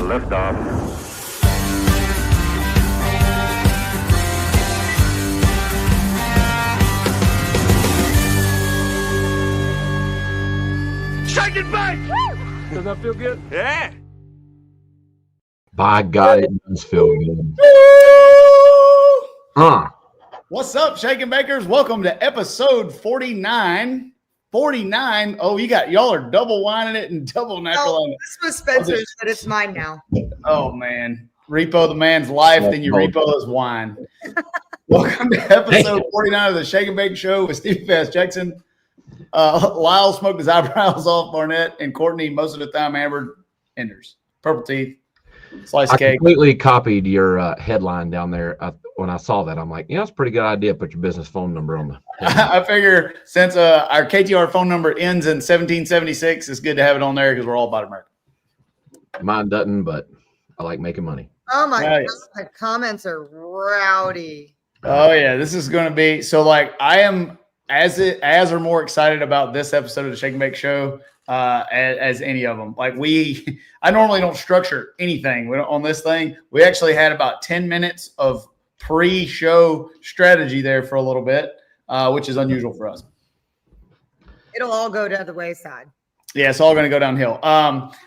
Liftoff. Shake it back! Does that feel good? Yeah. By God, it does feel good. What's up, Shake and Bakers? Welcome to episode 49. 49. Oh, y'all are double whining it and double knuckling it. This was Spencer's, but it's mine now. Oh, man. Repo the man's life, then you repo his wine. Welcome to episode 49 of the Shake and Bake Show with Stevie Fast Jackson. Lyle smoked his eyebrows off, Barnett, and Courtney most of the time hammered Enders. Purple teeth, slice I cake. completely copied your headline down there. When I saw that, I'm like, it's a pretty good idea. Put your business phone number on the I figure since our KTR phone number ends in 1776, it's good to have it on there because we're all about America. Mine doesn't, but I like making money. Oh my God, Nice. the comments are rowdy. Oh yeah, this is going to be so. Like I am as or more excited about this episode of the Shake and Bake Show as any of them. Like I normally don't structure anything on this thing. We actually had about 10 minutes of pre-show strategy there for a little bit, which is unusual for us. It'll all go to the wayside. Yeah, it's all going to go downhill.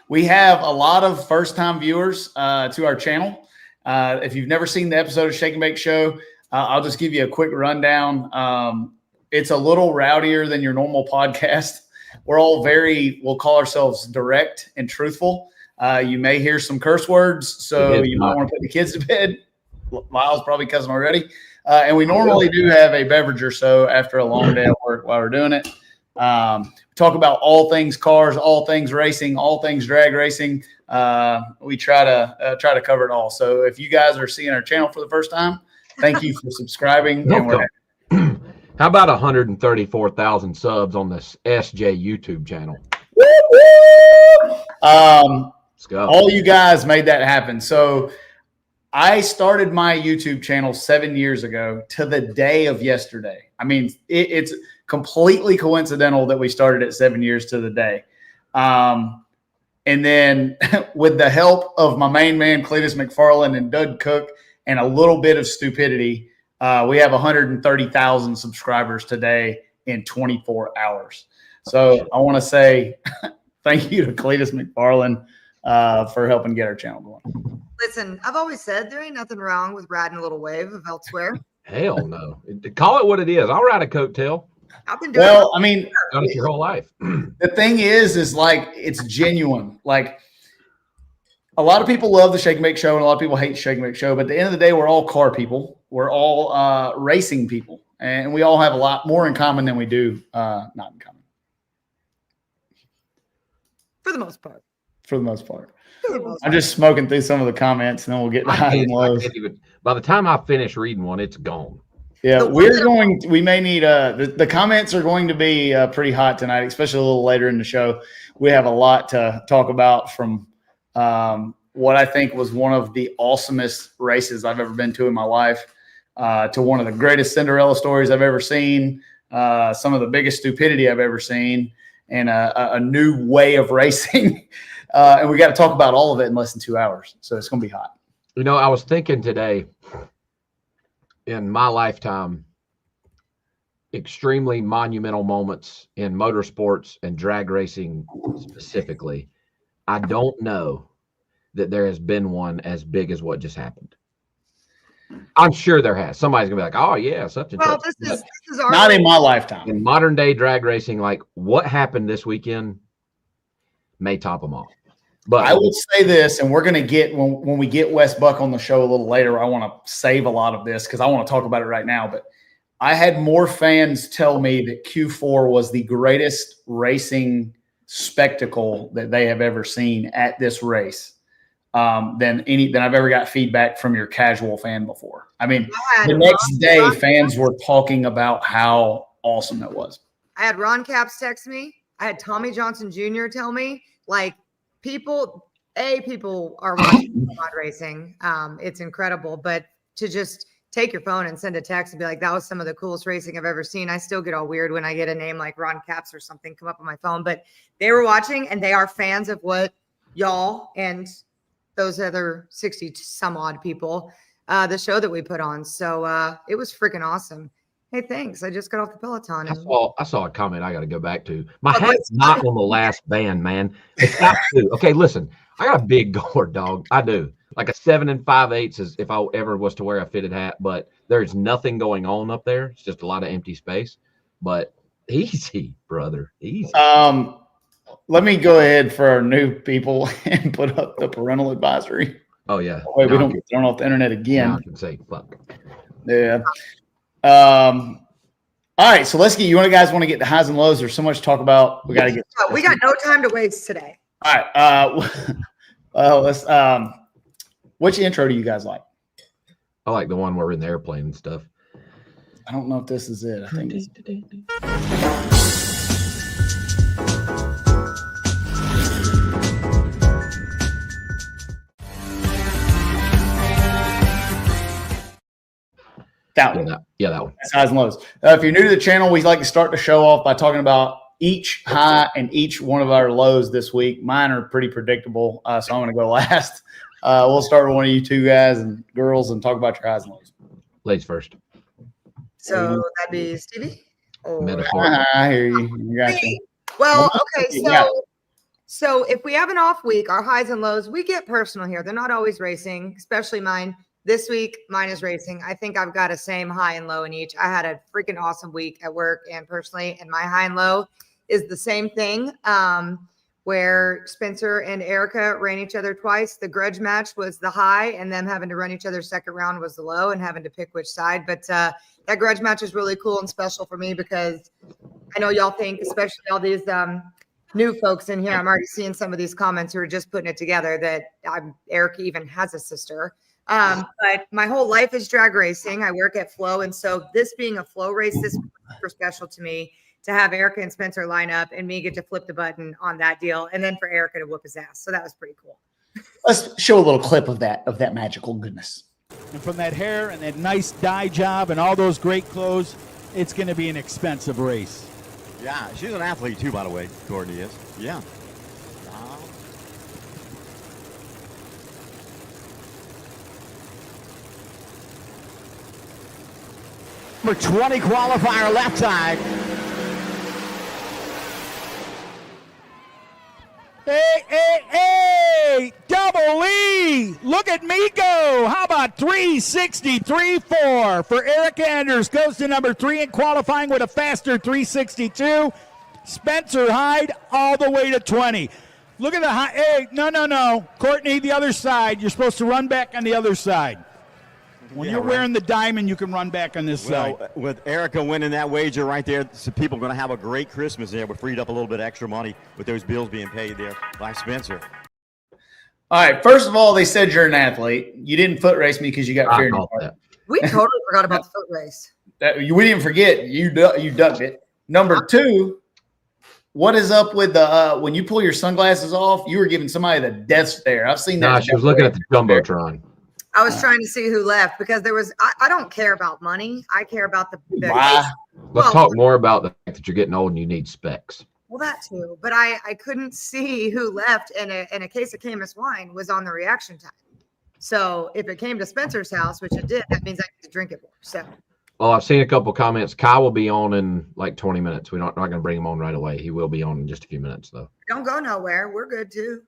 We have a lot of first-time viewers to our channel. If you've never seen the episode of Shake and Bake Show, I'll just give you a quick rundown. It's a little rowdier than your normal podcast. We're all we'll call ourselves direct and truthful. You may hear some curse words, so you might want to put the kids to bed. Lyle's probably cussing already. And we normally do have a beverage or so after a long day of work while we're doing it. We talk about all things cars, all things racing, all things drag racing. We try to cover it all. So if you guys are seeing our channel for the first time, thank you for subscribing. And how about 134,000 subs on this SJ YouTube channel? Let's go. All you guys made that happen. So I started my YouTube channel 7 years ago to the day of yesterday. I mean, it's completely coincidental that we started at 7 years to the day. And then with the help of my main man, Cletus McFarland and Doug Cook, and a little bit of stupidity, we have 130,000 subscribers today in 24 hours. So I want to say thank you to Cletus McFarland for helping get our channel going. Listen, I've always said there ain't nothing wrong with riding a little wave of elsewhere. Hell no. Call it what it is. I'll ride a coattail. I've been doing Well, I mean, Done it your whole life. the thing is like it's genuine. Like a lot of people love the Shake and Bake Show and a lot of people hate the Shake and Bake Show. But at the end of the day, we're all car people. We're all racing people. And we all have a lot more in common than we do not in common. for the most part. For the most part. I'm just smoking through some of the comments and then we'll get to high and lows. By the time I finish reading one, it's gone. Yeah, we may need the comments are going to be pretty hot tonight, especially a little later in the show. We have a lot to talk about from what I think was one of the awesomest races I've ever been to in my life to one of the greatest Cinderella stories I've ever seen, some of the biggest stupidity I've ever seen, and a new way of racing. And we got to talk about all of it in less than 2 hours. So it's going to be hot. I was thinking today, in my lifetime, extremely monumental moments in motorsports and drag racing specifically. I don't know that there has been one as big as what just happened. I'm sure there has. Somebody's gonna be like, "Oh yeah, such and such." This is our Not in my lifetime. In modern day drag racing, like what happened this weekend may top them all. But I would say this, and we're going to get when we get Wes Buck on the show a little later. I want to save a lot of this because I want to talk about it right now. But I had more fans tell me that Q4 was the greatest racing spectacle that they have ever seen at this race than I've ever got feedback from your casual fan before. I mean, the next day, fans were talking about how awesome it was. I had Ron Capps text me. I had Tommy Johnson Jr. tell me, like, people are watching pod racing. It's incredible, but to just take your phone and send a text and be like, that was some of the coolest racing I've ever seen. I still get all weird when I get a name like Ron Capps or something come up on my phone, but they were watching and they are fans of what y'all and those other 60 some odd people, the show that we put on. So it was freaking awesome. Hey, thanks. I just got off the Peloton. I saw a comment I got to go back to. My hat's not on the last band, man. It's got to. Okay, listen. I got a big gourd, dog. I do. Like a 7 5/8 is if I ever was to wear a fitted hat, but there's nothing going on up there. It's just a lot of empty space. But easy, brother. Easy. Let me go ahead for our new people and put up the parental advisory. Oh yeah. Wait, we don't get thrown off the internet again. I can say fuck. Yeah. All right, so let's get. You guys want to get the highs and lows? There's so much to talk about. We got to get. We got no time to waste today. All right. Let's. Which intro do you guys like? I like the one where we're in the airplane and stuff. I don't know if this is it. I think it's. That one. That one. That's highs and lows. If you're new to the channel, we like to start the show off by talking about each high and each one of our lows this week. Mine are pretty predictable, so I'm going to go last. We'll start with one of you two guys and girls and talk about your highs and lows. Ladies first. So that'd be Stevie? I hear you. You got you. Well, okay. So if we have an off week, our highs and lows, we get personal here. They're not always racing, especially mine. This week, mine is racing. I think I've got a same high and low in each. I had a freaking awesome week at work and personally, and my high and low is the same thing, where Spencer and Erica ran each other twice. The grudge match was the high, and them having to run each other second round was the low, and having to pick which side. But that grudge match is really cool and special for me because I know y'all think, especially all these new folks in here, I'm already seeing some of these comments who are just putting it together that Erica even has a sister. But my whole life is drag racing. I work at Flow. And so this being a Flow race, this is super special to me to have Erica and Spencer line up and me get to flip the button on that deal. And then for Erica to whoop his ass. So that was pretty cool. Let's show a little clip of that magical goodness. And from that hair and that nice dye job and all those great clothes, it's going to be an expensive race. Yeah, she's an athlete too, by the way, Courtney is. Yeah. Number 20 qualifier left side. Hey, double E. Look at me go. How about 363.4 for Erica Enders. Goes to number 3 in qualifying with a faster 362. Spencer Hyde all the way to 20. Look at the high. Hey, no. Courtney, the other side. You're supposed to run back on the other side. When you're wearing the diamond, you can run back on this side. With Erica winning that wager right there, some people are going to have a great Christmas there. We freed up a little bit of extra money with those bills being paid there by Spencer. All right. First of all, they said you're an athlete. You didn't foot race me because you got fear in your heart. We totally forgot about the foot race. We didn't forget. You ducked it. Number 2, what is up with the when you pull your sunglasses off? You were giving somebody the death stare. I've seen that. Nah, she was looking at the Jumbotron. I was trying to see who left because there was. I don't care about money. I care about the. Why? Let's talk more about the fact that you're getting old and you need specs. Well, that too, but I couldn't see who left, and a case of Camus wine was on the reaction time. So if it came to Spencer's house, which it did, that means I get to drink it more. So. Well, I've seen a couple comments. Kai will be on in like 20 minutes. We're not going to bring him on right away. He will be on in just a few minutes, though. Don't go nowhere. We're good too.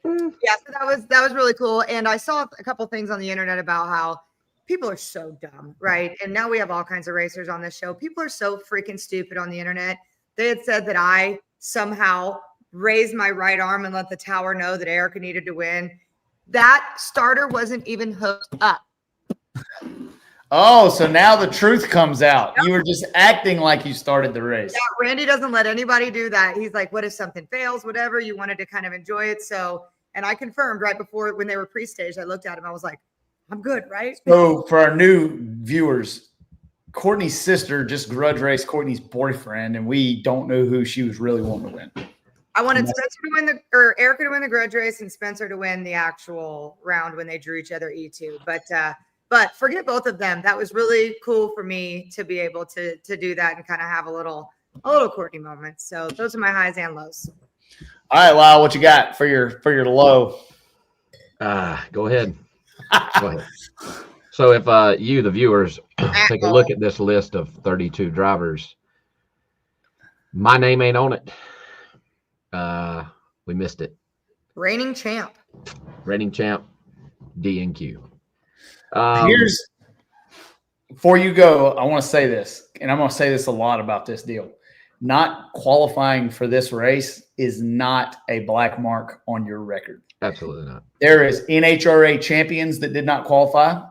Yeah, so that was really cool. And I saw a couple things on the internet about how people are so dumb, right? And now we have all kinds of racers on this show. People are so freaking stupid on the internet. They had said that I somehow raised my right arm and let the tower know that Erica needed to win. That starter wasn't even hooked up. Oh, so now the truth comes out. Yep. You were just acting like you started the race. Yeah, Randy doesn't let anybody do that. He's like, what if something fails, whatever? You wanted to kind of enjoy it. So, and I confirmed right before when they were pre-staged, I looked at him. I was like, I'm good, right? So for our new viewers, Courtney's sister just grudge raced Courtney's boyfriend, and we don't know who she was really wanting to win. I wanted Spencer to win Erica to win the grudge race and Spencer to win the actual round when they drew each other E2. But forget both of them. That was really cool for me to be able to do that and kind of have a little Courtney moment. So those are my highs and lows. All right, Lyle, what you got for your low? Go ahead. Go ahead. So if you, the viewers, take a look at this list of 32 drivers, my name ain't on it. We missed it. Reigning champ. Reigning champ, DNQ. Here's, before you go, I want to say this, and I'm going to say this a lot about this deal. Not qualifying for this race is not a black mark on your record. Absolutely not. There is NHRA champions that did not qualify.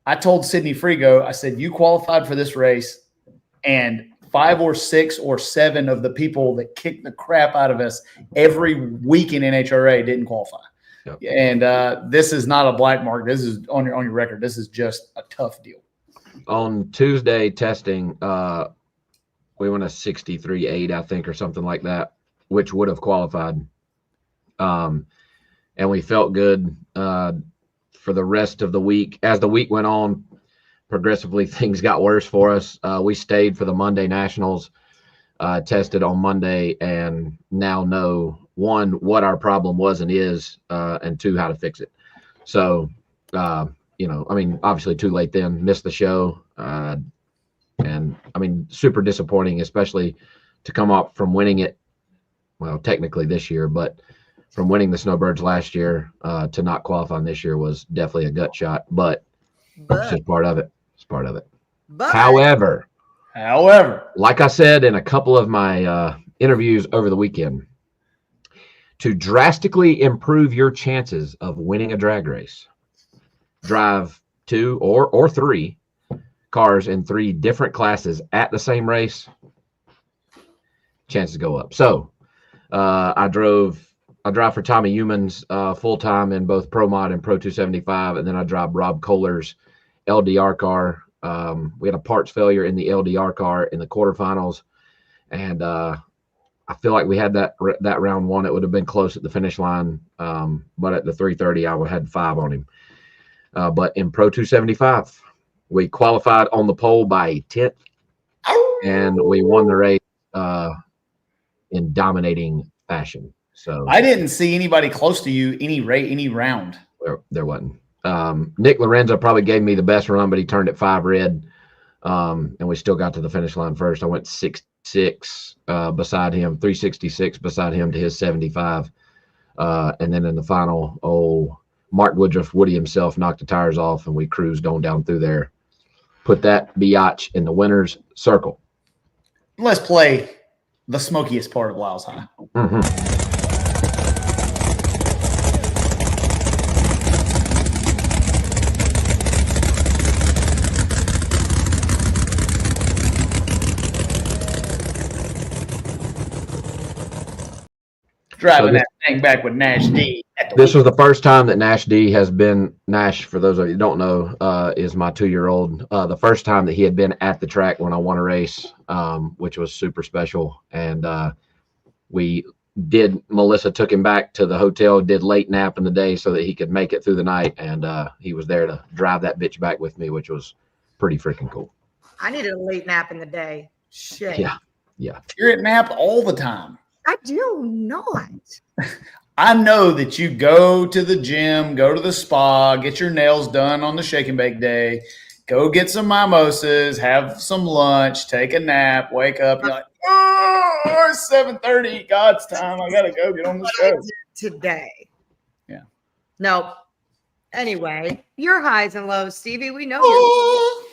I told Sydney Frigo, I said, you qualified for this race, and 5 or 6 or 7 of the people that kicked the crap out of us every week in NHRA didn't qualify. Yep. And this is not a black mark. This is on your record. This is just a tough deal. On Tuesday testing, we went a 63.8, I think, or something like that, which would have qualified. And we felt good for the rest of the week. As the week went on, progressively things got worse for us. We stayed for the Monday Nationals, tested on Monday, and now know, 1, what our problem was and is, and 2, how to fix it. So, obviously too late then, missed the show. And super disappointing, especially to come up from winning it. Well, technically this year, but from winning the Snowbirds last year to not qualifying this year was definitely a gut shot, but it's just part of it. It's part of it. However, like I said in a couple of my interviews over the weekend, to drastically improve your chances of winning a drag race, drive 2 or 3 cars in 3 different classes at the same race, chances go up. So I drive for Tommy Humans full time in both Pro Mod and Pro 275, and then I drive Rob Kohler's LDR car. We had a parts failure in the LDR car in the quarterfinals, and I feel like we had that round 1. It would have been close at the finish line, but at the 330, I had 5 on him. But in Pro 275, we qualified on the pole by a 10th, and we won the race in dominating fashion. So I didn't see anybody close to you any round. There wasn't. Nick Lorenzo probably gave me the best run, but he turned at 5 red, and we still got to the finish line first. I went 66 beside him, 366 beside him to his 75, and then in the final, Mark Woodruff, Woody himself, knocked the tires off, and we cruised on down through there. Put that biatch in the winner's circle. Let's play the smokiest part of Lyle's High. Mm-hmm. Driving that thing back with Nash D. This was the first time that Nash D has been, Nash, for those of you who don't know, is my 2-year-old. The first time that he had been at the track when I won a race, which was super special. And Melissa took him back to the hotel, did late nap in the day so that he could make it through the night. And he was there to drive that bitch back with me, which was pretty freaking cool. I needed a late nap in the day. Shit. Yeah. You're at nap all the time. I do not. I know that you go to the gym, go to the spa, get your nails done on the shake and bake day, go get some mimosas, have some lunch, take a nap, wake up, you're like, oh, it's 7:30, God's time. I gotta go get on the show Today. Yeah. No. Anyway, your highs and lows, Stevie. We know you.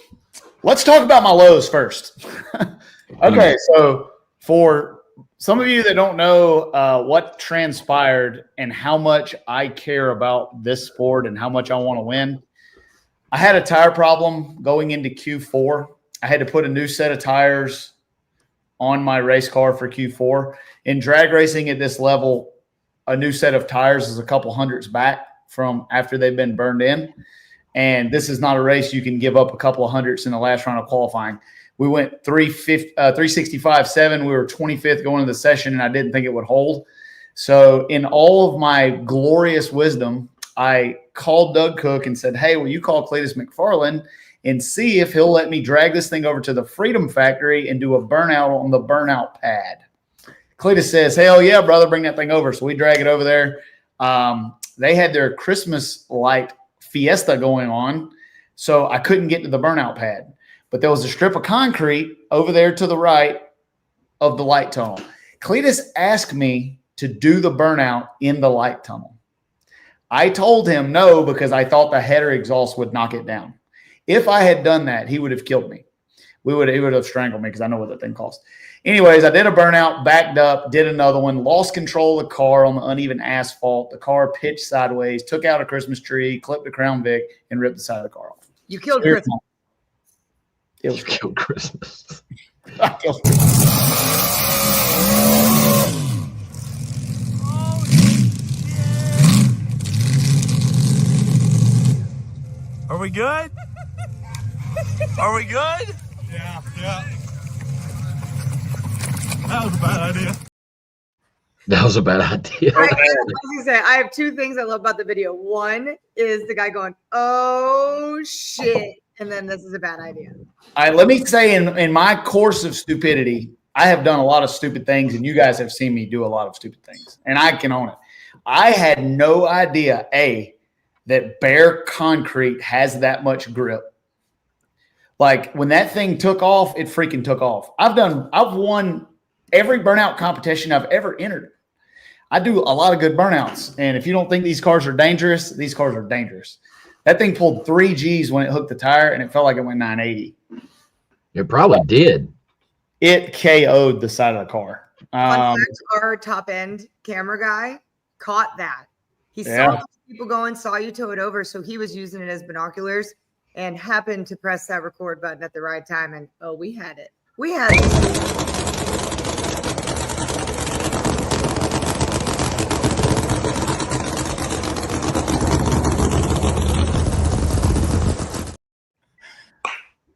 Let's talk about my lows first. Okay, so for some of you that don't know what transpired and how much I care about this sport and how much I want to win, I had a tire problem going into Q4. I had to put a new set of tires on my race car for Q4. In drag racing at this level, a new set of tires is a couple hundreds back from after they've been burned in. And this is not a race you can give up a couple of hundreds in the last round of qualifying. We went 365.7. We were 25th going into the session, and I didn't think it would hold. So in all of my glorious wisdom, I called Doug Cook and said, hey, will you call Cletus McFarland and see if he'll let me drag this thing over to the Freedom Factory and do a burnout on the burnout pad. Cletus says, hell yeah, brother, bring that thing over. So we drag it over there. they had their Christmas light fiesta going on, so I couldn't get to the burnout pad. But there was a strip of concrete over there to the right of the light tunnel. Cletus asked me to do the burnout in the light tunnel. I told him no because I thought the header exhaust would knock it down. If I had done that, he would have killed me. He would have strangled me because I know what that thing cost. Anyways, I did a burnout, backed up, did another one, lost control of the car on the uneven asphalt. The car pitched sideways, took out a Christmas tree, clipped the Crown Vic, and ripped the side of the car off. You killed Christmas. You killed Christmas. I killed Christmas. Are we good? Are we good? Yeah. That was a bad idea. That was a bad idea. I was gonna say, I have two things I love about the video. One is the guy going, "Oh shit," and then this is a bad idea. All right, let me say in my course of stupidity, I have done a lot of stupid things, and you guys have seen me do a lot of stupid things, and I can own it. I had no idea, that bare concrete has that much grip. Like when that thing took off, it freaking took off. I've won every burnout competition I've ever entered. I do a lot of good burnouts. And if you don't think these cars are dangerous, these cars are dangerous. That thing pulled 3 G's when it hooked the tire, and it felt like it went 980. It probably did. It KO'd the side of the car. Fun fact, our top end camera guy caught that. He saw people going, saw you tow it over, so he was using it as binoculars and happened to press that record button at the right time. And we had it. We had it.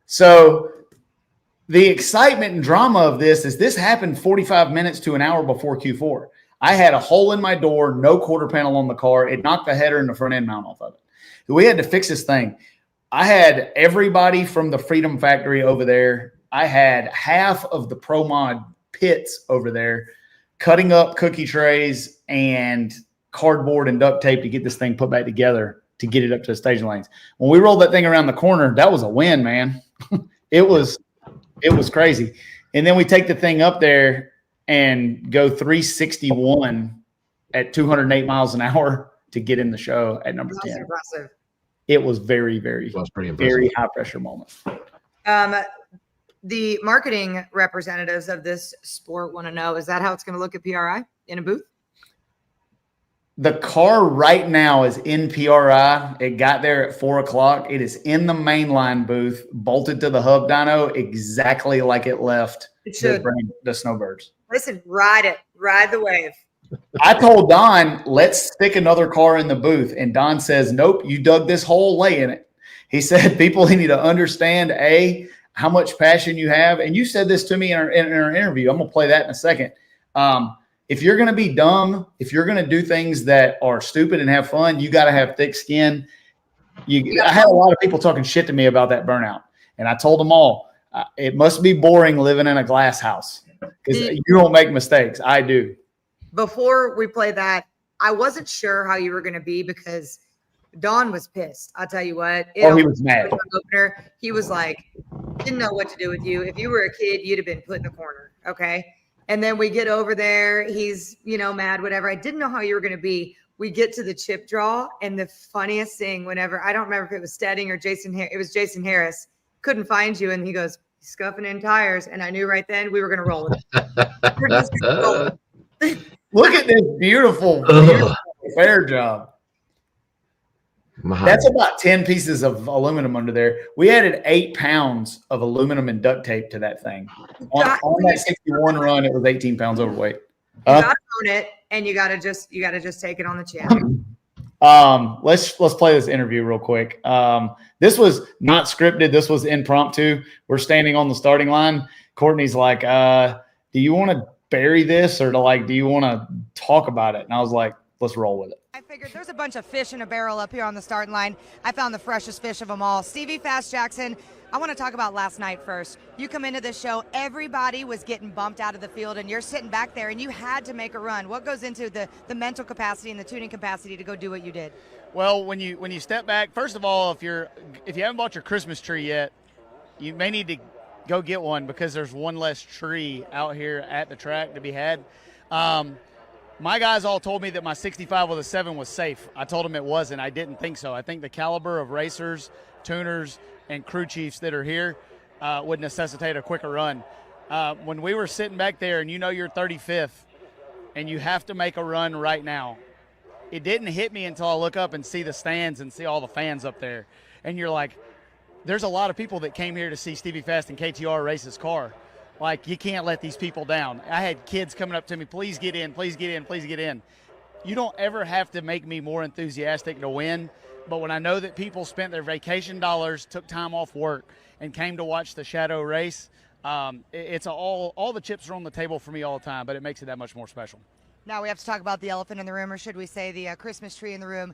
So the excitement and drama of this happened 45 minutes to an hour before Q4. I had a hole in my door, no quarter panel on the car. It knocked the header and the front end mount off of it. We had to fix this thing. I had everybody from the Freedom Factory over there. I had half of the Pro Mod pits over there cutting up cookie trays and cardboard and duct tape to get this thing put back together to get it up to the staging lanes. When we rolled that thing around the corner, that was a win, man. It was crazy. And then we take the thing up there and go 361 at 208 miles an hour to get in the show at number 10. Impressive. It was very, very, very high pressure moment. The marketing representatives of this sport want to know, is that how it's going to look at PRI in a booth? The car right now is in PRI. It got there at 4 o'clock. It is in the mainline booth, bolted to the hub dyno exactly like it left the Snowbirds. Listen, ride it. Ride the wave. I told Don, let's stick another car in the booth. And Don says, nope, you dug this hole, lay in it. He said, people need to understand, how much passion you have. And you said this to me in our interview. I'm going to play that in a second. If you're going to be dumb, if you're going to do things that are stupid and have fun, you got to have thick skin. I had a lot of people talking shit to me about that burnout. And I told them all, it must be boring living in a glass house because you don't make mistakes. I do. Before we play that, I wasn't sure how you were going to be because Don was pissed. I'll tell you what. He was mad. He was like, didn't know what to do with you. If you were a kid, you'd have been put in the corner. Okay. And then we get over there. He's, mad, whatever. I didn't know how you were going to be. We get to the chip draw. And the funniest thing, whenever, I don't remember if it was Stedding or it was Jason Harris, couldn't find you. And he goes, scuffing in tires. And I knew right then we were going to roll it. We're just going to roll it. Look at this beautiful fair job. That's about 10 pieces of aluminum under there. We added 8 pounds of aluminum and duct tape to that thing. On that 61 run, it was 18 pounds overweight. You gotta own it, and you gotta just take it on the chin. Let's play this interview real quick. This was not scripted. This was impromptu. We're standing on the starting line. Courtney's like, do you want to bury this or do you want to talk about it? And I was like, let's roll with it. I figured there's a bunch of fish in a barrel up here on the starting line. I found the freshest fish of them all. Stevie Fast Jackson, I want to talk about last night first. You come into this show, everybody was getting bumped out of the field, and you're sitting back there, and you had to make a run. What goes into the mental capacity and the tuning capacity to go do what you did? Well, when you step back, first of all, if you haven't bought your Christmas tree yet, you may need to go get one because there's one less tree out here at the track to be had. My guys all told me that my 65 with a 7 was safe. I told them it wasn't. I didn't think so. I think the caliber of racers, tuners, and crew chiefs that are here would necessitate a quicker run. When we were sitting back there and you're 35th and you have to make a run right now, it didn't hit me until I look up and see the stands and see all the fans up there. And you're like, there's a lot of people that came here to see Stevie Fast and KTR race his car. Like, you can't let these people down. I had kids coming up to me, please get in, please get in, please get in. You don't ever have to make me more enthusiastic to win, but when I know that people spent their vacation dollars, took time off work, and came to watch the Shadow race, it's all the chips are on the table for me all the time, but it makes it that much more special. Now we have to talk about the elephant in the room, or should we say the Christmas tree in the room.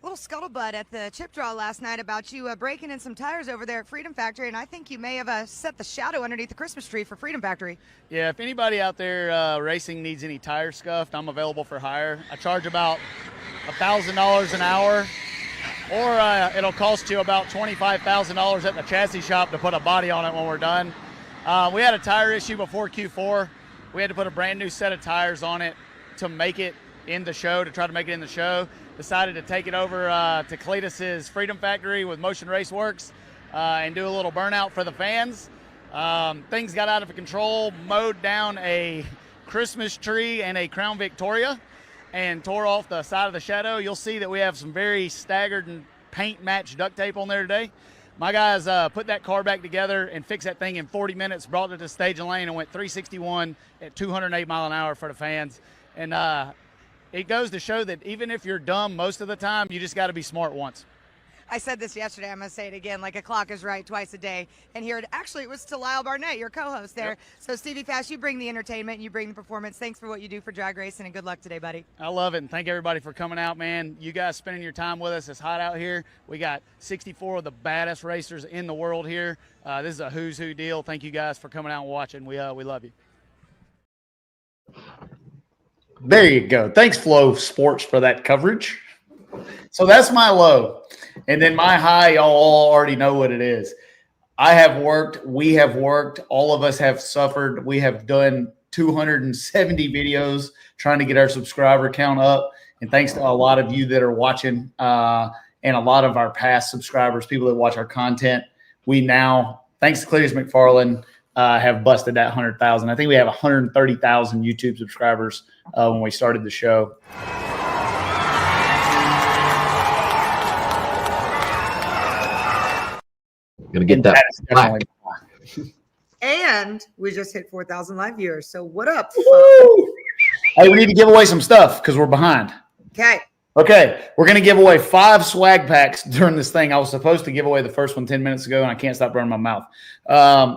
A little scuttlebutt at the chip draw last night about you breaking in some tires over there at Freedom Factory, and I think you may have set the shadow underneath the Christmas tree for Freedom Factory. Yeah, if anybody out there racing needs any tire scuffed, I'm available for hire. I charge about $1,000 an hour, or it'll cost you about $25,000 at the chassis shop to put a body on it when we're done. We had a tire issue before Q4. We had to put a brand new set of tires on it to make it in the show, to try to make it in the show. Decided to take it over to Cletus's Freedom Factory with Motion Raceworks and do a little burnout for the fans. Things got out of control, mowed down a Christmas tree and a Crown Victoria and tore off the side of the Shadow. You'll see that we have some very staggered and paint match duct tape on there today. My guys put that car back together and fixed that thing in 40 minutes, brought it to stage and lane, and went 361 at 208 mile an hour for the fans. And it goes to show that even if you're dumb most of the time, you just got to be smart once. I said this yesterday. I'm going to say it again. Like a clock is right twice a day. And here, actually, it was to Lyle Barnett, your co-host there. Yep. So, Stevie Fast, you bring the entertainment, and you bring the performance. Thanks for what you do for drag racing, and good luck today, buddy. I love it, and thank everybody for coming out, man. You guys spending your time with us. It's hot out here. We got 64 of the baddest racers in the world here. This is a who's who deal. Thank you guys for coming out and watching. We love you. There you go. Thanks, Flow Sports, for that coverage. So that's my low. And then my high, y'all all already know what it is. I have worked. We have worked. All of us have suffered. We have done 270 videos trying to get our subscriber count up. And thanks to a lot of you that are watching and a lot of our past subscribers, people that watch our content, we now, thanks to Cletus McFarland, have busted that 100,000. I think we have 130,000 YouTube subscribers when we started the show. Gonna get that. Definitely. And we just hit 4,000 live viewers. So what up? Hey, we need to give away some stuff because we're behind. Okay, we're going to give away 5 swag packs during this thing. I was supposed to give away the first one 10 minutes ago, and I can't stop burning my mouth.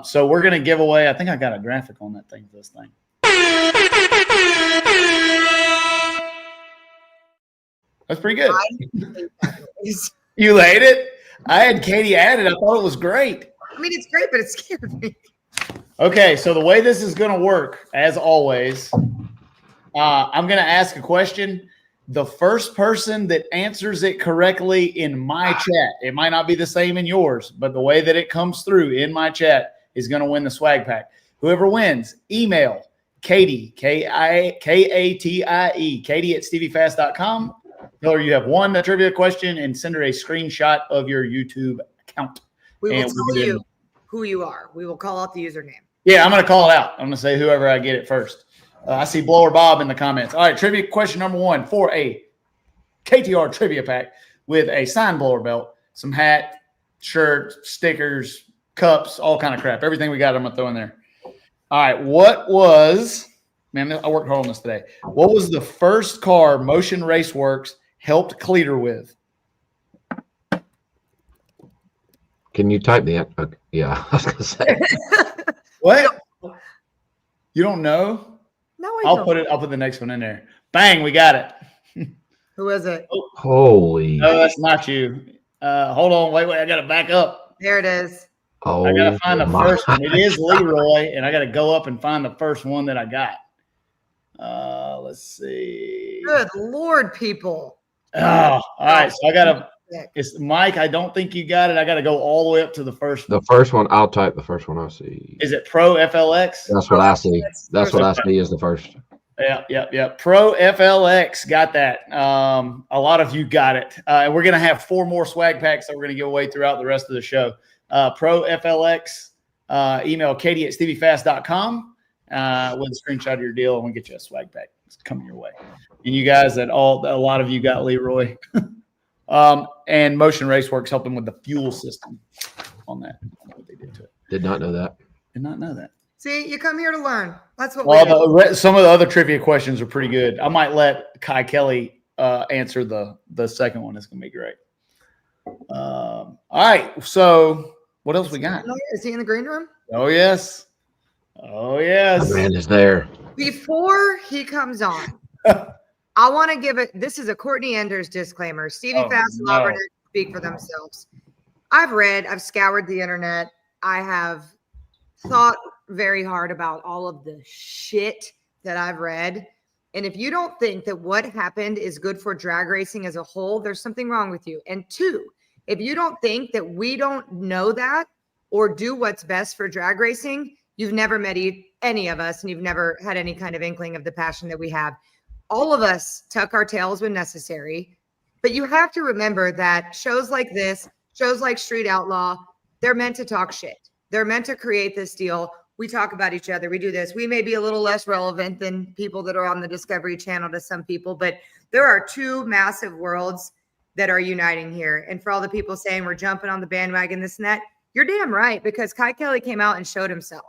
So we're going to give away, I think I got a graphic on that thing for this thing. That's pretty good. You laid it? I had Katie add it. I thought it was great. I mean, it's great, but it scared me. Okay, so the way this is going to work, as always, I'm going to ask a question. The first person that answers it correctly in my chat, it might not be the same in yours, but the way that it comes through in my chat is going to win the swag pack. Whoever wins, email Katie, Katie, Katie at steviefast.com. Tell her you have won the trivia question and send her a screenshot of your YouTube account. We will tell you who you are. We will call out the username. Yeah, I'm going to call it out. I'm going to say whoever I get it first. I see Blower Bob in the comments. All right, trivia question number 1 for a KTR trivia pack with a signed blower belt, some hat, shirt, stickers, cups, all kind of crap. Everything we got, I'm going to throw in there. All right, man, I worked hard on this today. What was the first car Motion Raceworks helped Cleater with? Can you type the okay, yeah, I was going to say. What? You don't know? No, I'll put the next one in there. Bang, we got it. Who is it? Holy. No, that's not you. Hold on. Wait. I got to back up. There it is. Oh, I got to find the my. first one. It is Leroy, and I got to go up and find the first one that I got. Let's see. Good Lord, people. Oh, all right. So I got to. It's Mike. I don't think you got it. I got to go all the way up to the first one. The first one, I'll type the first one I see. Is it Pro FLX? That's what I see. That's what I see is the first. Yeah. Pro FLX got that. A lot of you got it. And we're going to have 4 more swag packs that we're going to give away throughout the rest of the show. Pro FLX, email katie@steviefast.com with a screenshot of your deal, and we'll get you a swag pack. It's coming your way. And you guys a lot of you got Leroy. And Motion Raceworks helped them with the fuel system on that. I don't know what they did to it. Did not know that. Did not know that. See, you come here to learn. That's what we do. Some of the other trivia questions are pretty good. I might let KYE Kelly answer the second one. It's going to be great. All right. So what else we got? Is he in the green room? Oh, yes. The man is there. Before he comes on, I want to give it. This is a Courtney Enders disclaimer. Stevie Fast and Lyle Barnett speak for themselves. I've scoured the internet. I have thought very hard about all of the shit that I've read. And if you don't think that what happened is good for drag racing as a whole, there's something wrong with you. And 2, if you don't think that we don't know that or do what's best for drag racing, you've never met any of us, and you've never had any kind of inkling of the passion that we have. All of us tuck our tails when necessary, but you have to remember that shows like this, shows like Street Outlaw, they're meant to talk shit. They're meant to create this deal. We talk about each other. We do this. We may be a little less relevant than people that are on the Discovery Channel to some people, but there are 2 massive worlds that are uniting here. And for all the people saying we're jumping on the bandwagon, this and that, you're damn right, because KYE Kelly came out and showed himself.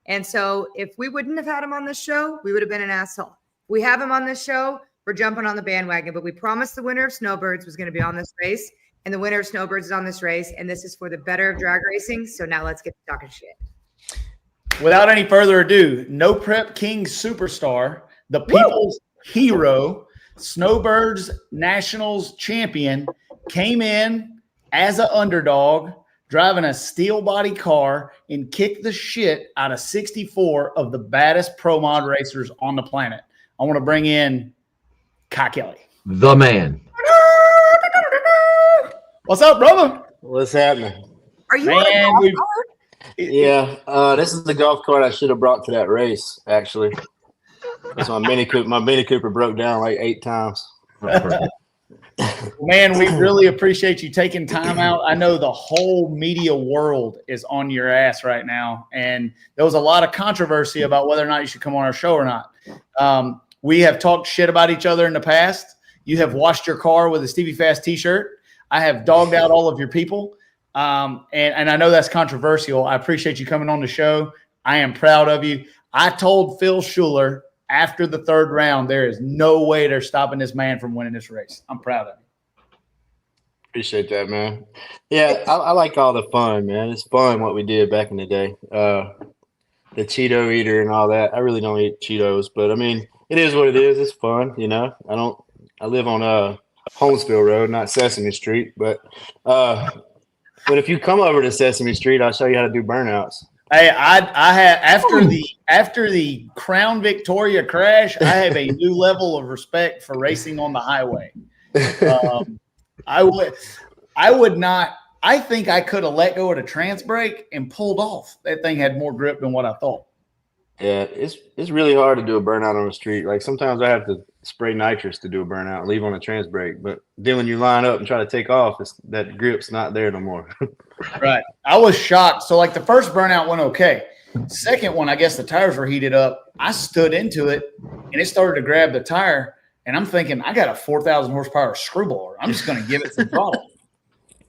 And so if we wouldn't have had him on this show, we would have been an asshole. We have him on this show. We're jumping on the bandwagon, but we promised the winner of Snowbirds was going to be on this race, and the winner of Snowbirds is on this race, and this is for the better of drag racing. So now let's get to talking shit. Without any further ado, No Prep King superstar, the people's hero, Snowbirds Nationals champion, came in as an underdog, driving a steel body car, and kicked the shit out of 64 of the baddest pro mod racers on the planet. I want to bring in KYE Kelly. The man. What's up, brother? What's happening? Are you on a golf cart? Yeah, this is the golf cart I should have brought to that race, actually. That's my Mini Cooper. My Mini Cooper broke down like 8 times. Man, we really appreciate you taking time out. I know the whole media world is on your ass right now, and there was a lot of controversy about whether or not you should come on our show or not. We have talked shit about each other in the past. You have washed your car with a Stevie Fast t-shirt. I have dogged out all of your people. And I know that's controversial. I appreciate you coming on the show. I am proud of you. I told Phil Schuler after the 3rd round, there is no way they're stopping this man from winning this race. I'm proud of you. Appreciate that, man. Yeah, I like all the fun, man. It's fun what we did back in the day. The Cheeto eater and all that. I really don't eat Cheetos, but I mean, it is what it is. It's fun, you know. I live on Holmesville Road, not Sesame Street, but if you come over to Sesame Street, I'll show you how to do burnouts. Hey, I had after the Crown Victoria crash, I have a new level of respect for racing on the highway. I would not. I think I could have let go of the trans brake and pulled off. That thing had more grip than what I thought. Yeah, it's really hard to do a burnout on the street. Like sometimes I have to spray nitrous to do a burnout and leave on a trans brake. But then when you line up and try to take off, that grip's not there no more. Right. I was shocked. So like the first burnout went okay. Second one, I guess the tires were heated up. I stood into it and it started to grab the tire. And I'm thinking, I got a 4,000 horsepower screwball. I'm just going to give it some throttle.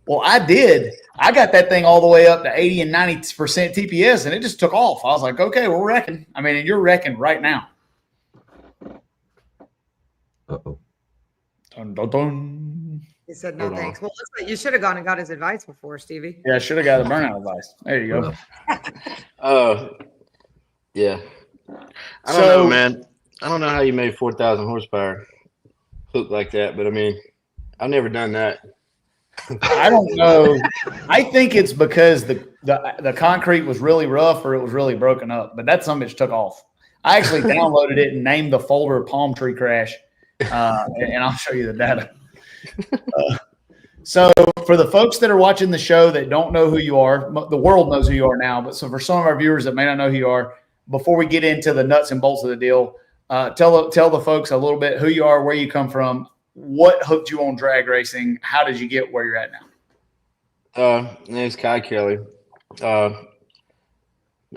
Well, I did. I got that thing all the way up to 80 and 90% TPS, and it just took off. I was like, okay, we're wrecking. I mean, and you're wrecking right now. Uh-oh. Dun, dun, dun. He said no thanks. Well, looks like you should have gone and got his advice before, Stevie. Yeah, I should have got the burnout advice. There you go. Yeah. I don't know, man. I don't know how you made 4,000 horsepower. hooked like that. But I mean, I've never done that. I don't know. I think it's because the concrete was really rough or it was really broken up, but that summit took off. I actually downloaded it and named the folder Palm Tree Crash, and I'll show you the data. So for the folks that are watching the show that don't know who you are, the world knows who you are now, but so for some of our viewers that may not know who you are, before we get into the nuts and bolts of the deal, tell the folks a little bit who you are, where you come from, what hooked you on drag racing, how did you get where you're at now? My name's KYE Kelly.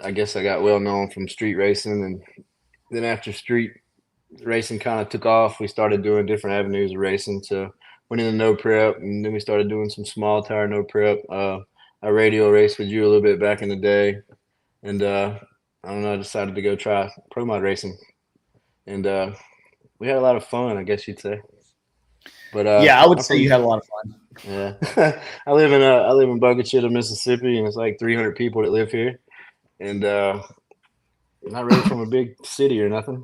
I guess I got well known from street racing, and then after street racing kind of took off, we started doing different avenues of racing. So went into no prep, and then we started doing some small tire no prep. I radio raced with you a little bit back in the day, and I don't know, I decided to go try pro mod racing, and we had a lot of fun, I guess you'd say. But yeah, I would say you had a lot of fun. Yeah, I live in Boca Chica, Mississippi, and it's like 300 people that live here, and not really from a big city or nothing.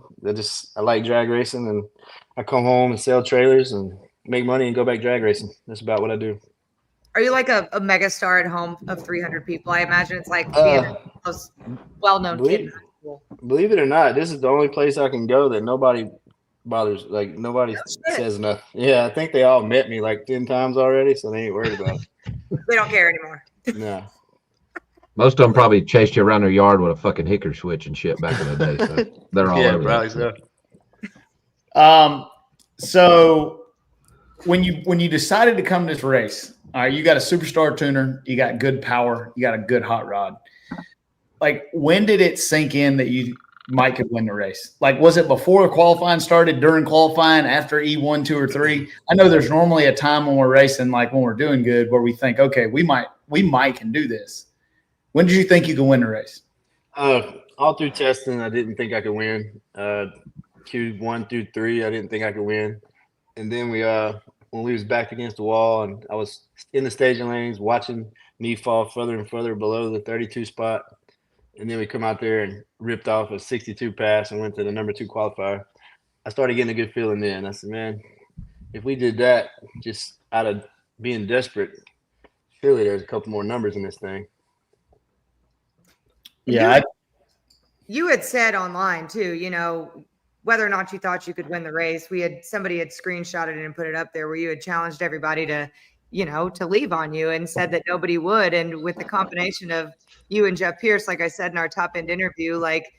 I like drag racing, and I come home and sell trailers and make money and go back drag racing. That's about what I do. Are you like a mega star at home of 300 people? I imagine it's like being the most well-known kid in high school. Believe it or not, this is the only place I can go that nobody bothers. Like nobody says nothing. Yeah, I think they all met me like 10 times already, so they ain't worried about it. They don't care anymore. No. Most of them probably chased you around their yard with a fucking hicker switch and shit back in the day. So they're all over probably that. So when you decided to come to this race, all right, you got a superstar tuner, you got good power, you got a good hot rod. Like, when did it sink in that you might could win the race? Like, was it before qualifying started, during qualifying, after E1, 2, or 3? I know there's normally a time when we're racing, like when we're doing good, where we think, okay, we might can do this. When did you think you could win the race? All through testing, I didn't think I could win. Q1 through 3, I didn't think I could win. And then when we was backed against the wall and I was in the staging lanes watching me fall further and further below the 32 spot, and then we come out there and ripped off a 62 pass and went to the number 2 qualifier, I started getting a good feeling then. I said, man, if we did that just out of being desperate, surely there's a couple more numbers in this thing. Yeah. You had said online too, you know, whether or not you thought you could win the race, somebody had screenshotted it and put it up there where you had challenged everybody to, you know, to leave on you and said that nobody would. And with the combination of you and Jeff Pierce, like I said in our top end interview, like,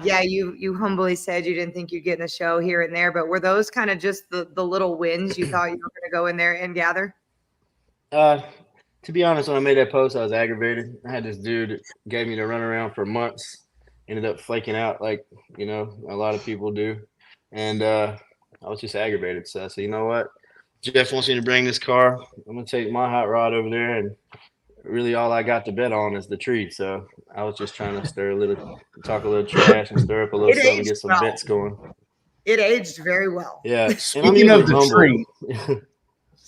yeah, you humbly said you didn't think you'd get in the show here and there, but were those kind of just the little wins you thought you were going to go in there and gather? To be honest, when I made that post, I was aggravated. I had this dude that gave me the runaround for months, ended up flaking out like, you know, a lot of people do. And I was just aggravated. So I said, you know what? Jeff wants me to bring this car. I'm going to take my hot rod over there. And really all I got to bet on is the tree. So I was just trying to talk a little trash and stir up a little something and get some bets going. It aged very well. Yeah. Speaking of the tree.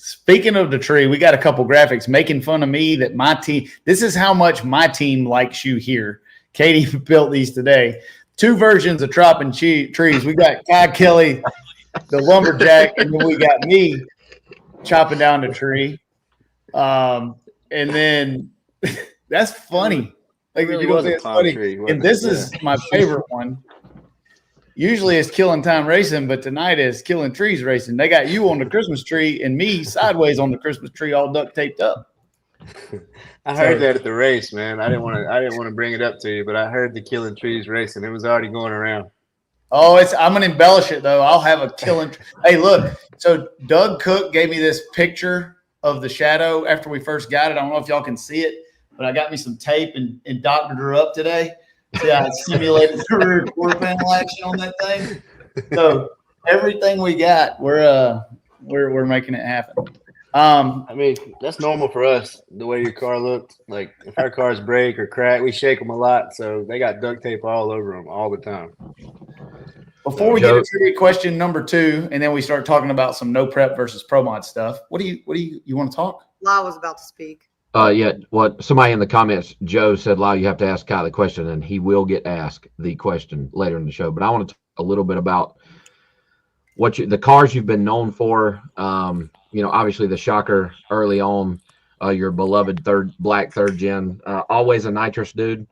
Speaking of the tree, we got a couple graphics making fun of me that my team, this is how much my team likes you here. Katie built these today. 2 versions of chopping trees. We got KYE Kelly, the lumberjack, and then we got me chopping down the tree. And then that's funny. Like, really you say it's funny. Tree, and this is my favorite one. Usually it's killing time racing, but tonight is killing trees racing. They got you on the Christmas tree and me sideways on the Christmas tree, all duct taped up. I heard that at the race, man. I didn't want to bring it up to you, but I heard the killing trees racing. It was already going around. Oh, I'm gonna embellish it though. I'll have a killing. Hey, look. So Doug Cook gave me this picture of the shadow after we first got it. I don't know if y'all can see it, but I got me some tape and doctored her up today. Yeah, I simulated the rear quarter panel action on that thing. So everything we got, we're making it happen. I mean, that's normal for us, the way your car looked. Like, if our cars break or crack, we shake them a lot. So they got duct tape all over them all the time. Before we get into question number 2, and then we start talking about some no prep versus pro mod stuff, what do you want to talk? Lyle was about to speak. Yeah, what somebody in the comments, Joe said, Lyle, you have to ask Kyle the question, and he will get asked the question later in the show. But I want to talk a little bit about the cars you've been known for. Obviously the Shocker early on, your beloved black third gen, always a nitrous dude.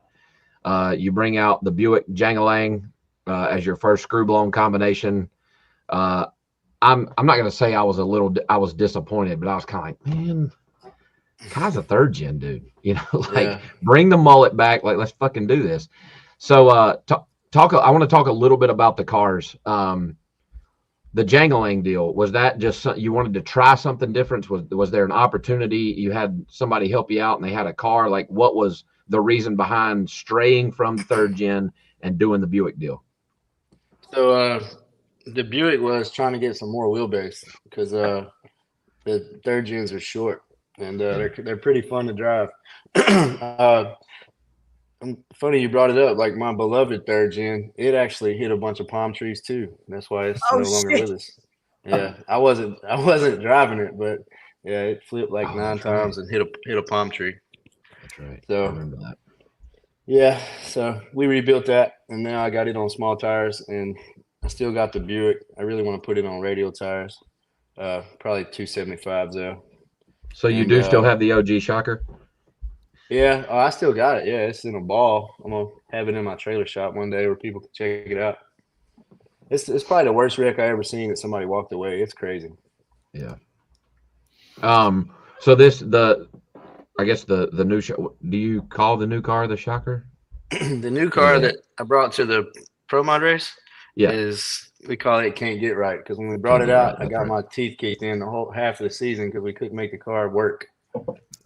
You bring out the Buick Jangalang as your first screw blown combination. I'm not going to say I was disappointed, but I was kind of like, man, Kai's a third gen dude. Bring the mullet back. Like, let's fucking do this. So I want to talk a little bit about the cars. The Jangalang deal, was that just you wanted to try something different? Was there an opportunity? You had somebody help you out and they had a car? Like, what was the reason behind straying from third gen and doing the Buick deal? So the Buick was trying to get some more wheelbase because the third gens are short and they're pretty fun to drive. Funny you brought it up. Like my beloved third gen, it actually hit a bunch of palm trees too. That's why it's no longer with us. Yeah, I wasn't driving it, but yeah, it flipped like 9 times and hit a palm tree. That's right. So I remember that. Yeah, so we rebuilt that, and now I got it on small tires, and I still got the Buick. I really want to put it on radial tires, probably 275s though. So you do still have the OG Shocker? Yeah, I still got it. Yeah, it's in a ball. I'm gonna have it in my trailer shop one day where people can check it out. It's probably the worst wreck I ever seen that somebody walked away. It's crazy. Yeah. So I guess the new do you call the new car the Shocker? The new car that I brought to the Pro Mod race, yeah, we call it Can't Get Right, because when we brought it out, I got my teeth kicked in the whole half of the season because we couldn't make the car work.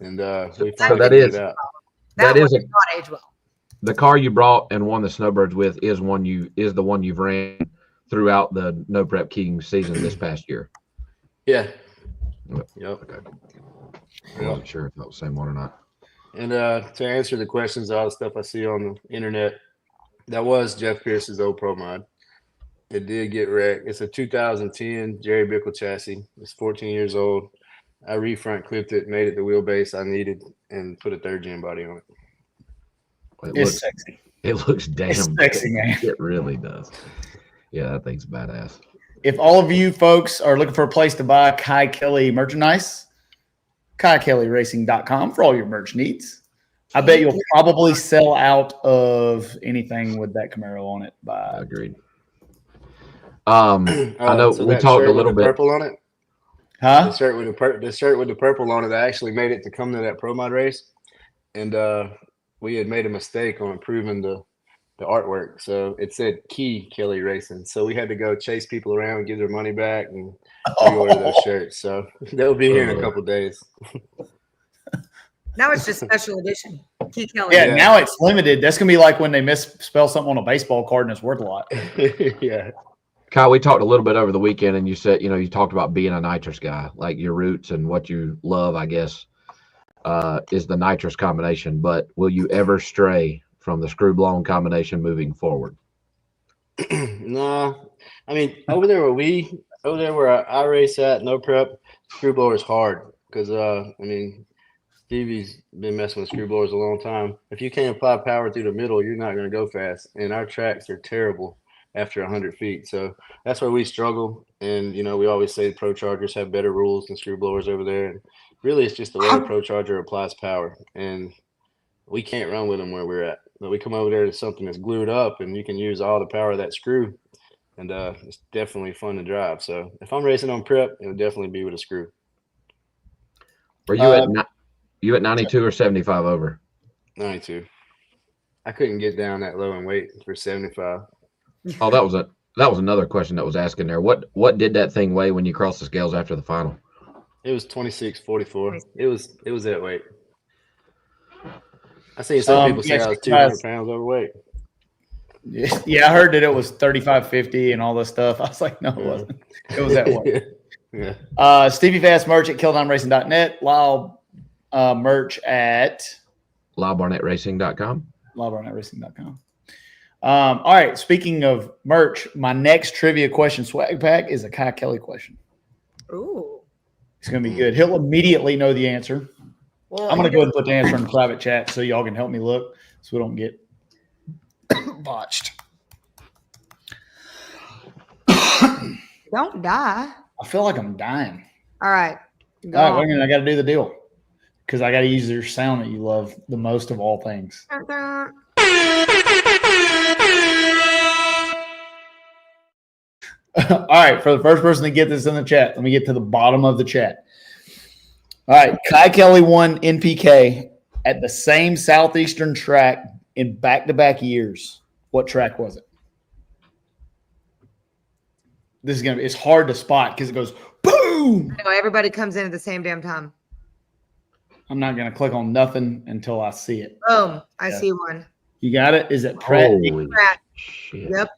And so we finally figured it out. That is not age well. The car you brought and won the Snowbirds with is the one you've ran throughout the No Prep King season this past year. Yeah. Yep. Okay. I wasn't sure if that was the same one or not. And to answer the questions, all the stuff I see on the internet, that was Jeff Pierce's old Pro Mod. It did get wrecked. It's a 2010 Jerry Bickle chassis. It's 14 years old. I refront clipped it, made it the wheelbase I needed, and put a third gen body on it. It's sexy. It looks damn sexy, man. It really does. Yeah, that thing's badass. If all of you folks are looking for a place to buy KYE KELLEY merchandise, KyeKELLEYRacing.com for all your merch needs. I bet you'll probably sell out of anything with that Camaro on it. Agreed. I know so we talked a little bit. Purple on it. Huh? The shirt with the purple on it. I actually made it to come to that Pro Mod race, and we had made a mistake on improving the artwork. So it said KYE KELLEY Racing. So we had to go chase people around and give their money back and reorder those shirts. So they'll be here in a couple of days. Now it's just special edition. KYE KELLEY. Yeah, now it's limited. That's gonna be like when they misspell something on a baseball card and it's worth a lot. Yeah. Kyle, we talked a little bit over the weekend, and you said, you talked about being a nitrous guy, like your roots and what you love, I guess, is the nitrous combination. But will you ever stray from the screw blown combination moving forward? No, I mean over there where I race at No Prep, screw blower is hard because Stevie's been messing with screw blowers a long time. If you can't apply power through the middle, you're not going to go fast, and our tracks are terrible after 100 feet. So that's where we struggle. And, we always say Pro Chargers have better rules than screw blowers over there. And really, it's just the way the Pro Charger applies power. And we can't run with them where we're at. But we come over there to something that's glued up, and you can use all the power of that screw. And it's definitely fun to drive. So if I'm racing on prep, it would definitely be with a screw. Were you at 92 or 75 over? 92. I couldn't get down that low in weight for 75. Oh, that was another question that was asking there. What did that thing weigh when you crossed the scales after the final? It was 26.44. It was that weight. I seen some people say I was 200 pounds overweight. Yeah, I heard that it was 35.50 and all this stuff. I was like, no, it wasn't. It was that weight. Yeah. Stevie Fast merch at KillDimeRacing.net. Lyle merch at LyleBarnettRacing.com. LyleBarnettRacing.com. All right. Speaking of merch, my next trivia question swag pack is a KYE KELLEY question. Ooh. It's going to be good. He'll immediately know the answer. Well, I'm going to go ahead and put the answer in the private chat so y'all can help me look so we don't get botched. Don't die. I feel like I'm dying. All right. Go All right, on. wait a minute. I got to do the deal because I got to use your sound that you love the most of all things. All right, for the first person to get this in the chat, let me get to the bottom of the chat. All right, Kai Kelly won NPK at the same Southeastern track in back-to-back years. What track was it? This is gonna be—it's hard to spot because it goes boom. No, everybody comes in at the same damn time. I'm not gonna click on nothing until I see it. Boom. I Yeah. see one. You got it? Is it Pratt? Holy Pratt. shit. Yep.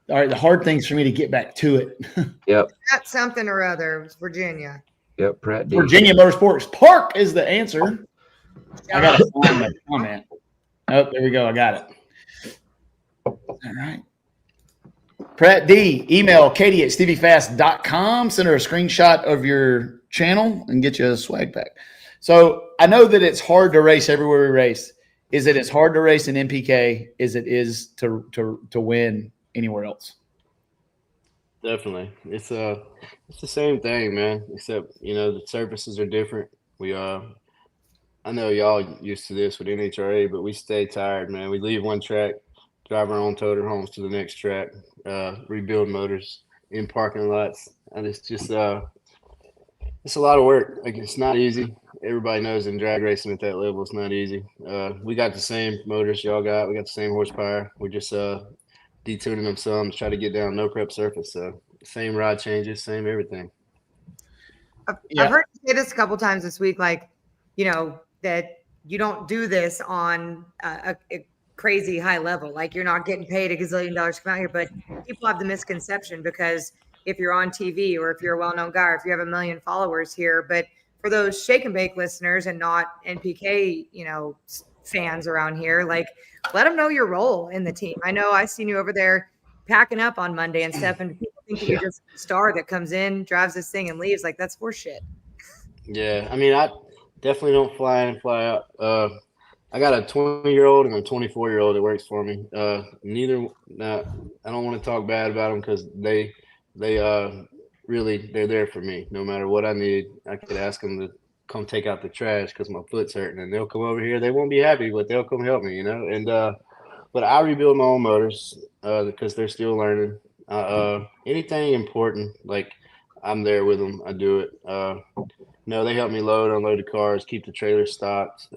All right, the hard thing's for me to get back to it. Yep. That's something or other. It was Virginia. Yep. Pratt D. Virginia Motorsports Park is the answer. I got to find that comment. Oh, there we go. I got it. All right. Pratt D, email Katie@steviefast.com. Send her a screenshot of your channel and get you a swag pack. So I know that it's hard to race everywhere we race. Is it as hard to race in NPK as it is to win anywhere else? Definitely. It's the same thing, man, except, the surfaces are different. I know y'all used to this with NHRA, but we stay tired, man. We leave one track, drive our own toter homes to the next track, rebuild motors in parking lots. And it's just it's a lot of work. Like, it's not easy. Everybody knows in drag racing at that level, it's not easy. We got the same motors y'all got. We got the same horsepower. We're just detuning them some to try to get down no prep surface. So same rod changes, same everything. I've heard you say this a couple times this week, like, that you don't do this on a crazy high level. Like, you're not getting paid $1 gazillion to come out here, but people have the misconception because if you're on TV or if you're a well-known guy or if you have 1 million followers here, but for those shake and bake listeners and not NPK, fans around here, like, let them know your role in the team. I know I seen you over there packing up on Monday and stuff, and people think you're just a star that comes in, drives this thing and leaves. Like, that's horseshit. Yeah, I mean, I definitely don't fly in and fly out. I got a 20-year-old and a 24-year-old that works for me. I don't want to talk bad about them because they really, they're there for me. No matter what I need, I could ask them to come take out the trash because my foot's hurting, and they'll come over here. They won't be happy, but they'll come help me, And but I rebuild my own motors because they're still learning. Anything important, like, I'm there with them. I do it. They help me load, unload the cars, keep the trailer stocked.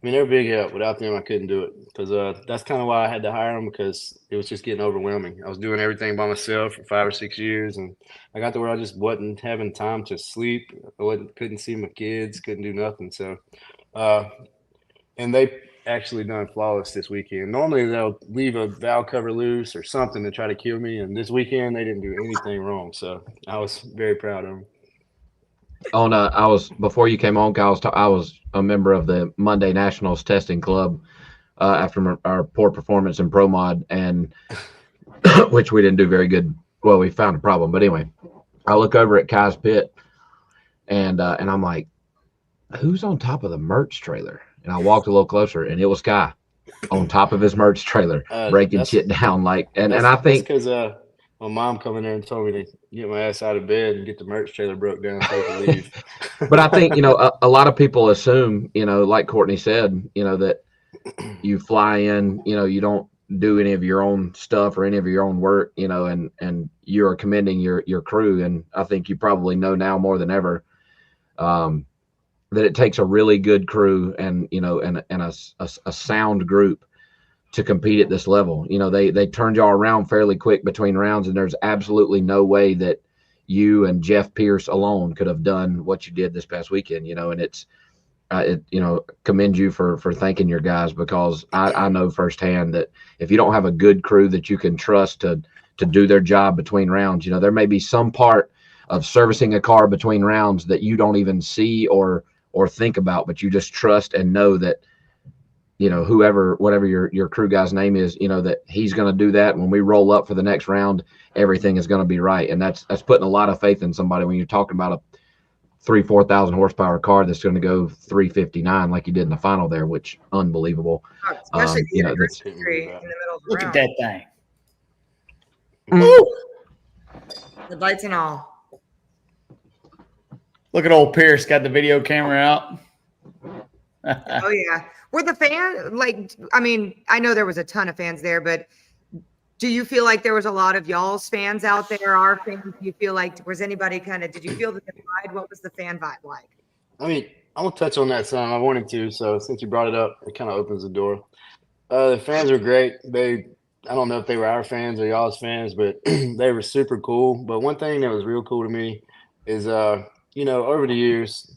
They're a big help. Without them, I couldn't do it because that's kind of why I had to hire them, because it was just getting overwhelming. I was doing everything by myself for 5 or 6 years, and I got to where I just wasn't having time to sleep. Couldn't see my kids, couldn't do nothing. So, and they actually done flawless this weekend. Normally they'll leave a valve cover loose or something to try to kill me, and this weekend they didn't do anything wrong. So I was very proud of them. Before you came on, Kyle, I was a member of the Monday Nationals testing club after our poor performance in Pro Mod, and which we didn't do very good. Well, we found a problem, but anyway, I look over at Kai's pit, and I'm like, who's on top of the merch trailer? And I walked a little closer, and it was Kai on top of his merch trailer, breaking shit down. Like, and I think because my mom come in there and told me to get my ass out of bed and get the merch trailer broke down so I could leave. But I think, a lot of people assume, like Courtney said, that you fly in, you don't do any of your own stuff or any of your own work, and you're commending your crew. And I think you probably know now more than ever that it takes a really good crew and a sound group to compete at this level. They turned y'all around fairly quick between rounds, and there's absolutely no way that you and Jeff Pierce alone could have done what you did this past weekend. And it's commend you for thanking your guys, because I know firsthand that if you don't have a good crew that you can trust to do their job between rounds, there may be some part of servicing a car between rounds that you don't even see or think about, but you just trust and know that whatever your crew guy's name is, that he's going to do that. When we roll up for the next round, everything is going to be right. And that's putting a lot of faith in somebody when you're talking about a 3,000-4,000 horsepower car that's going to go 359 like you did in the final there, which unbelievable. Especially in the middle of the Look round. at that thing. Mm. The lights and all. Look at old Pierce got the video camera out. Oh yeah. Were the fan I mean, I know there was a ton of fans there, but do you feel like there was a lot of y'all's fans out there? Our fans? Do you feel like was anybody did you feel the divide? What was the fan vibe like? I mean, I'm gonna touch on that some. I wanted to, so since you brought it up, it kind of opens the door. The fans were great. I don't know if they were our fans or y'all's fans, but they were super cool. But one thing that was real cool to me is, over the years,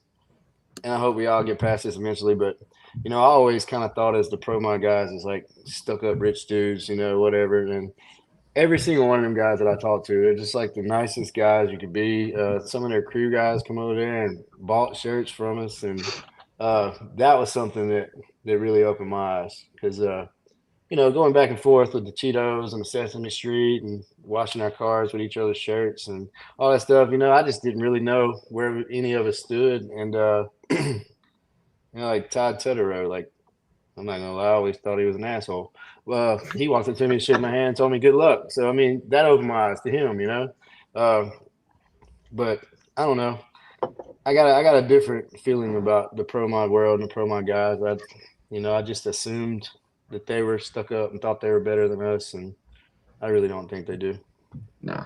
and I hope we all get past this eventually, but, I always kind of thought as the pro mod guys as like stuck up rich dudes, whatever. And every single one of them guys that I talked to, they're just like the nicest guys you could be. Some of their crew guys come over there and bought shirts from us. And that was something that really opened my eyes because, going back and forth with the Cheetos and the Sesame Street and washing our cars with each other's shirts and all that stuff, I just didn't really know where any of us stood. And, like Todd Tutterow, like, I'm not going to lie, I always thought he was an asshole. Well, he walked up to me, shook my hand, told me good luck. So, I mean, that opened my eyes to him, But I don't know. I got a different feeling about the pro mod world and the pro mod guys. I just assumed that they were stuck up and thought they were better than us, and I really don't think they do. No.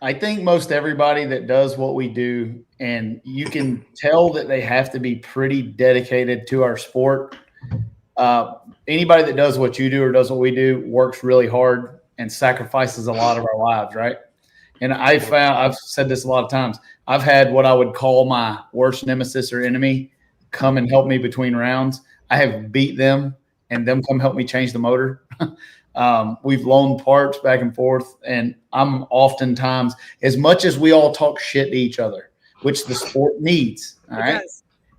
I think most everybody that does what we do, and you can tell that they have to be pretty dedicated to our sport. Anybody that does what you do or does what we do works really hard and sacrifices a lot of our lives, right? And I've said this a lot of times. I've had what I would call my worst nemesis or enemy come and help me between rounds. I have beat them and them come help me change the motor. We've loaned parts back and forth, and I'm oftentimes, as much as we all talk shit to each other, which the sport needs, all right?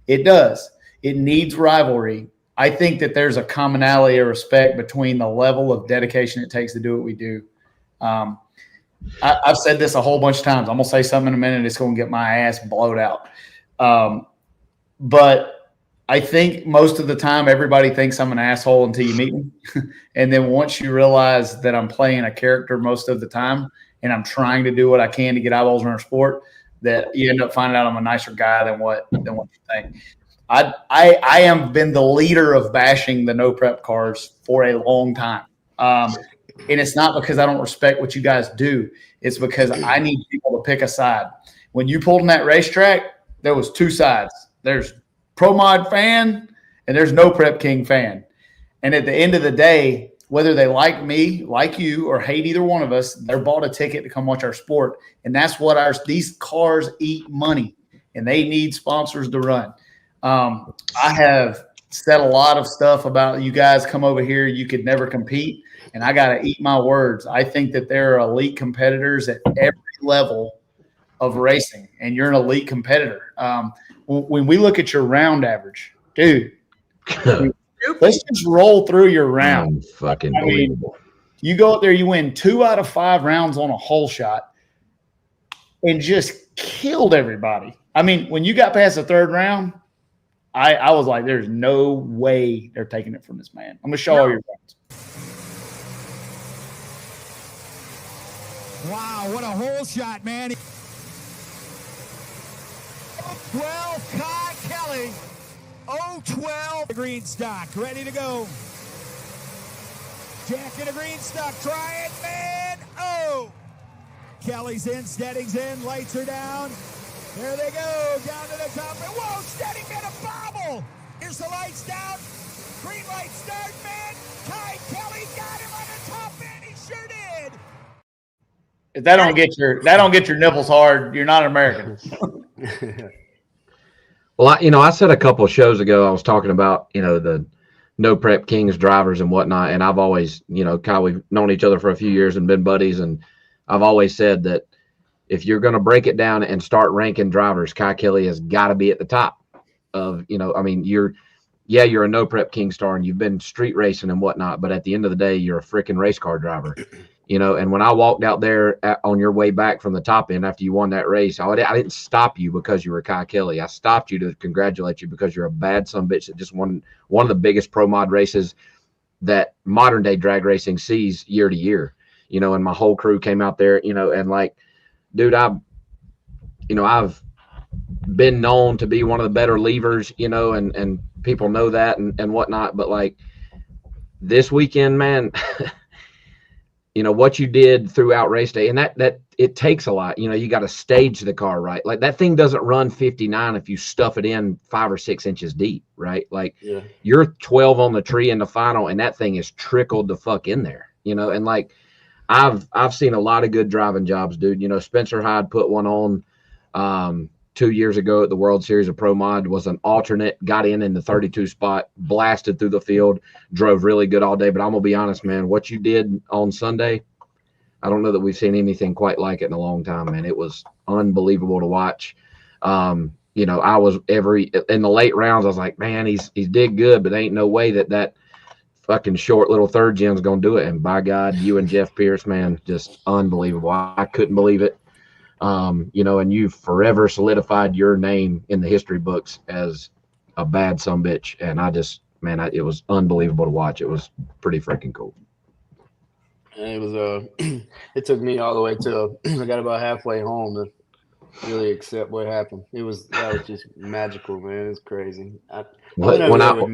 It does. It needs rivalry. I think that there's a commonality of respect between the level of dedication it takes to do what we do. I've said this a whole bunch of times. I'm going to say something in a minute. It's going to get my ass blowed out. But I think most of the time everybody thinks I'm an asshole until you meet me. And then once you realize that I'm playing a character most of the time and I'm trying to do what I can to get eyeballs in our sport, that you end up finding out I'm a nicer guy than what you think. I have been the leader of bashing the no prep cars for a long time. And it's not because I don't respect what you guys do. It's because I need people to pick a side. When you pulled in that racetrack, there was two sides. There's Pro Mod fan and there's no Prep King fan. And at the end of the day, whether they like me, like you, or hate either one of us, they're bought a ticket to come watch our sport. And that's what these cars eat money, and they need sponsors to run. I have said a lot of stuff about you guys come over here, you could never compete, and I got to eat my words. I think that there are elite competitors at every level of racing, and you're an elite competitor. When we look at your round average, dude, let's just roll through your round. Fucking unbelievable. You go up there, you win 2 out of 5 rounds on a hole shot and just killed everybody. I mean, when you got past the 3rd round, I was like, there's no way they're taking it from this man. I'm going to show all your rounds. Wow, what a hole shot, man. 12, KYE KELLEY. 012. The green stock, ready to go. Jack in a green stock, try it, man. Oh! Kelly's in, Steading's in, lights are down. There they go, down to the top. Whoa, Steading made a bobble. Here's the lights down. Green light start, man. KYE KELLEY got him on the top, man. He sure did. If that don't get your nipples hard, you're not an American. Well, I said a couple of shows ago, I was talking about, the no prep Kings drivers and whatnot. And I've always, Kyle, we've known each other for a few years and been buddies. And I've always said that if you're going to break it down and start ranking drivers, KYE KELLEY has got to be at the top of, you're a no prep King star and you've been street racing and whatnot. But at the end of the day, you're a freaking race car driver. And when I walked out there on your way back from the top end after you won that race, I didn't stop you because you were KYE KELLEY. I stopped you to congratulate you because you're a bad sumbitch that just won one of the biggest pro mod races that modern day drag racing sees year to year. And my whole crew came out there, and like dude, I've been known to be one of the better leavers, and people know that and whatnot. But like this weekend, man, what you did throughout race day, and that it takes a lot. You got to stage the car right. Like that thing doesn't run 59 if you stuff it in 5 or 6 inches deep, right? Like you're 12 on the tree in the final, and that thing is trickled the fuck in there, and like I've seen a lot of good driving jobs, dude. Spencer Hyde put one on 2 years ago at the World Series of Pro Mod, was an alternate, got in the 32 spot, blasted through the field, drove really good all day. But I'm going to be honest, man, what you did on Sunday, I don't know that we've seen anything quite like it in a long time, man. It was unbelievable to watch. I was in the late rounds, I was like, man, he's did good, but ain't no way that fucking short little third gen's going to do it. And by God, you and Jeff Pierce, man, just unbelievable. I couldn't believe it. And you've forever solidified your name in the history books as a bad sumbitch. And it was unbelievable to watch. It was pretty freaking cool. And it was it took me all the way till I got about halfway home to really accept what happened. That was just magical, man. It's crazy. I went over there with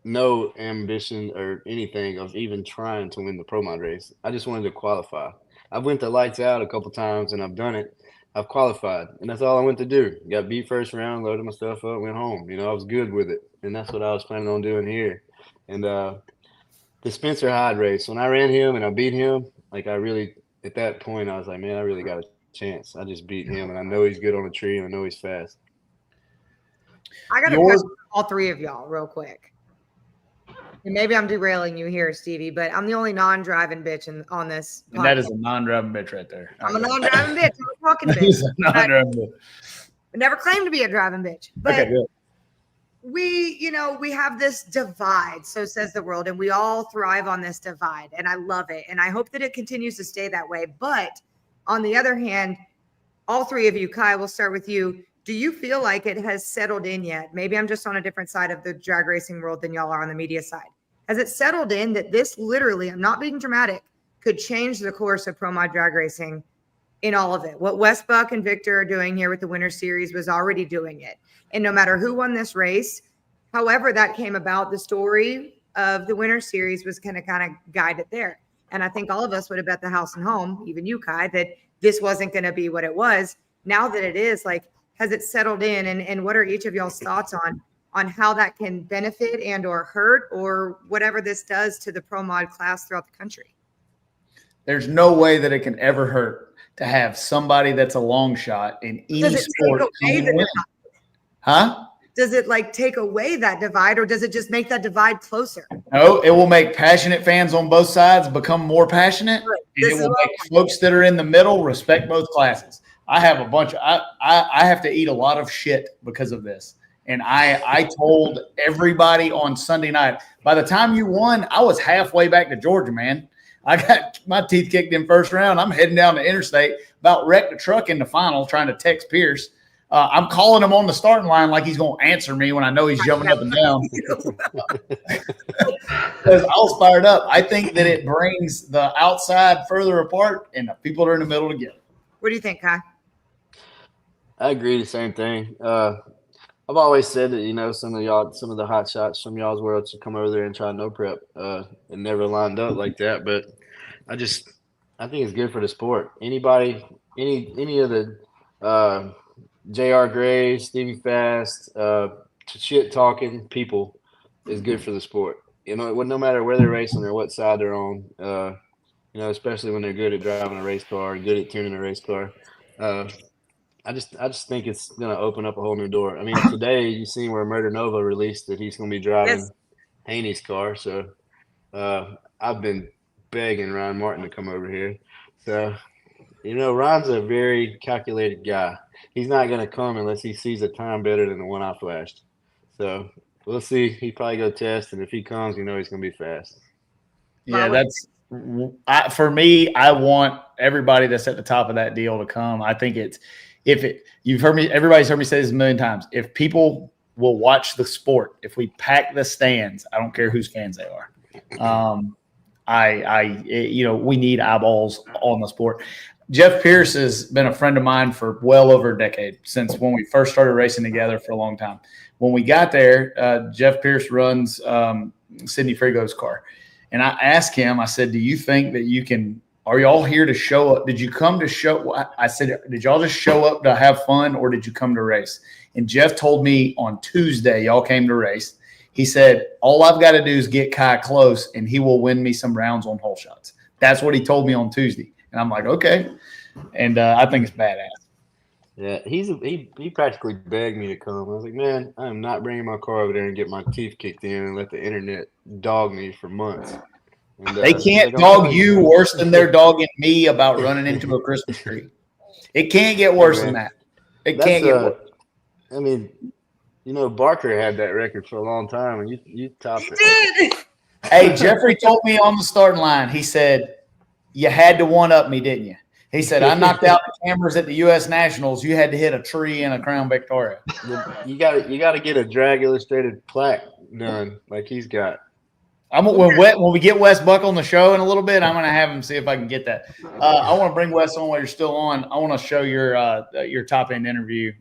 no ambition or anything of even trying to win the Pro Mod race. I just wanted to qualify. I went to lights out a couple times, and I've done it. I've qualified, and that's all I went to do. Got beat first round, loaded my stuff up, went home. I was good with it, and that's what I was planning on doing here. And the Spencer Hyde race, when I ran him and I beat him, like at that point, I was like, man, I really got a chance. I just beat him, and I know he's good on the tree, and I know he's fast. I got a question for all three of y'all real quick. And maybe I'm derailing you here, Stevie, but I'm the only non-driving bitch on this podcast. And that is a non-driving bitch right there. I'm a non-driving bitch. I'm a talking bitch. He's a non-driving bitch. I never claimed to be a driving bitch. But okay, good. we have this divide, so says the world, and we all thrive on this divide. And I love it. And I hope that it continues to stay that way. But on the other hand, all three of you, Kai, we'll start with you. Do you feel like it has settled in yet? Maybe I'm just on a different side of the drag racing world than y'all are on the media side. Has it settled in that this literally, I'm not being dramatic, could change the course of Pro Mod drag racing in all of it? What Wes Buck and Victor are doing here with the Winter Series was already doing it. And no matter who won this race, however that came about, the story of the Winter Series was going to kind of guide it there. And I think all of us would have bet the house and home, even you, Kai, that this wasn't going to be what it was. Now that it is, like, has it settled in? And what are each of y'all's thoughts on how that can benefit and or hurt or whatever this does to the Pro Mod class throughout the country? There's no way that it can ever hurt to have somebody that's a long shot in any sport. Huh? Does it like take away that divide, or does it just make that divide closer? No, it will make passionate fans on both sides become more passionate. Right. And it will make folks that are in the middle respect both classes. I have a bunch of I have to eat a lot of shit because of this. And I told everybody on Sunday night, by the time you won, I was halfway back to Georgia, man. I got my teeth kicked in first round. I'm heading down the interstate, about wrecked the truck in the final, trying to text Pierce. I'm calling him on the starting line like he's going to answer me when I know he's jumping up and down. Because I was fired up. I think that it brings the outside further apart and the people that are in the middle together. What do you think, Kai? I agree the same thing. I've always said that, some of the hot shots from y'all's world should come over there and try no prep. It never lined up like that, but I think it's good for the sport. Any of the J.R. Gray, Stevie Fast, shit talking people is good for the sport. No matter where they're racing or what side they're on, especially when they're good at driving a race car, good at tuning a race car. I just think it's going to open up a whole new door. I mean, today you seen where Murder Nova released that he's going to be driving Haney's car. So I've been begging Ryan Martin to come over here. So, Ryan's a very calculated guy. He's not going to come unless he sees a time better than the one I flashed. So we'll see. He probably go test, and if he comes, he's going to be fast. Yeah, for me, I want everybody that's at the top of that deal to come. I think you've heard me, everybody's heard me say this a million times. If people will watch the sport, if we pack the stands, I don't care whose fans they are. We need eyeballs on the sport. Jeff Pierce has been a friend of mine for well over a decade, since when we first started racing together for a long time. When we got there, Jeff Pierce runs Sidney Frigo's car. And I asked him, I said, do you think that you can – are y'all here to show up? Did you come to show – I said, did y'all just show up to have fun, or did you come to race? And Jeff told me on Tuesday y'all came to race. He said, all I've got to do is get Kai close, and he will win me some rounds on hole shots. That's what he told me on Tuesday. And I'm like, okay. And I think it's badass. Yeah, he practically begged me to come. I was like, man, I am not bringing my car over there and get my teeth kicked in and let the internet dog me for months. And, they can't dog you worse than they're dogging me about running into a Christmas tree. It can't get worse than that. It can't get worse. I mean, you know, Barker had that record for a long time, and you topped it. Hey, Jeffrey told me on the starting line, he said, you had to one-up me, didn't you? He said, I knocked out the cameras at the U.S. Nationals. You had to hit a tree in a Crown Victoria. You got to get a drag illustrated plaque done like he's got. When we get Wes Buck on the show in a little bit, I'm going to have him see if I can get that. I want to bring Wes on while you're still on. I want to show your top-end interview.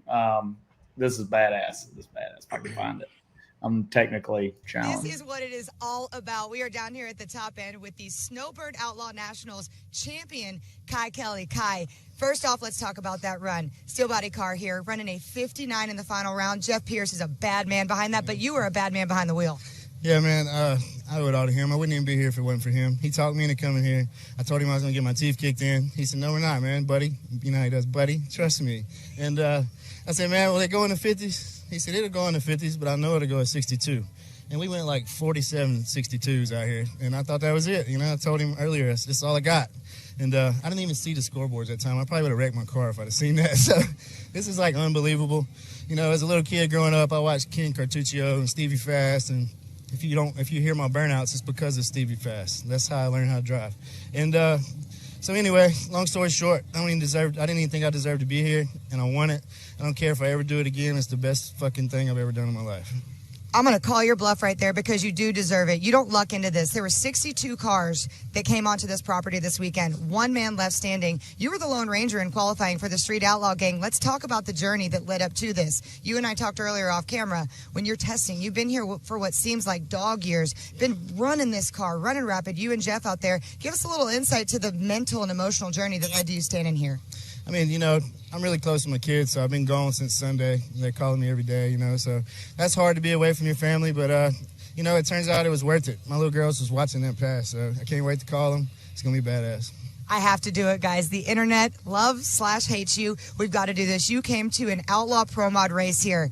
This is badass. This is badass. If I can find it. I'm technically challenged. This is what it is all about. We are down here at the top end with the Snowbird Outlaw Nationals champion, Kai Kelly. Kai, first off, let's talk about that run. Steel body car here, running a 59 in the final round. Jeff Pierce is a bad man behind that, but you were a bad man behind the wheel. Yeah, man, I owe it all to him. I wouldn't even be here if it wasn't for him. He talked me into coming here. I told him I was going to get my teeth kicked in. He said, no, we're not, man, buddy. You know how he does, buddy. Trust me. And I said, man, will it go in the 50s? He said, it'll go in the 50s, but I know it'll go at 62. And we went like 47 62s out here, and I thought that was it. You know, I told him earlier, this is all I got. And I didn't even see the scoreboards that time. I probably would have wrecked my car if I'd have seen that. So this is like unbelievable. You know, as a little kid growing up, I watched Ken Cartuccio and Stevie Fast, and if you hear my burnouts, it's because of Stevie Fast. That's how I learned how to drive. And so anyway, long story short, I didn't even think I deserved to be here, and I won it. I don't care if I ever do it again. It's the best fucking thing I've ever done in my life. I'm going to call your bluff right there because you do deserve it. You don't luck into this. There were 62 cars that came onto this property this weekend. One man left standing. You were the Lone Ranger in qualifying for the Street Outlaw Gang. Let's talk about the journey that led up to this. You and I talked earlier off camera. When you're testing, you've been here for what seems like dog years, been running this car, running rapid. You and Jeff out there. Give us a little insight to the mental and emotional journey that led to you standing here. I mean, you know, I'm really close to my kids, so I've been gone since Sunday. They're calling me every day, you know, so that's hard to be away from your family. But, you know, it turns out it was worth it. My little girls was watching them pass, so I can't wait to call them. It's going to be badass. I have to do it, guys. The internet loves/hates you. We've got to do this. You came to an Outlaw Pro Mod race here.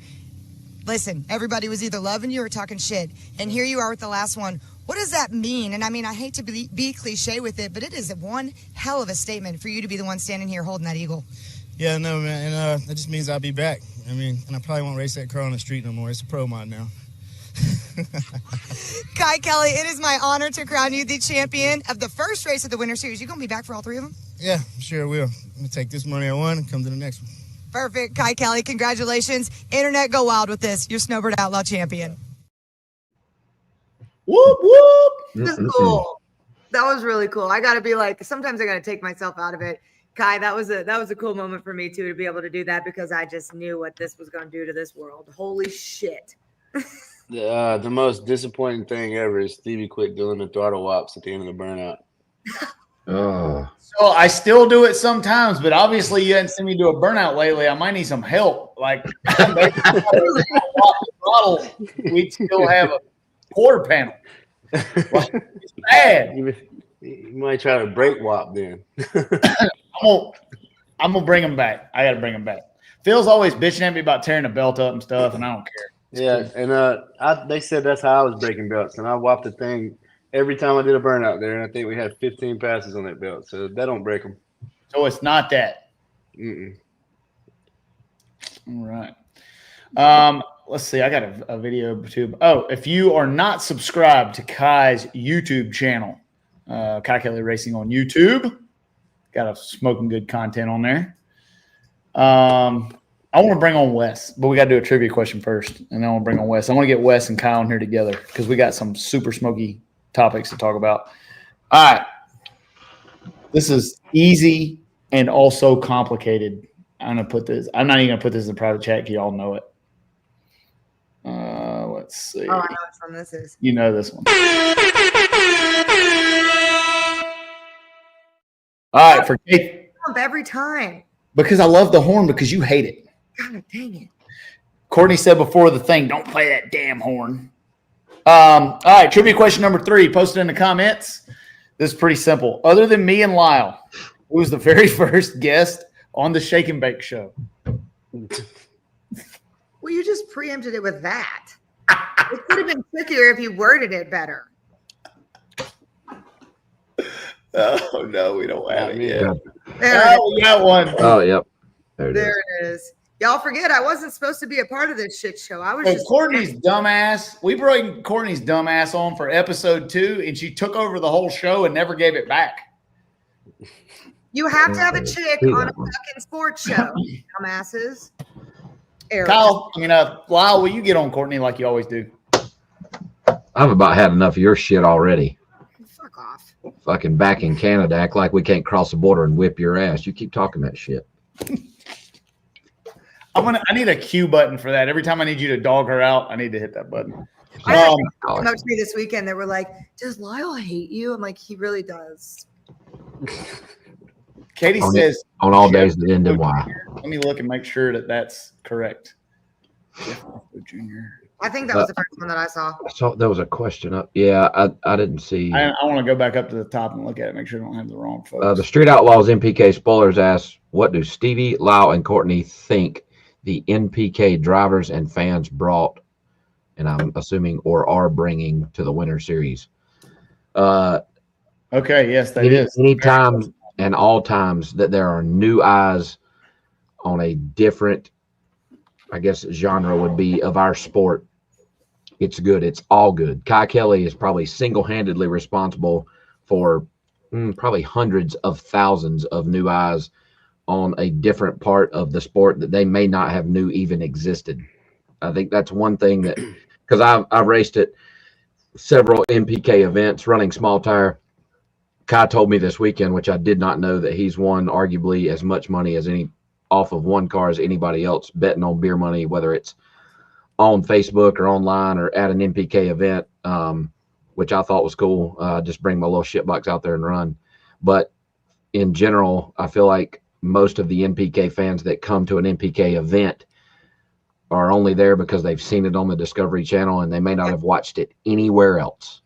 Listen, everybody was either loving you or talking shit. And here you are with the last one. What does that mean? And I mean, I hate to be cliche with it, but it is one hell of a statement for you to be the one standing here holding that eagle. Yeah, no, man. And that just means I'll be back. I mean, and I probably won't race that car on the street no more. It's a pro mod now. Kai Kelly, it is my honor to crown you the champion of the first race of the Winter Series. You going to be back for all three of them? Yeah, sure will. I'm going to take this money I won and come to the next one. Perfect. Kai Kelly, congratulations. Internet, go wild with this. You're Snowbird Outlaw champion. Whoop, whoop. This is cool. That was really cool. I got to be like, sometimes I got to take myself out of it. Kai, that was a cool moment for me too, to be able to do that because I just knew what this was going to do to this world. Holy shit. The most disappointing thing ever is Stevie quit doing the throttle wops at the end of the burnout. Oh. So I still do it sometimes, but obviously you hadn't seen me do a burnout lately. I might need some help. Like, throttle, we'd still have a quarter panel. It's bad. You might try to break wop then. I'm gonna bring him back. I gotta bring him back. Phil's always bitching at me about tearing the belt up and stuff, and I don't care. Yeah, and they said that's how I was breaking belts, and I whopped the thing every time I did a burnout there, and I think we had 15 passes on that belt, so that don't break them. So it's not that. Mm-mm. All right. Let's see. I got a video too. Oh, if you are not subscribed to Kai's YouTube channel, Kai Kelly Racing on YouTube, got a smoking good content on there. I want to bring on Wes, but we got to do a trivia question first, and then I want to bring on Wes. I want to get Wes and Kyle in here together because we got some super smoky topics to talk about. All right. This is easy and also complicated. I'm not even gonna put this in private chat because y'all know it. Let's see. Oh, I know which one this is. You know this one. All right, for Kate. Every time. Because I love the horn because you hate it. God dang it. Courtney said before the thing, don't play that damn horn. All right, trivia question number 3, posted in the comments. This is pretty simple. Other than me and Lyle, who was the very first guest on the Shake and Bake show? Well, you just preempted it with that. It could have been trickier if you worded it better. Oh, no, we don't have it yet. We got one. Oh, yep. There it is. Y'all forget I wasn't supposed to be a part of this shit show. I was just Courtney's dumbass. We brought Courtney's dumbass on for episode 2, and she took over the whole show and never gave it back. You have to have a chick on a fucking sports show, dumbasses. Kyle, Lyle, will you get on Courtney like you always do? I've about had enough of your shit already. Fuck off. Fucking back in Canada, act like we can't cross the border and whip your ass. You keep talking that shit. I need a cue button for that. Every time I need you to dog her out, I need to hit that button. I had come up to me this weekend. They were like, "Does Lyle hate you?" I'm like, "He really does." Katie says on all days that end in Y. Let me look and make sure that that's correct. Junior. I think that was the first one that I saw. So there was a question up. Yeah, I didn't see. I want to go back up to the top and look at it, make sure I don't have the wrong folks. The Street Outlaws NPK Spoilers asks, what do Stevie, Lyle, and Courtney think the NPK drivers and fans brought, and I'm assuming or are bringing to the Winter Series? Okay, yes, that is. Any times and all times that there are new eyes on a different, I guess, genre would be of our sport, it's good. It's all good. KYE Kelleys is probably single-handedly responsible for probably hundreds of thousands of new eyes on a different part of the sport that they may not have knew even existed. I think that's one thing that, because I've raced at several NPK events running small tire. Kai told me this weekend, which I did not know, that he's won arguably as much money as any off of one car as anybody else betting on beer money, whether it's on Facebook or online or at an NPK event, which I thought was cool. Just bring my little shit box out there and run. But in general, I feel like most of the NPK fans that come to an NPK event are only there because they've seen it on the Discovery Channel and they may not have watched it anywhere else.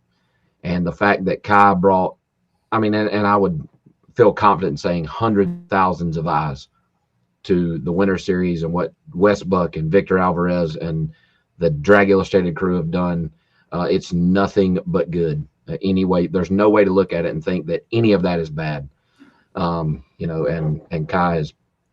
And the fact that Kai brought, and I would feel confident in saying hundreds of thousands of eyes to the Winter Series and what Westbuck and Victor Alvarez and the Drag Illustrated crew have done. It's nothing but good. Anyway, there's no way to look at it and think that any of that is bad. And Kai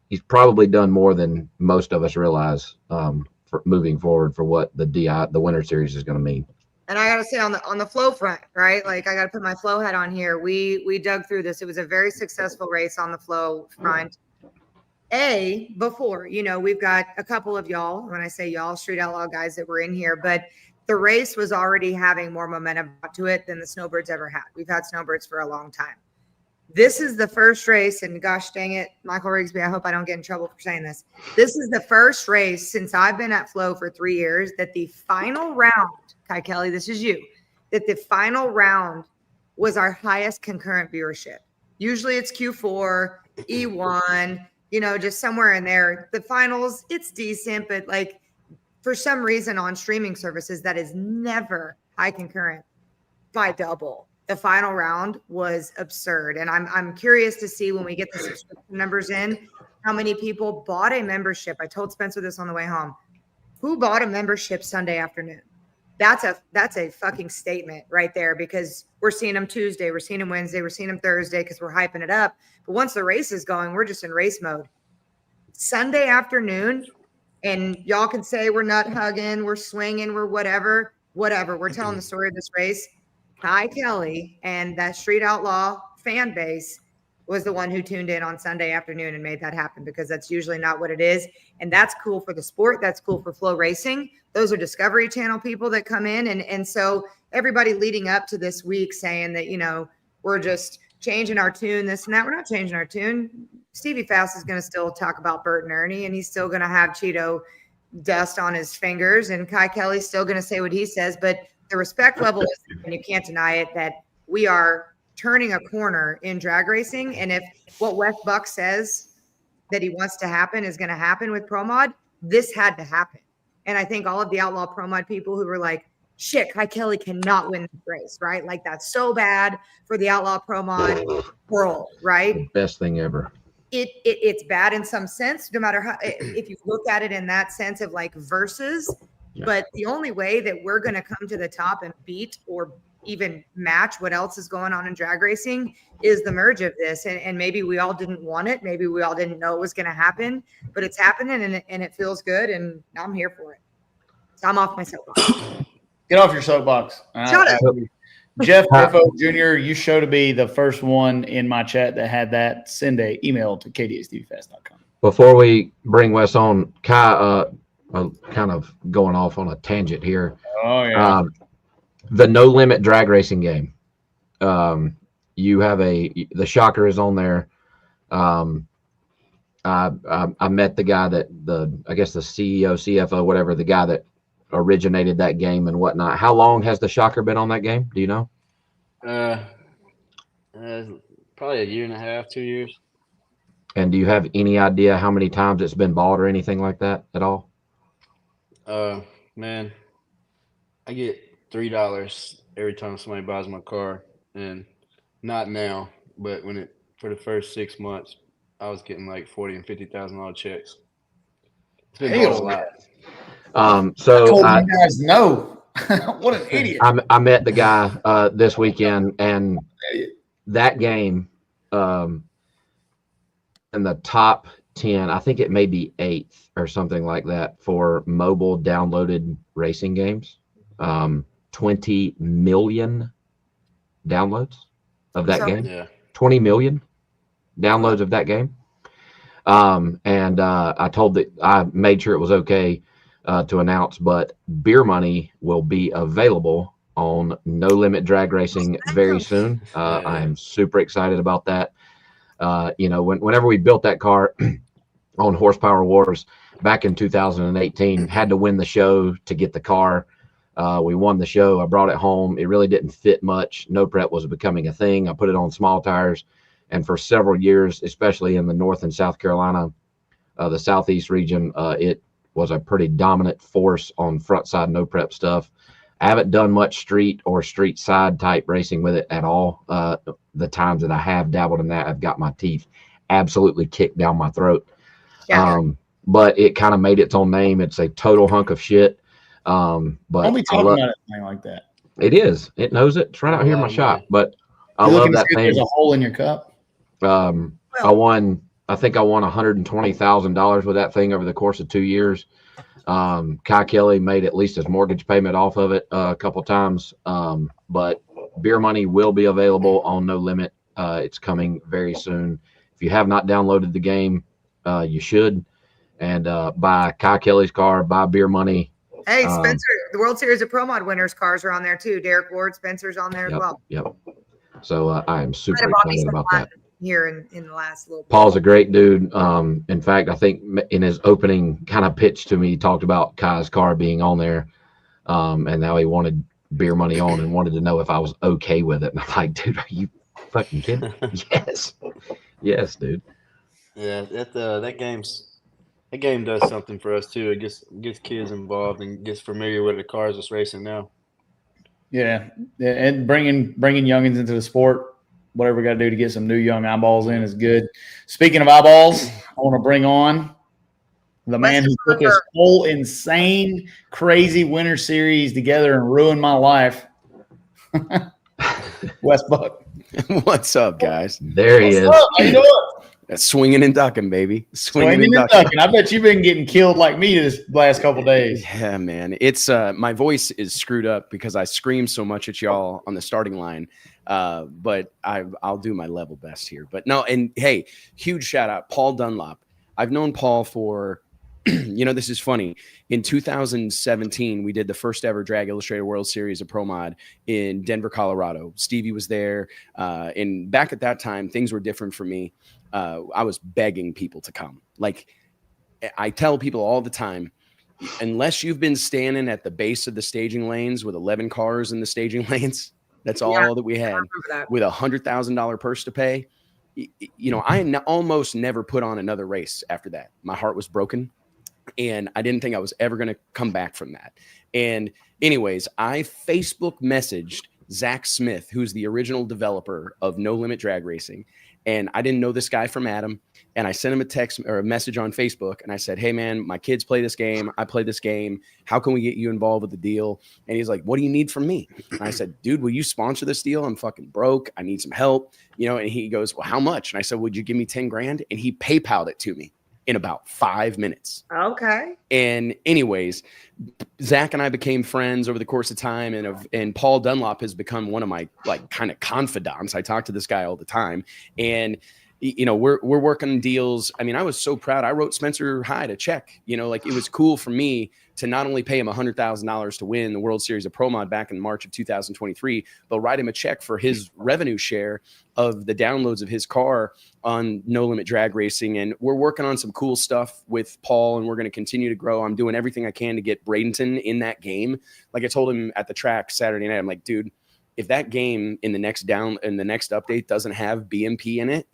he's probably done more than most of us realize for moving forward for what the Winter Series is going to mean. And I got to say on the flow front, right? Like I got to put my flow hat on here. We dug through this. It was a very successful race on the flow front. Before, we've got a couple of y'all, when I say y'all, Street Outlaw guys that were in here, but the race was already having more momentum to it than the Snowbirds ever had. We've had Snowbirds for a long time. This is the first race, and gosh dang it, Michael Rigsby, I hope I don't get in trouble for saying this. This is the first race since I've been at Flow for 3 years that the final round, KYE Kelleys, this is you, that the final round was our highest concurrent viewership. Usually it's Q4, E1, just somewhere in there. The finals, it's decent, but like for some reason on streaming services, that is never high concurrent by double. The final round was absurd. And I'm curious to see when we get the subscription numbers in, how many people bought a membership. I told Spencer this on the way home. Who bought a membership Sunday afternoon? That's a fucking statement right there, because we're seeing them Tuesday, we're seeing them Wednesday, we're seeing them Thursday because we're hyping it up. But once the race is going, we're just in race mode. Sunday afternoon, and y'all can say we're nut hugging, we're swinging, we're whatever. We're telling the story of this race. KYE Kelleys and that Street Outlaw fan base was the one who tuned in on Sunday afternoon and made that happen, because that's usually not what it is. And that's cool for the sport. That's cool for Flow Racing. Those are Discovery Channel people that come in. And so everybody leading up to this week saying that, we're just changing our tune, this and that. We're not changing our tune. Stevie Fast is going to still talk about Bert and Ernie, and he's still going to have Cheeto dust on his fingers, and KYE Kelly's still going to say what he says. But the respect level is, and you can't deny it, that we are turning a corner in drag racing. And if what Wes Buck says that he wants to happen is going to happen with Pro Mod, this had to happen. And I think all of the Outlaw Pro Mod people who were like, shit, KYE Kelly cannot win this race, right? Like, that's so bad for the Outlaw Pro Mod world, right? The best thing ever. It's bad in some sense, no matter how, if you look at it in that sense of like versus, but the only way that we're going to come to the top and beat or even match what else is going on in drag racing is the merge of this. And maybe we all didn't want it. Maybe we all didn't know it was going to happen, but it's happening and it feels good. And I'm here for it. So I'm off my soapbox. Get off your soapbox. Shut up. Jeff Biffo Jr., you show to be the first one in my chat that had that. Send a email to katie@steviefast.com. Before we bring Wes on, Kai, kind of going off on a tangent here. Oh, yeah. The No Limit drag racing game. You have the Shocker is on there. I met the guy I guess the CEO, CFO, whatever, the guy that originated that game and whatnot. How long has the Shocker been on that game? Do you know? Probably a year and a half, 2 years. And do you have any idea how many times it's been bought or anything like that at all? Man, I get $3 every time somebody buys my car, and not now, but for the first 6 months, I was getting like $40,000 and $50,000 checks. It's been bought a lot. So I told you guys no. What an idiot. I met the guy this weekend, and that game in the top 10, I think it may be 8th or something like that for mobile downloaded racing games. 20 million downloads of that game. Yeah. 20 million downloads of that game. And I made sure it was okay to announce, but beer money will be available on No Limit Drag Racing very soon. I am super excited about that. Whenever we built that car on Horsepower Wars back in 2018, had to win the show to get the car. We won the show. I brought it home. It really didn't fit much. No prep was becoming a thing. I put it on small tires, and for several years, especially in the North and South Carolina, the Southeast region, it was a pretty dominant force on front side no prep stuff. I haven't done much street or street side type racing with it at all. The times that I have dabbled in that, I've got my teeth absolutely kicked down my throat. Yeah. But it kind of made its own name. It's a total hunk of shit. But Don't be talking about anything like that. It is. It knows it. It's right out here in my shop. But I love that thing. There's a hole in your cup. I think I won $120,000 with that thing over the course of 2 years. KYE Kelly made at least his mortgage payment off of it a couple times. But beer money will be available on No Limit. It's coming very soon. If you have not downloaded the game, you should. And buy KYE Kelly's car, buy beer money. Hey, Spencer, the World Series of Pro Mod winners' cars are on there too. Derek Ward, Spencer's on there as well. Yep. So I am super excited about that. Here in the last little bit. Paul's a great dude. In fact, I think in his opening kind of pitch to me, he talked about Kai's car being on there, and now he wanted beer money on and wanted to know if I was okay with it. And I'm like, dude, are you fucking kidding? Yes, dude. Yeah, that game does something for us too. It gets kids involved and gets familiar with the cars that's racing now. Yeah, and bringing youngins into the sport. Whatever we got to do to get some new young eyeballs in is good. Speaking of eyeballs, I want to bring on the man who put this whole insane, crazy winter series together and ruined my life. Wes Buck. What's up, guys? There he is. Up? How you doing? That's swinging and ducking, baby. Swinging and ducking. I bet you've been getting killed like me this last couple of days. Yeah, man. It's my voice is screwed up because I scream so much at y'all on the starting line. But I'll do my level best here. But no, and hey, huge shout out, Paul Dunlop. I've known Paul for This is funny. In 2017, we did the first ever Drag Illustrated World Series of Pro Mod in Denver, Colorado. Stevie was there. And back at that time, things were different for me. I was begging people to come. Like I tell people all the time, unless you've been standing at the base of the staging lanes with 11 cars in the staging lanes, that's all that we had with $100,000 purse to pay. I almost never put on another race after that. My heart was broken and I didn't think I was ever going to come back from that. And anyways, I Facebook messaged Zach Smith, who's the original developer of No Limit Drag Racing. And I didn't know this guy from Adam. And I sent him a text or a message on Facebook. And I said, hey, man, my kids play this game. I play this game. How can we get you involved with the deal? And he's like, what do you need from me? And I said, dude, will you sponsor this deal? I'm fucking broke. I need some help. And he goes, well, how much? And I said, would you give me 10 grand? And he PayPal'd it to me in about 5 minutes. Okay. And anyways, Zach and I became friends over the course of time. And Paul Dunlop has become one of my kind of confidants. I talk to this guy all the time. And we're working on deals. I mean, I was so proud. I wrote Spencer Hyde a check. It was cool for me to not only pay him $100,000 to win the World Series of Pro Mod back in March of 2023, but write him a check for his revenue share of the downloads of his car on No Limit Drag Racing. And we're working on some cool stuff with Paul, and we're going to continue to grow. I'm doing everything I can to get Bradenton in that game. Like I told him at the track Saturday night, I'm like, dude, if that game in the next update doesn't have BMP in it,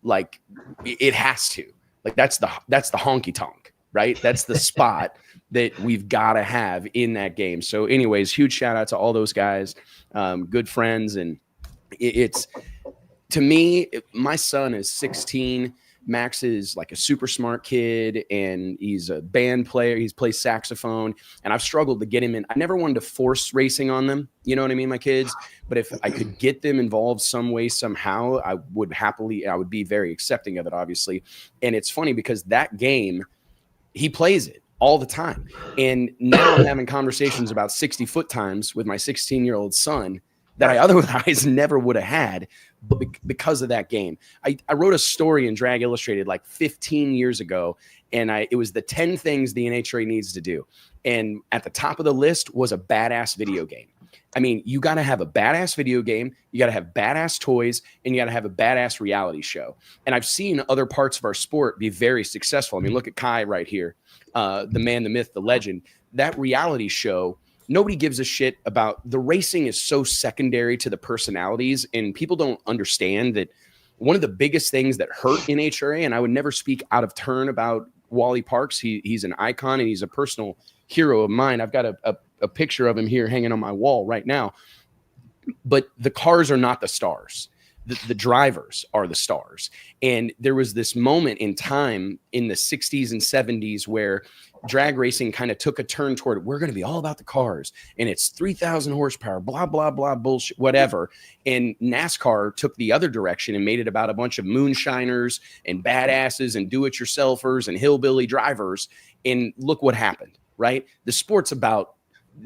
like it has to. Like that's the honky tonk, right? That's the spot that we've got to have in that game. So anyways, huge shout out to all those guys, good friends. And it's, to me, my son is 16. Max is like a super smart kid and he's a band player. He plays saxophone and I've struggled to get him in. I never wanted to force racing on them. You know what I mean? My kids, but if I could get them involved some way, somehow, I would be very accepting of it, obviously. And it's funny because that game, he plays it all the time. And now I'm having conversations about 60-foot times with my 16-year-old son that I otherwise never would have had because of that game. I wrote a story in Drag Illustrated like 15 years ago, and it was the 10 things the NHRA needs to do. And at the top of the list was a badass video game. I mean, you got to have a badass video game, you got to have badass toys, and you got to have a badass reality show. And I've seen other parts of our sport be very successful. I mean, look at Kai right here, the man, the myth, the legend. That reality show, nobody gives a shit about. The racing is so secondary to the personalities, and people don't understand that one of the biggest things that hurt in HRA, and I would never speak out of turn about Wally Parks. He's an icon and he's a personal hero of mine. I've got a picture of him here hanging on my wall right now. But the cars are not the stars. The drivers are the stars. And there was this moment in time in the 60s and 70s where drag racing kind of took a turn toward, we're going to be all about the cars and it's 3,000 horsepower, blah, blah, blah, bullshit, whatever. And NASCAR took the other direction and made it about a bunch of moonshiners and badasses and do-it-yourselfers and hillbilly drivers. And look what happened, right? The sport's about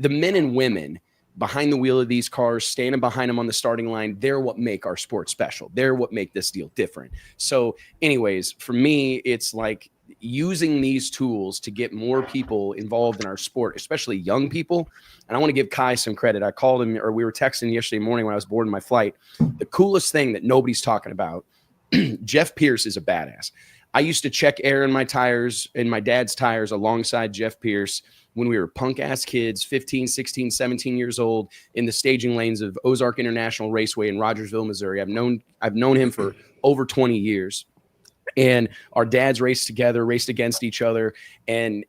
the men and women behind the wheel of these cars, standing behind them on the starting line. They're what make our sport special. They're what make this deal different. So anyways, for me, it's like using these tools to get more people involved in our sport, especially young people. And I want to give Kai some credit. I called him, or we were texting yesterday morning when I was boarding my flight. The coolest thing that nobody's talking about, Jeff Pierce is a badass. I used to check air in my tires and my dad's tires alongside Jeff Pierce when we were punk ass kids, 15, 16, 17 years old, in the staging lanes of Ozark International Raceway in Rogersville, Missouri. I've known him for over 20 years. And our dads raced together, raced against each other. And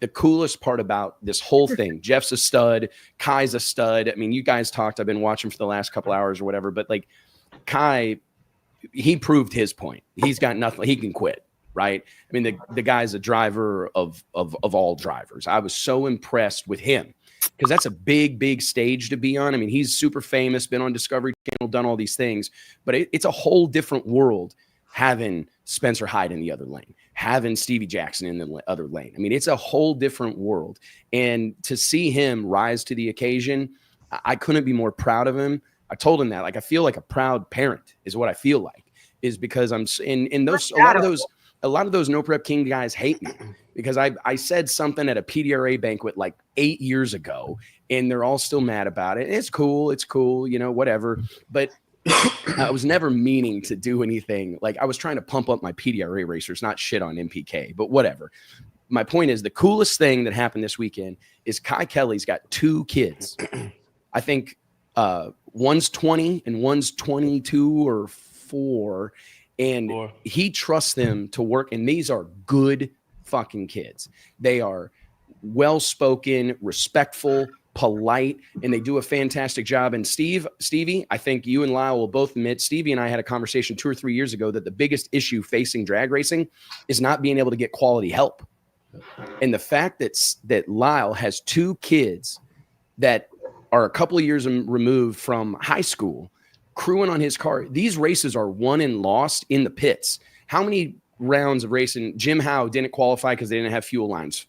the coolest part about this whole thing, Jeff's a stud, Kai's a stud. I mean, you guys talked, I've been watching for the last couple hours or whatever, but like Kai, he proved his point. He's got nothing. He can quit. Right. I mean, the guy's a driver of all drivers. I was so impressed with him because that's a big, big stage to be on. I mean, he's super famous, been on Discovery Channel, done all these things, but it's a whole different world having Spencer Hyde in the other lane, having Stevie Jackson in the other lane. I mean, it's a whole different world. And to see him rise to the occasion, I couldn't be more proud of him. I told him that, like, I feel like a proud parent is what I feel like, is because I'm in those, a lot of those No Prep King guys hate me because I said something at a PDRA banquet like 8 years ago, and they're all still mad about it. It's cool, whatever. But I was never meaning to do anything. Like, I was trying to pump up my PDRA racers, not shit on MPK, but whatever. My point is, the coolest thing that happened this weekend is KYE KELLEY's got 2 kids. I think one's 20 and one's 22 or 4. And he trusts them to work. And these are good fucking kids. They are well-spoken, respectful, polite, and they do a fantastic job. And Stevie, I think you and Lyle will both admit, Stevie and I had a conversation 2 or 3 years ago that the biggest issue facing drag racing is not being able to get quality help. And the fact that Lyle has 2 kids that are a couple of years removed from high school crewing on his car, these races are won and lost in the pits. How many rounds of racing? Jim Howe didn't qualify because they didn't have fuel lines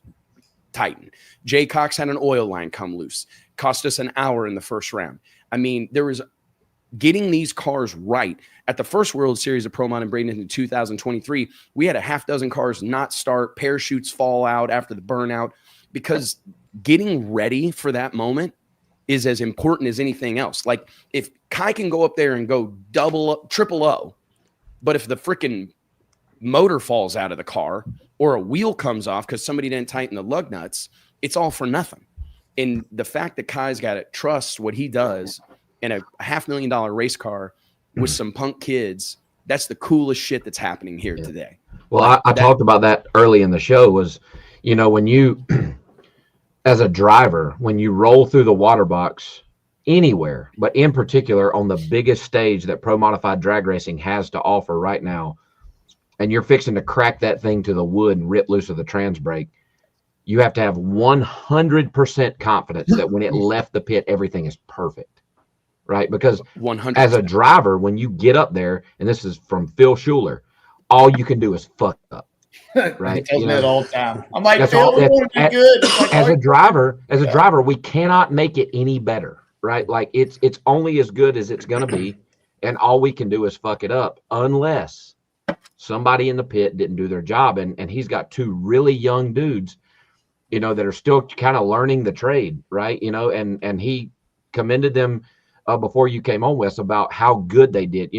tighten. Jay Cox had an oil line come loose. Cost us an hour in the first round. I mean, there was getting these cars right. At the first World Series of Pro-Mod in Bradenton in 2023, we had a half dozen cars not start, parachutes fall out after the burnout, because getting ready for that moment is as important as anything else. Like, if KYE can go up there and go triple O, but if the freaking motor falls out of the car or a wheel comes off because somebody didn't tighten the lug nuts, it's all for nothing. And the fact that KYE's got to trust what he does in a $500,000 race car with some punk kids, that's the coolest shit that's happening here today. Well, I talked about that early in the show was, when you, as a driver, when you roll through the water box anywhere, but in particular on the biggest stage that pro modified drag racing has to offer right now, and you're fixing to crack that thing to the wood and rip loose of the trans brake, you have to have 100% confidence that when it left the pit, everything is perfect, right? Because 100%. As a driver, when you get up there, and this is from Phil Schuler, all you can do is fuck up, right? He tells me that all the time. I'm like, That's Phil, all- we want to do good. He's like, as a driver, we cannot make it any better, right? Like, it's only as good as it's going to be, and all we can do is fuck it up unless somebody in the pit didn't do their job. And he's got 2 really young dudes, that are still kind of learning the trade, right? And he commended them before you came on, Wes, about how good they did.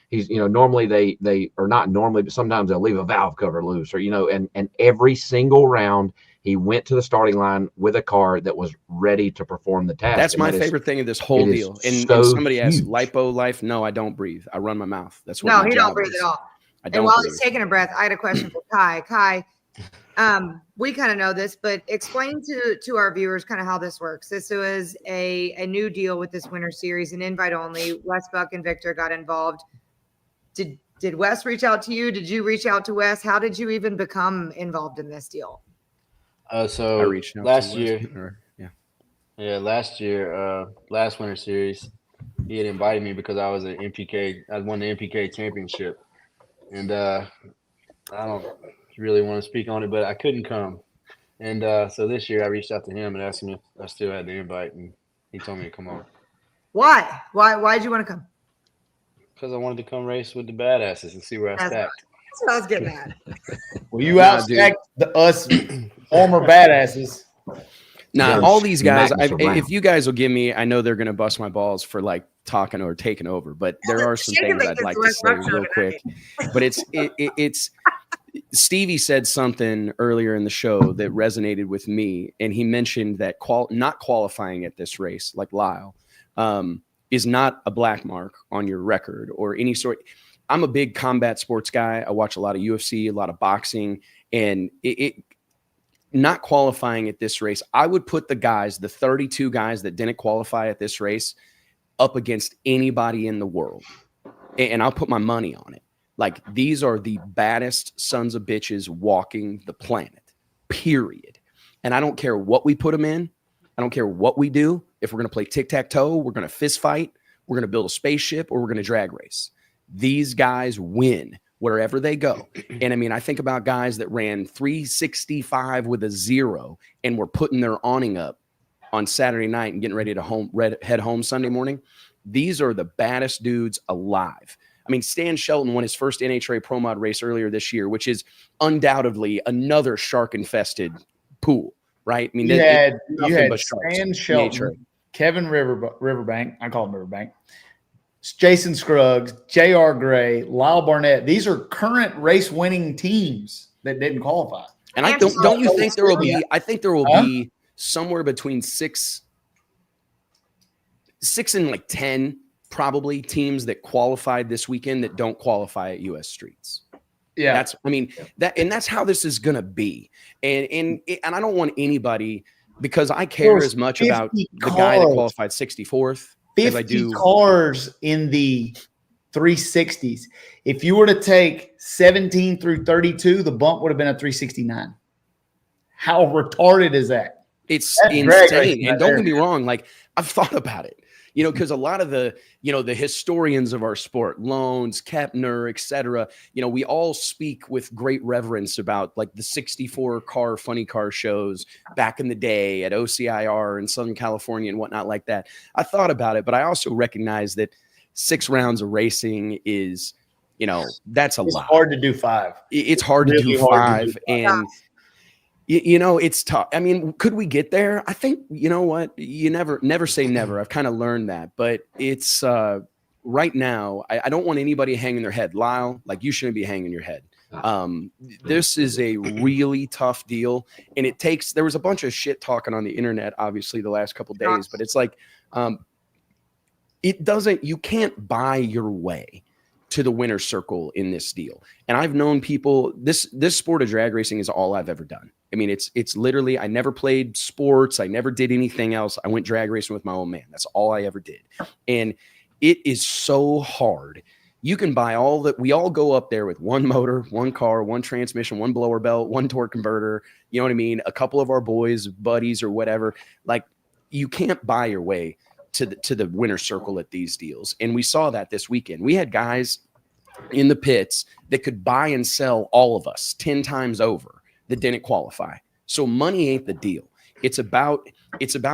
He's, normally they are not normally, but sometimes they'll leave a valve cover loose, or, and every single round he went to the starting line with a car that was ready to perform the task. That's my favorite thing of this whole deal. And somebody asked, lipo life? No, I don't breathe. I run my mouth. That's what my he job don't breathe is. at all. I don't And while breathe. he's taking a breath, I had a question for KYE. KYE, we kind of know this, but explain to our viewers kind of how this works. This was a new deal with this winter series, an invite only. Wes Buck and Victor got involved. Did Wes reach out to you? Did you reach out to Wes? How did you even become involved in this deal? So I reached out last to year, last winter series, he had invited me because I was an MPK. I won the MPK championship, and I don't really want to speak on it, but I couldn't come. And so this year, I reached out to him and asked him if I still had the invite, and he told me to come on. Why? Why'd you want to come? Because I wanted to come race with the badasses and see where I stacked. That's what I was getting at. Well, you outstacked us former badasses. Nah, all these guys, Magnus around. if you guys will give me, I know they're going to bust my balls for like talking or taking over, but there are some things I'd like to say real quick. But it's Stevie said something earlier in the show that resonated with me, and he mentioned that not qualifying at this race, like Lyle, is not a black mark on your record or any sort. I'm a big combat sports guy. I watch a lot of UFC, a lot of boxing, and it not qualifying at this race, I would put the 32 guys that didn't qualify at this race up against anybody in the world. And I'll put my money on it. Like, these are the baddest sons of bitches walking the planet, period. And I don't care what we put them in. I don't care what we do. If we're going to play tic-tac-toe, we're going to fist fight, we're going to build a spaceship, or we're going to drag race. These guys win wherever they go. And I mean, I think about guys that ran 365 with a 0 and were putting their awning up on Saturday night and getting ready to head home Sunday morning. These are the baddest dudes alive. I mean, Stan Shelton won his first NHRA Pro Mod race earlier this year, which is undoubtedly another shark-infested pool, right? I mean, you had but Stan Shelton, Kevin Riverbank. I call him Riverbank. Jason Scruggs, J.R. Gray, Lyle Barnett. These are current race-winning teams that didn't qualify. And I don't you think there will be? I think there will be somewhere between six and like 10 probably teams that qualified this weekend that don't qualify at U.S. streets. Yeah, that's how this is going to be. And I don't want anybody, because I care as much about the guy that qualified 64th as I do cars in the 360s. If you were to take 17 through 32, the bump would have been a 369. How retarded is that? It's insane. And don't get me wrong, like, I've thought about it, because a lot of the historians of our sport, Loans, Kepner, et cetera, we all speak with great reverence about like the 64 car funny car shows back in the day at OCIR in Southern California and whatnot like that. I thought about it, but I also recognize that 6 rounds of racing is, that's a lot. It's hard to do 5. It's hard to do 5. And it's tough. I mean, could we get there? I think, you know what? You never say never. I've kind of learned that, but it's right now, I don't want anybody hanging their head. Lyle, like, you shouldn't be hanging your head. This is a really tough deal. And there was a bunch of shit talking on the internet, obviously, the last couple of days, but it's like, you can't buy your way to the winner's circle in this deal. And I've known people, this sport of drag racing is all I've ever done. I mean, it's literally, I never played sports. I never did anything else. I went drag racing with my old man. That's all I ever did. And it is so hard. You can buy all that. We all go up there with one motor, one car, one transmission, one blower belt, one torque converter. You know what I mean? A couple of our boys, buddies or whatever. Like, you can't buy your way to the winner's circle at these deals. And we saw that this weekend. We had guys in the pits that could buy and sell all of us 10 times over that didn't qualify. So money ain't the deal. It's about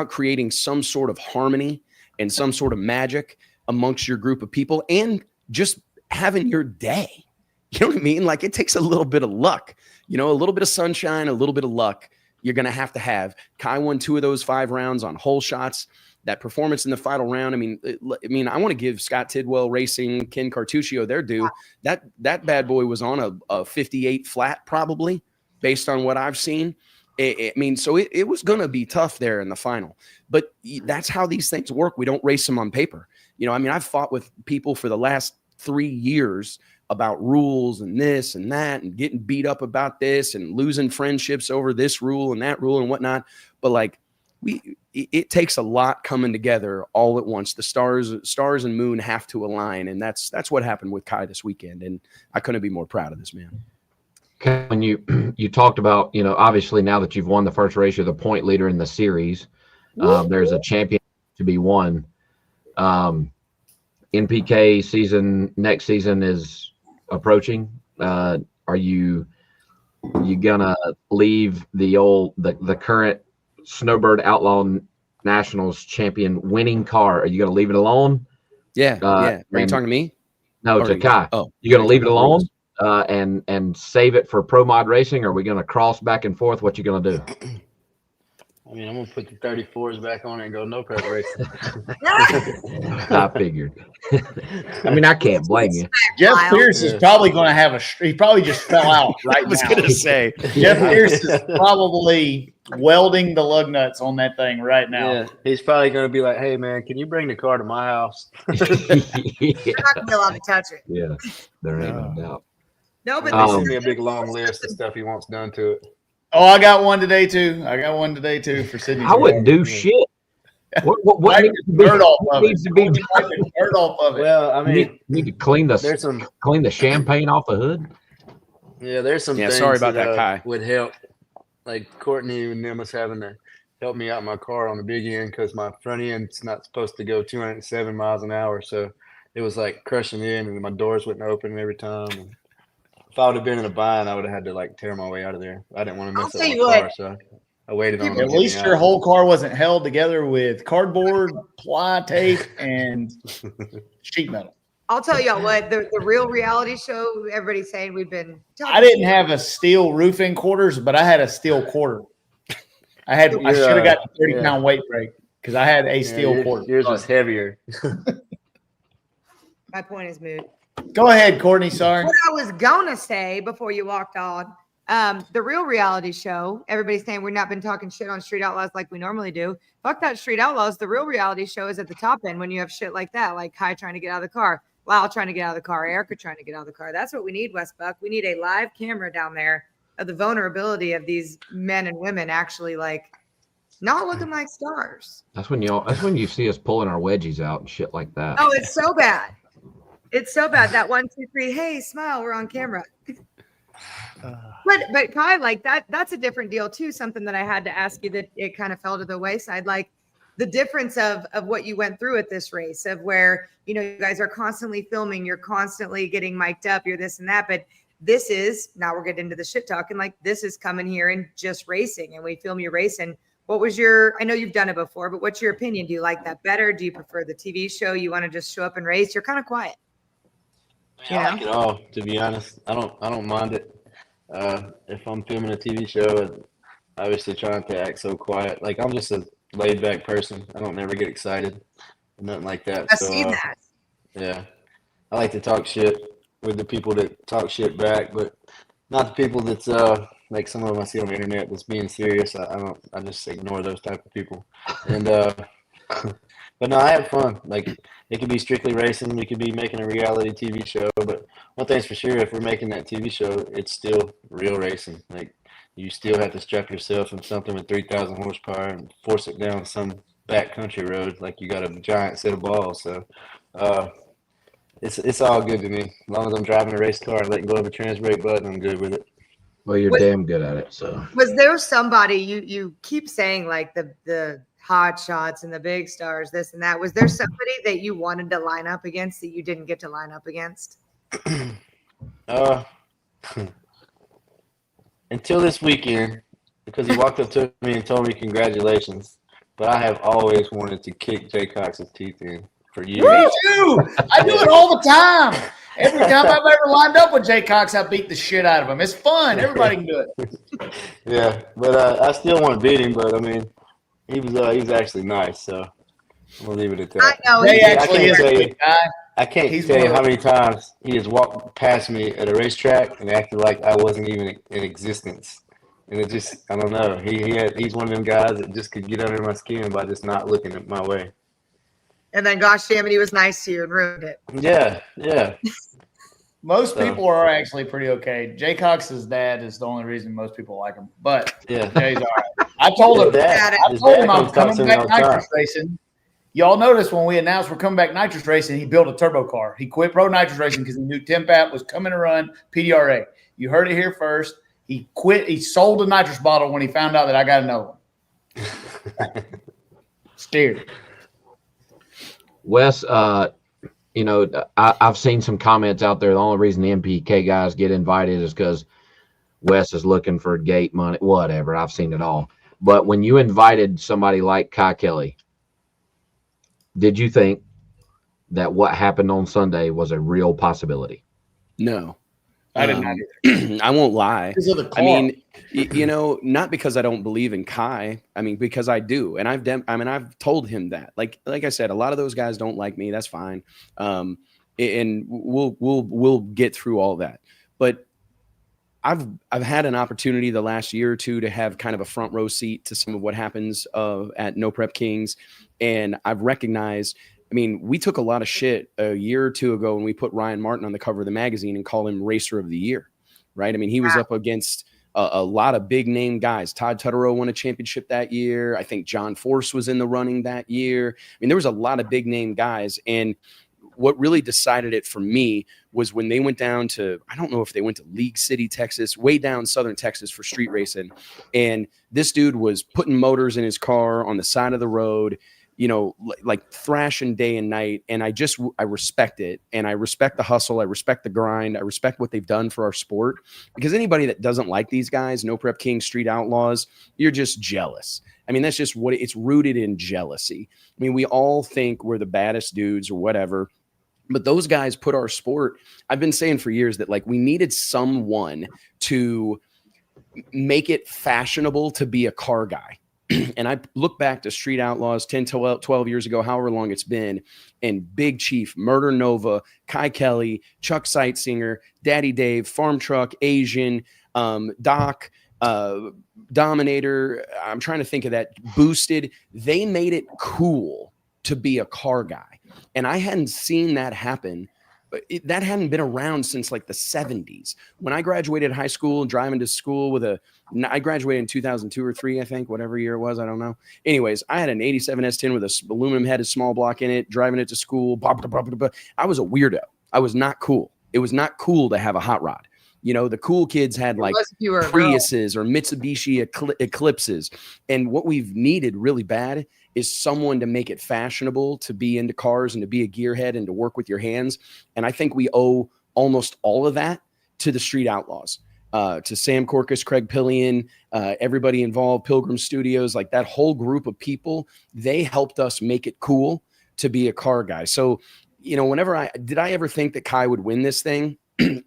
creating some sort of harmony and some sort of magic amongst your group of people and just having your day. You know what I mean? Like, it takes a little bit of luck, a little bit of sunshine, a little bit of luck. You're going to have. Kai won 2 of those 5 rounds on hole shots. That performance in the final round. I mean, I want to give Scott Tidwell Racing, Ken Cartuccio their due. That bad boy was on a 58 flat, probably, based on what I've seen. So it was going to be tough there in the final. But that's how these things work. We don't race them on paper. I've fought with people for the last 3 years about rules and this and that and getting beat up about this and losing friendships over this rule and that rule and whatnot. But like, it takes a lot coming together all at once. The stars and moon have to align. And that's what happened with Kai this weekend. And I couldn't be more proud of this man. When you talked about, obviously now that you've won the first race, you're the point leader in the series. There's a champion to be won. NPK season next season is approaching. Are you gonna leave the current Snowbird Outlaw Nationals champion winning car? Are you gonna leave it alone? Yeah. Are you talking to me? No, to Kai. Oh, you gonna leave it alone? And save it for pro mod racing? Or are we going to cross back and forth? What you going to do? I mean, I'm going to put the 34s back on and go no prep racing. I figured. I can't blame you. Jeff Pierce is probably going to he probably just fell out right now. I was going to say. Jeff Pierce is probably welding the lug nuts on that thing right now. Yeah, he's probably going to be like, hey, man, can you bring the car to my house? You're not going to be allowed to touch it. Yeah, there ain't no doubt. No, but this is a big long list of stuff he wants done to it. Oh, I got one today too. For Sydney. I wouldn't do shit. What needs to be dirt off of needs it? to be dirt off of it. Well, I mean, need to clean the champagne off the hood. Yeah, there's some things sorry about that, Kai. Would help. Like Courtney and them was having to help me out my car on the big end because my front end's not supposed to go 207 miles an hour. So it was like crushing in and my doors wouldn't open every time. And if I would have been in a bind, I would have had to like tear my way out of there. I didn't want to mess up my car, so I waited on him. At least your whole car wasn't held together with cardboard, ply tape, and sheet metal. I'll tell y'all what, the real reality show, everybody's saying we've been talking. I didn't have a steel roofing quarters, but I had a steel quarter. I should have got the 30-pound weight break because I had a steel quarter. Yours was heavier. My point is moot. Go ahead, Courtney. Sorry. What I was gonna say before you walked on, the real reality show, everybody's saying we've not been talking shit on Street Outlaws like we normally do. Fuck that Street Outlaws. The real reality show is at the top end when you have shit like that, like Kai trying to get out of the car, Lyle trying to get out of the car, Erica trying to get out of the car. That's what we need, Westbuck. We need a live camera down there of the vulnerability of these men and women actually like not looking like stars. That's when you see us pulling our wedgies out and shit like that. Oh, it's so bad. It's so bad. That 1, 2, 3, hey, smile, we're on camera. But Kai, like that's a different deal too. Something that I had to ask you that it kind of fell to the wayside. Like the difference of what you went through at this race, of where, you know, you guys are constantly filming, you're constantly getting mic'd up, you're this and that. But this is, now we're getting into the shit talking, like this is coming here and just racing, and we film you racing. What was I know you've done it before, but what's your opinion? Do you like that better? Do you prefer the TV show? You want to just show up and race? You're kind of quiet. I like it all, to be honest. I don't mind it. If I'm filming a TV show, and obviously trying to act so quiet. Like I'm just a laid back person. I don't never get excited, nothing like that. I've seen that. Yeah, I like to talk shit with the people that talk shit back, but not the people that's like some of them I see on the internet that's being serious. I just ignore those type of people. And but no, I have fun. Like it could be strictly racing. We could be making a reality TV show. But one thing's for sure, if we're making that TV show, it's still real racing. Like you still have to strap yourself in something with 3,000 horsepower and force it down some backcountry road like you got a giant set of balls. So it's all good to me. As long as I'm driving a race car and letting go of a trans brake button, I'm good with it. Well, you're damn good at it. So was there somebody you keep saying like the hot shots and the big stars, this and that? Was there somebody that you wanted to line up against that you didn't get to line up against? Until this weekend, because he walked up to me and told me congratulations. But I have always wanted to kick Jay Cox's teeth in for years. Me too. I do it all the time. Every time I've ever lined up with Jay Cox, I beat the shit out of him. It's fun. Everybody can do it. Yeah, but I still want to beat him. But I mean, he was actually nice, so we'll leave it at that. I know. Jay actually is a good guy. I can't tell you how many times he has walked past me at a racetrack and acted like I wasn't even in existence. And it just, I don't know. He's one of them guys that just could get under my skin by just not looking at my way. And then, gosh damn it, he was nice to you and ruined it. Yeah. Most people are actually pretty okay. Jay Cox's dad is the only reason most people like him. But yeah, Jay's all right. I told him I'm coming back nitrous racing. Y'all notice when we announced we're coming back nitrous racing, he built a turbo car. He quit pro nitrous racing because he knew Tim Pat was coming to run PDRA. You heard it here first. He quit. He sold a nitrous bottle when he found out that I got another one. Steered. Wes, you know, I've seen some comments out there. The only reason the MPK guys get invited is because Wes is looking for gate money, whatever. I've seen it all. But when you invited somebody like Kai Kelly, did you think that what happened on Sunday was a real possibility? No. I didn't either. I won't lie. I mean, you know, not because I don't believe in Kai. I mean, because I do, and I've told him that. Like I said, a lot of those guys don't like me. That's fine, and we'll get through all that. But I've had an opportunity the last year or two to have kind of a front row seat to some of what happens at No Prep Kings, and I've recognized. I mean, we took a lot of shit a year or two ago when we put Ryan Martin on the cover of the magazine and called him Racer of the Year, right? I mean, he was up against a lot of big name guys. Todd Tutterow won a championship that year. I think John Force was in the running that year. I mean, there was a lot of big name guys. And what really decided it for me was when they went down to, I don't know if they went to League City, Texas, way down southern Texas for street racing. And this dude was putting motors in his car on the side of the road, you know, like thrashing day and night. And I respect it. And I respect the hustle. I respect the grind. I respect what they've done for our sport, because anybody that doesn't like these guys, No Prep King, Street Outlaws, you're just jealous. I mean, that's just it's rooted in jealousy. I mean, we all think we're the baddest dudes or whatever. But those guys put our sport, I've been saying for years that like we needed someone to make it fashionable to be a car guy. And I look back to Street Outlaws 10, 12 years ago, however long it's been, and Big Chief, Murder Nova, Kai Kelly, Chuck Sightsinger, Daddy Dave, Farm Truck, Asian, Doc, Dominator. I'm trying to think of that. Boosted. They made it cool to be a car guy. And I hadn't seen that happen. That hadn't been around since like the 70s. When I graduated high school, driving to school I graduated in 2002 or 3, I think, whatever year it was. I don't know. Anyways, I had an 87 S10 with a aluminum headed small block in it, driving it to school. I was a weirdo. I was not cool. It was not cool to have a hot rod. You know, the cool kids had like Priuses or Mitsubishi Eclipses. And what we've needed really bad is someone to make it fashionable to be into cars and to be a gearhead and to work with your hands. And I think we owe almost all of that to the Street Outlaws, to Sam Corcus, Craig Pillion, everybody involved, Pilgrim Studios, like that whole group of people. They helped us make it cool to be a car guy. So, you know, whenever I ever think that Kai would win this thing,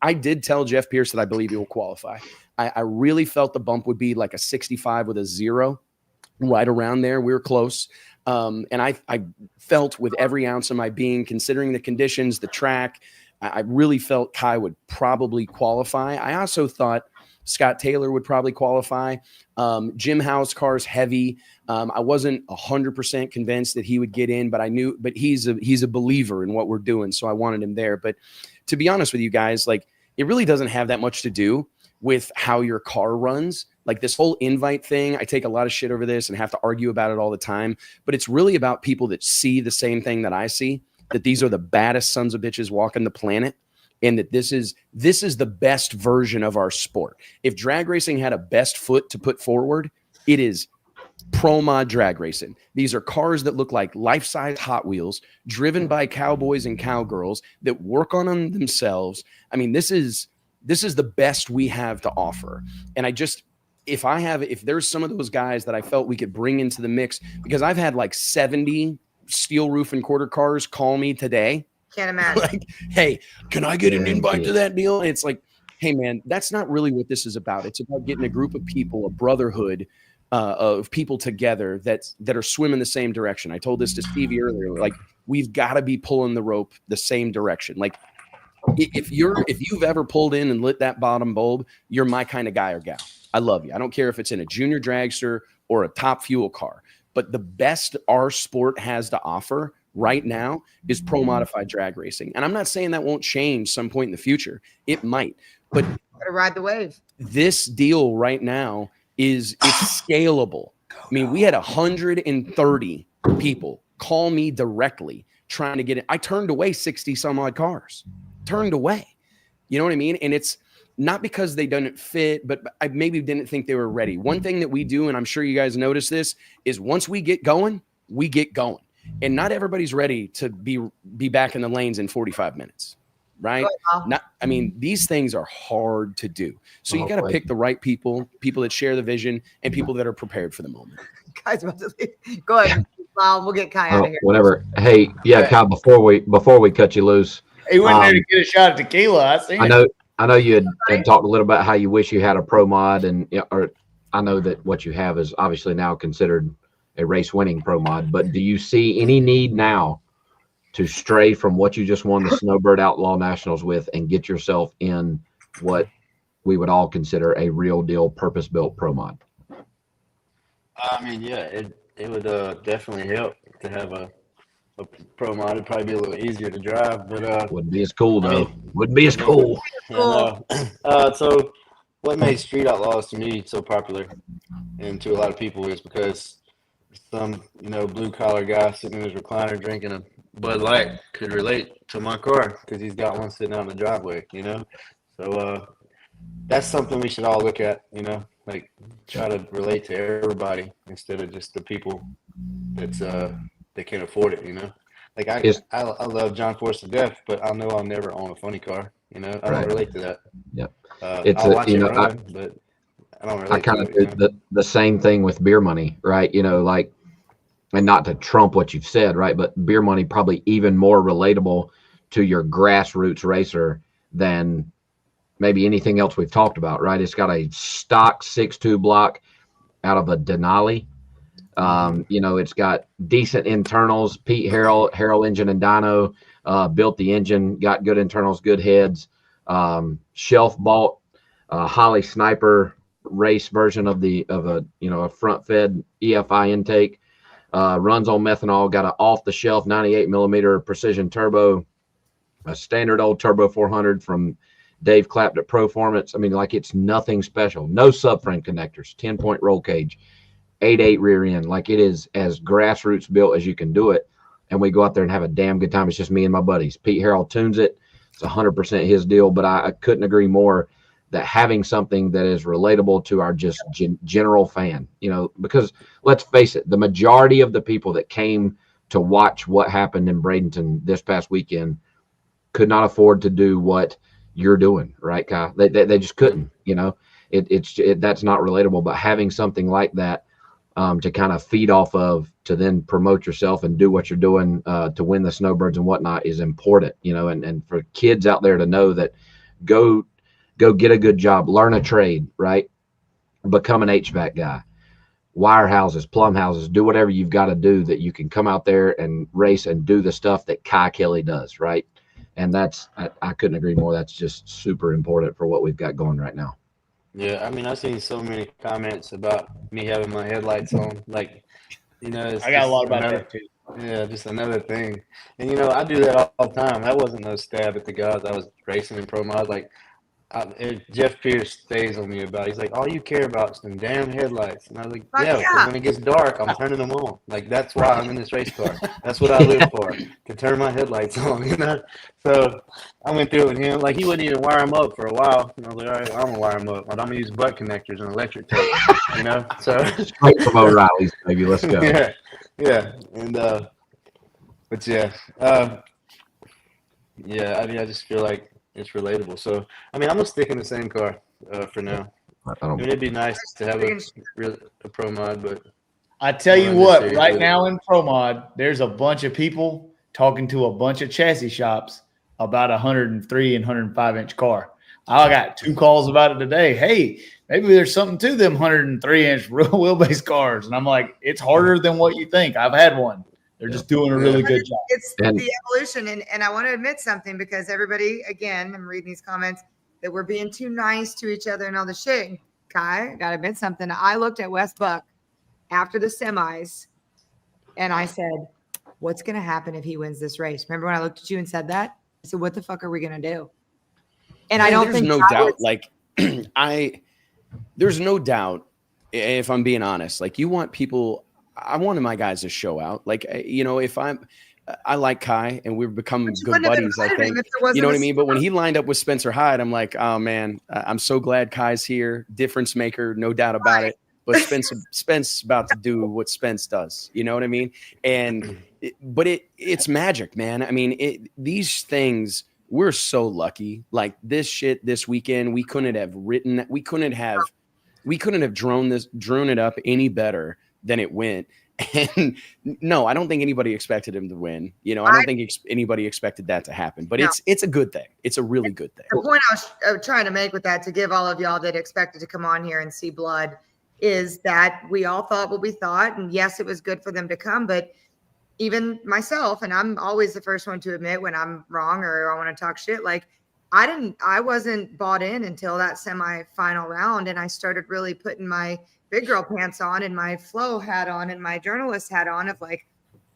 I did tell Jeff Pierce that I believe he will qualify. I really felt the bump would be like a 65 with a 0. Right around there. We were close. And I felt with every ounce of my being, considering the conditions, the track, I really felt Kai would probably qualify. I also thought Scott Taylor would probably qualify. Jim Howe's car's heavy. I wasn't 100% convinced that he would get in, but I knew, but he's a believer in what we're doing. So I wanted him there. But to be honest with you guys, like it really doesn't have that much to do with how your car runs. Like this whole invite thing, I take a lot of shit over this and have to argue about it all the time. But it's really about people that see the same thing that I see, that these are the baddest sons of bitches walking the planet, and that this is the best version of our sport. If drag racing had a best foot to put forward, it is pro mod drag racing. These are cars that look like life-size Hot Wheels, driven by cowboys and cowgirls that work on them themselves. I mean, this is the best we have to offer. And if there's some of those guys that I felt we could bring into the mix, because I've had like 70 steel roof and quarter cars call me today. Can't imagine. Like, hey, can I get an invite to that deal? And it's like, hey man, that's not really what this is about. It's about getting a group of people, a brotherhood of people together that are swimming the same direction. I told this to Stevie earlier. Like, we've got to be pulling the rope the same direction. Like, if you've ever pulled in and lit that bottom bulb, you're my kind of guy or gal. I love you. I don't care if it's in a junior dragster or a top fuel car, but the best our sport has to offer right now is pro modified drag racing. And I'm not saying that won't change some point in the future. It might, but gotta ride the wave. This deal right now it's scalable. I mean, we had 130 people call me directly trying to get it. I turned away 60 some odd cars. Turned away. You know what I mean? And it's not because they didn't fit, but I maybe didn't think they were ready. One thing that we do, and I'm sure you guys notice this, is once we get going, we get going. And not everybody's ready to be back in the lanes in 45 minutes, right? I mean, these things are hard to do. So you got to pick the right people that share the vision, and people that are prepared for the moment. Kai's about to leave. Go ahead, Lyle. We'll get Kai out of here. Whatever. Hey, yeah, Kyle, before we cut you loose. He went there to get a shot of tequila. I know you had talked a little about how you wish you had a pro mod, and or I know that what you have is obviously now considered a race winning pro mod, but do you see any need now to stray from what you just won the Snowbird Outlaw Nationals with and get yourself in what we would all consider a real deal purpose built pro mod? I mean, yeah, it would definitely help to have a pro mod. It'd probably be a little easier to drive, but wouldn't be as cool though. Wouldn't be as cool. So what made Street Outlaws to me so popular and to a lot of people is because some, blue collar guy sitting in his recliner drinking a Bud Light could relate to my car because he's got one sitting out in the driveway, So that's something we should all look at, like try to relate to everybody instead of just the people that can't afford it, Like I love John Force to death, but I know I'll never own a funny car, I don't relate to that. Yep. I'll watch it run, but I don't relate I kind to of do the same thing with beer money, right? Like, and not to trump what you've said, right? But beer money probably even more relatable to your grassroots racer than maybe anything else we've talked about, right? It's got a stock 6.2 block out of a Denali. It's got decent internals. Pete Harrell engine and dyno, built the engine, got good internals, good heads. Shelf bought Holly Sniper race version of a front fed EFI intake. Runs on methanol, got an off the shelf 98 millimeter precision turbo, a standard old turbo 400 from Dave Clapped at Proformance. I mean, like, it's nothing special. No subframe connectors, 10-point roll cage, 8.8 rear end. Like, it is as grassroots built as you can do it. And we go out there and have a damn good time. It's just me and my buddies. Pete Harrell tunes it. It's 100% his deal. But I couldn't agree more that having something that is relatable to our just general fan, because let's face it, the majority of the people that came to watch what happened in Bradenton this past weekend could not afford to do what you're doing, right, Kai? They just couldn't. That's not relatable. But having something like that to kind of feed off of, to then promote yourself and do what you're doing to win the snowbirds and whatnot is important. And for kids out there to know that go get a good job, learn a trade, right? Become an HVAC guy, wire houses, plumb houses, do whatever you've got to do that you can come out there and race and do the stuff that Kai Kelly does, right? And that's, I couldn't agree more. That's just super important for what we've got going right now. Yeah, I mean, I've seen so many comments about me having my headlights on. Like, it's I got a lot about another, that too. Yeah, just another thing. And, I do that all the time. That wasn't no stab at the guys I was racing in pro mod. Like, Jeff Pierce stays on me about it. He's like, all you care about is them damn headlights. And I was like, yeah, because when it gets dark, I'm turning them on. Like, that's why I'm in this race car. That's what I live for, to turn my headlights on, So I went through it with him. Like, he wouldn't even wire them up for a while. And I was like, all right, I'm going to wire them up. I'm going to use butt connectors and electric tape, So Straight from O'Reilly's, baby. Let's go. Yeah. And, but yeah. I mean, I just feel like it's relatable. So, I mean, I'm going to stick in the same car for now. I mean, it'd be nice to have a pro mod, but I tell you what, right now in pro mod, there's a bunch of people talking to a bunch of chassis shops about 103 and 105 inch car. I got 2 calls about it today. Hey, maybe there's something to them 103 inch real wheelbase cars. And I'm like, it's harder than what you think. I've had one. They're just doing a really good job. It's the evolution. And I want to admit something, because everybody, again, I'm reading these comments that we're being too nice to each other and all the shit. And Kai, I got to admit something. I looked at Wes Buck after the semis and I said, what's going to happen if he wins this race? Remember when I looked at you and said that? I said, what the fuck are we going to do? And I don't think there's no doubt. Like, there's no doubt, if I'm being honest, like, you want people. I wanted my guys to show out. Like, if I like Kai and we've become good buddies, I think, you know what I mean? But when he lined up with Spencer Hyde, I'm like, oh man, I'm so glad Kai's here. Difference maker, no doubt about it. But Spence about to do what Spence does. You know what I mean? And, it's magic, man. I mean, these things, we're so lucky. Like, this shit this weekend, we couldn't have drawn it up any better than it went. And no, I don't think anybody expected him to win. I don't think anybody expected that to happen, but it's a good thing. It's a really good thing. The point I was trying to make with that, to give all of y'all that expected to come on here and see blood, is that we all thought what we thought. And yes, it was good for them to come, but even myself, and I'm always the first one to admit when I'm wrong or I want to talk shit. Like, I wasn't bought in until that semi-final round. And I started really putting my big girl pants on and my flow hat on and my journalist hat on of like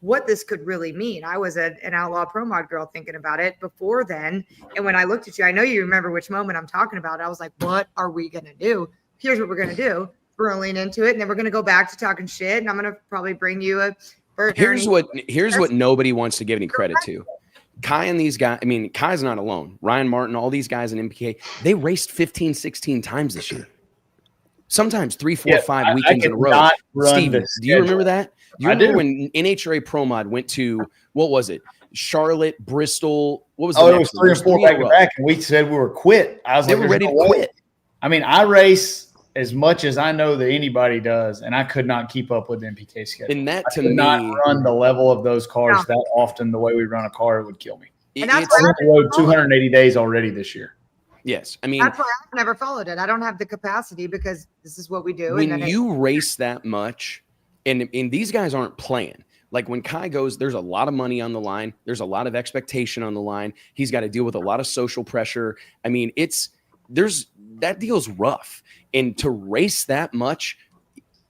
what this could really mean. I was an outlaw pro mod girl thinking about it before then. And when I looked at you, I know you remember which moment I'm talking about. I was like, what are we going to do? Here's what we're going to do. We're going to lean into it. And then we're going to go back to talking shit. And I'm going to probably bring you a bird. Here's what nobody wants to give any credit to. Kai and these guys, I mean, Kai's not alone. Ryan Martin, all these guys in MPK, they raced 15, 16 times this year. Sometimes 3, 4, 5 weekends in a row. Steve, do you remember that? Do you remember when NHRA Pro Mod went to, what was it? Charlotte, Bristol. What was the it was 3 or 4 back to back, and we said we were quit. I was they were ready to quit. I mean, I race as much as I know that anybody does, and I could not keep up with the MPK schedule. And that I could not run the level of those cars that often. The way we run a car, it would kill me. And that's It's why on the road 280 days already this year. yes. I mean, that's why I've never followed it. I don't have the capacity because this is what we do. when you race that much, and these guys aren't playing. Like when Kai goes, there's a lot of money on the line. There's a lot of expectation on the line. He's got to deal with a lot of social pressure. I mean, that deal's rough. And to race that much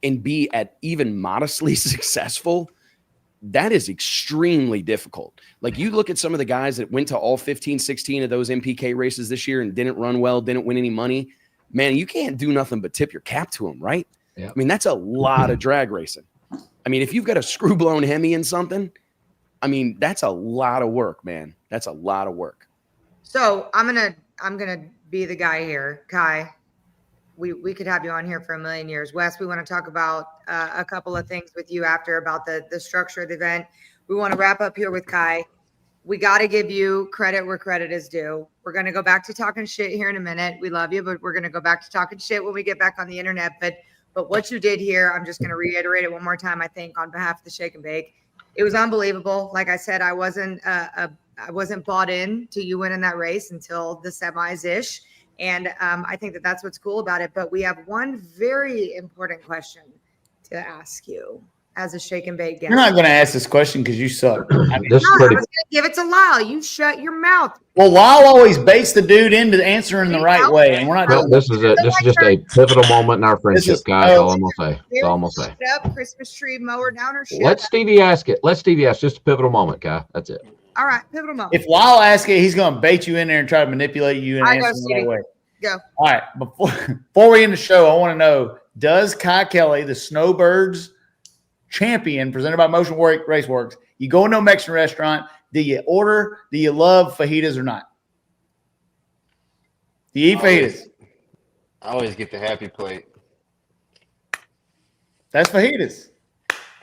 and be at even modestly successful, that is extremely difficult. Like you look at some of the guys that went to all 15, 16 of those MPK races this year and didn't run well, didn't win any money. Man, you can't do nothing but tip your cap to them, right? Yeah. I mean, that's a lot of drag racing. I mean, if you've got a screw blown Hemi in something, I mean, that's a lot of work, man. That's a lot of work. So I'm gonna be the guy here, Kai. We could have you on here for a million years. Wes, we want to talk about a couple of things with you after about the structure of the event. We want to wrap up here with Kai. We got to give you credit where credit is due. We're going to go back to talking shit here in a minute. We love you, but we're going to go back to talking shit when we get back on the internet. But what you did here, I'm just going to reiterate it one more time, I think, on behalf of the Shake and Bake. It was unbelievable. Like I said, I wasn't bought in to you winning that race until the semis-ish. And I think that's what's cool about it. But we have one very important question to ask you as a Shake and Bake guest. You're not going to ask this question because you suck. I mean, I was going to give it to Lyle. You shut your mouth. well, Lyle always baits the dude into answering the right way, and we're not doing This is just a pivotal moment in our friendship, guys. That's all I'm gonna say. That's all I'm gonna say. Up Christmas tree mower downer shit. Let Stevie ask it. Just a pivotal moment, Kai. That's it. All right, pivotal moment. If Lyle asks it, he's going to bait you in there and try to manipulate you and answer the right way. Go. All right. Before we end the show, I want to know, does Kai Kelly, the Snowbirds champion presented by Motion Raceworks, you go into a Mexican restaurant, do you love fajitas or not? Do you eat fajitas? I always get the happy plate. That's fajitas.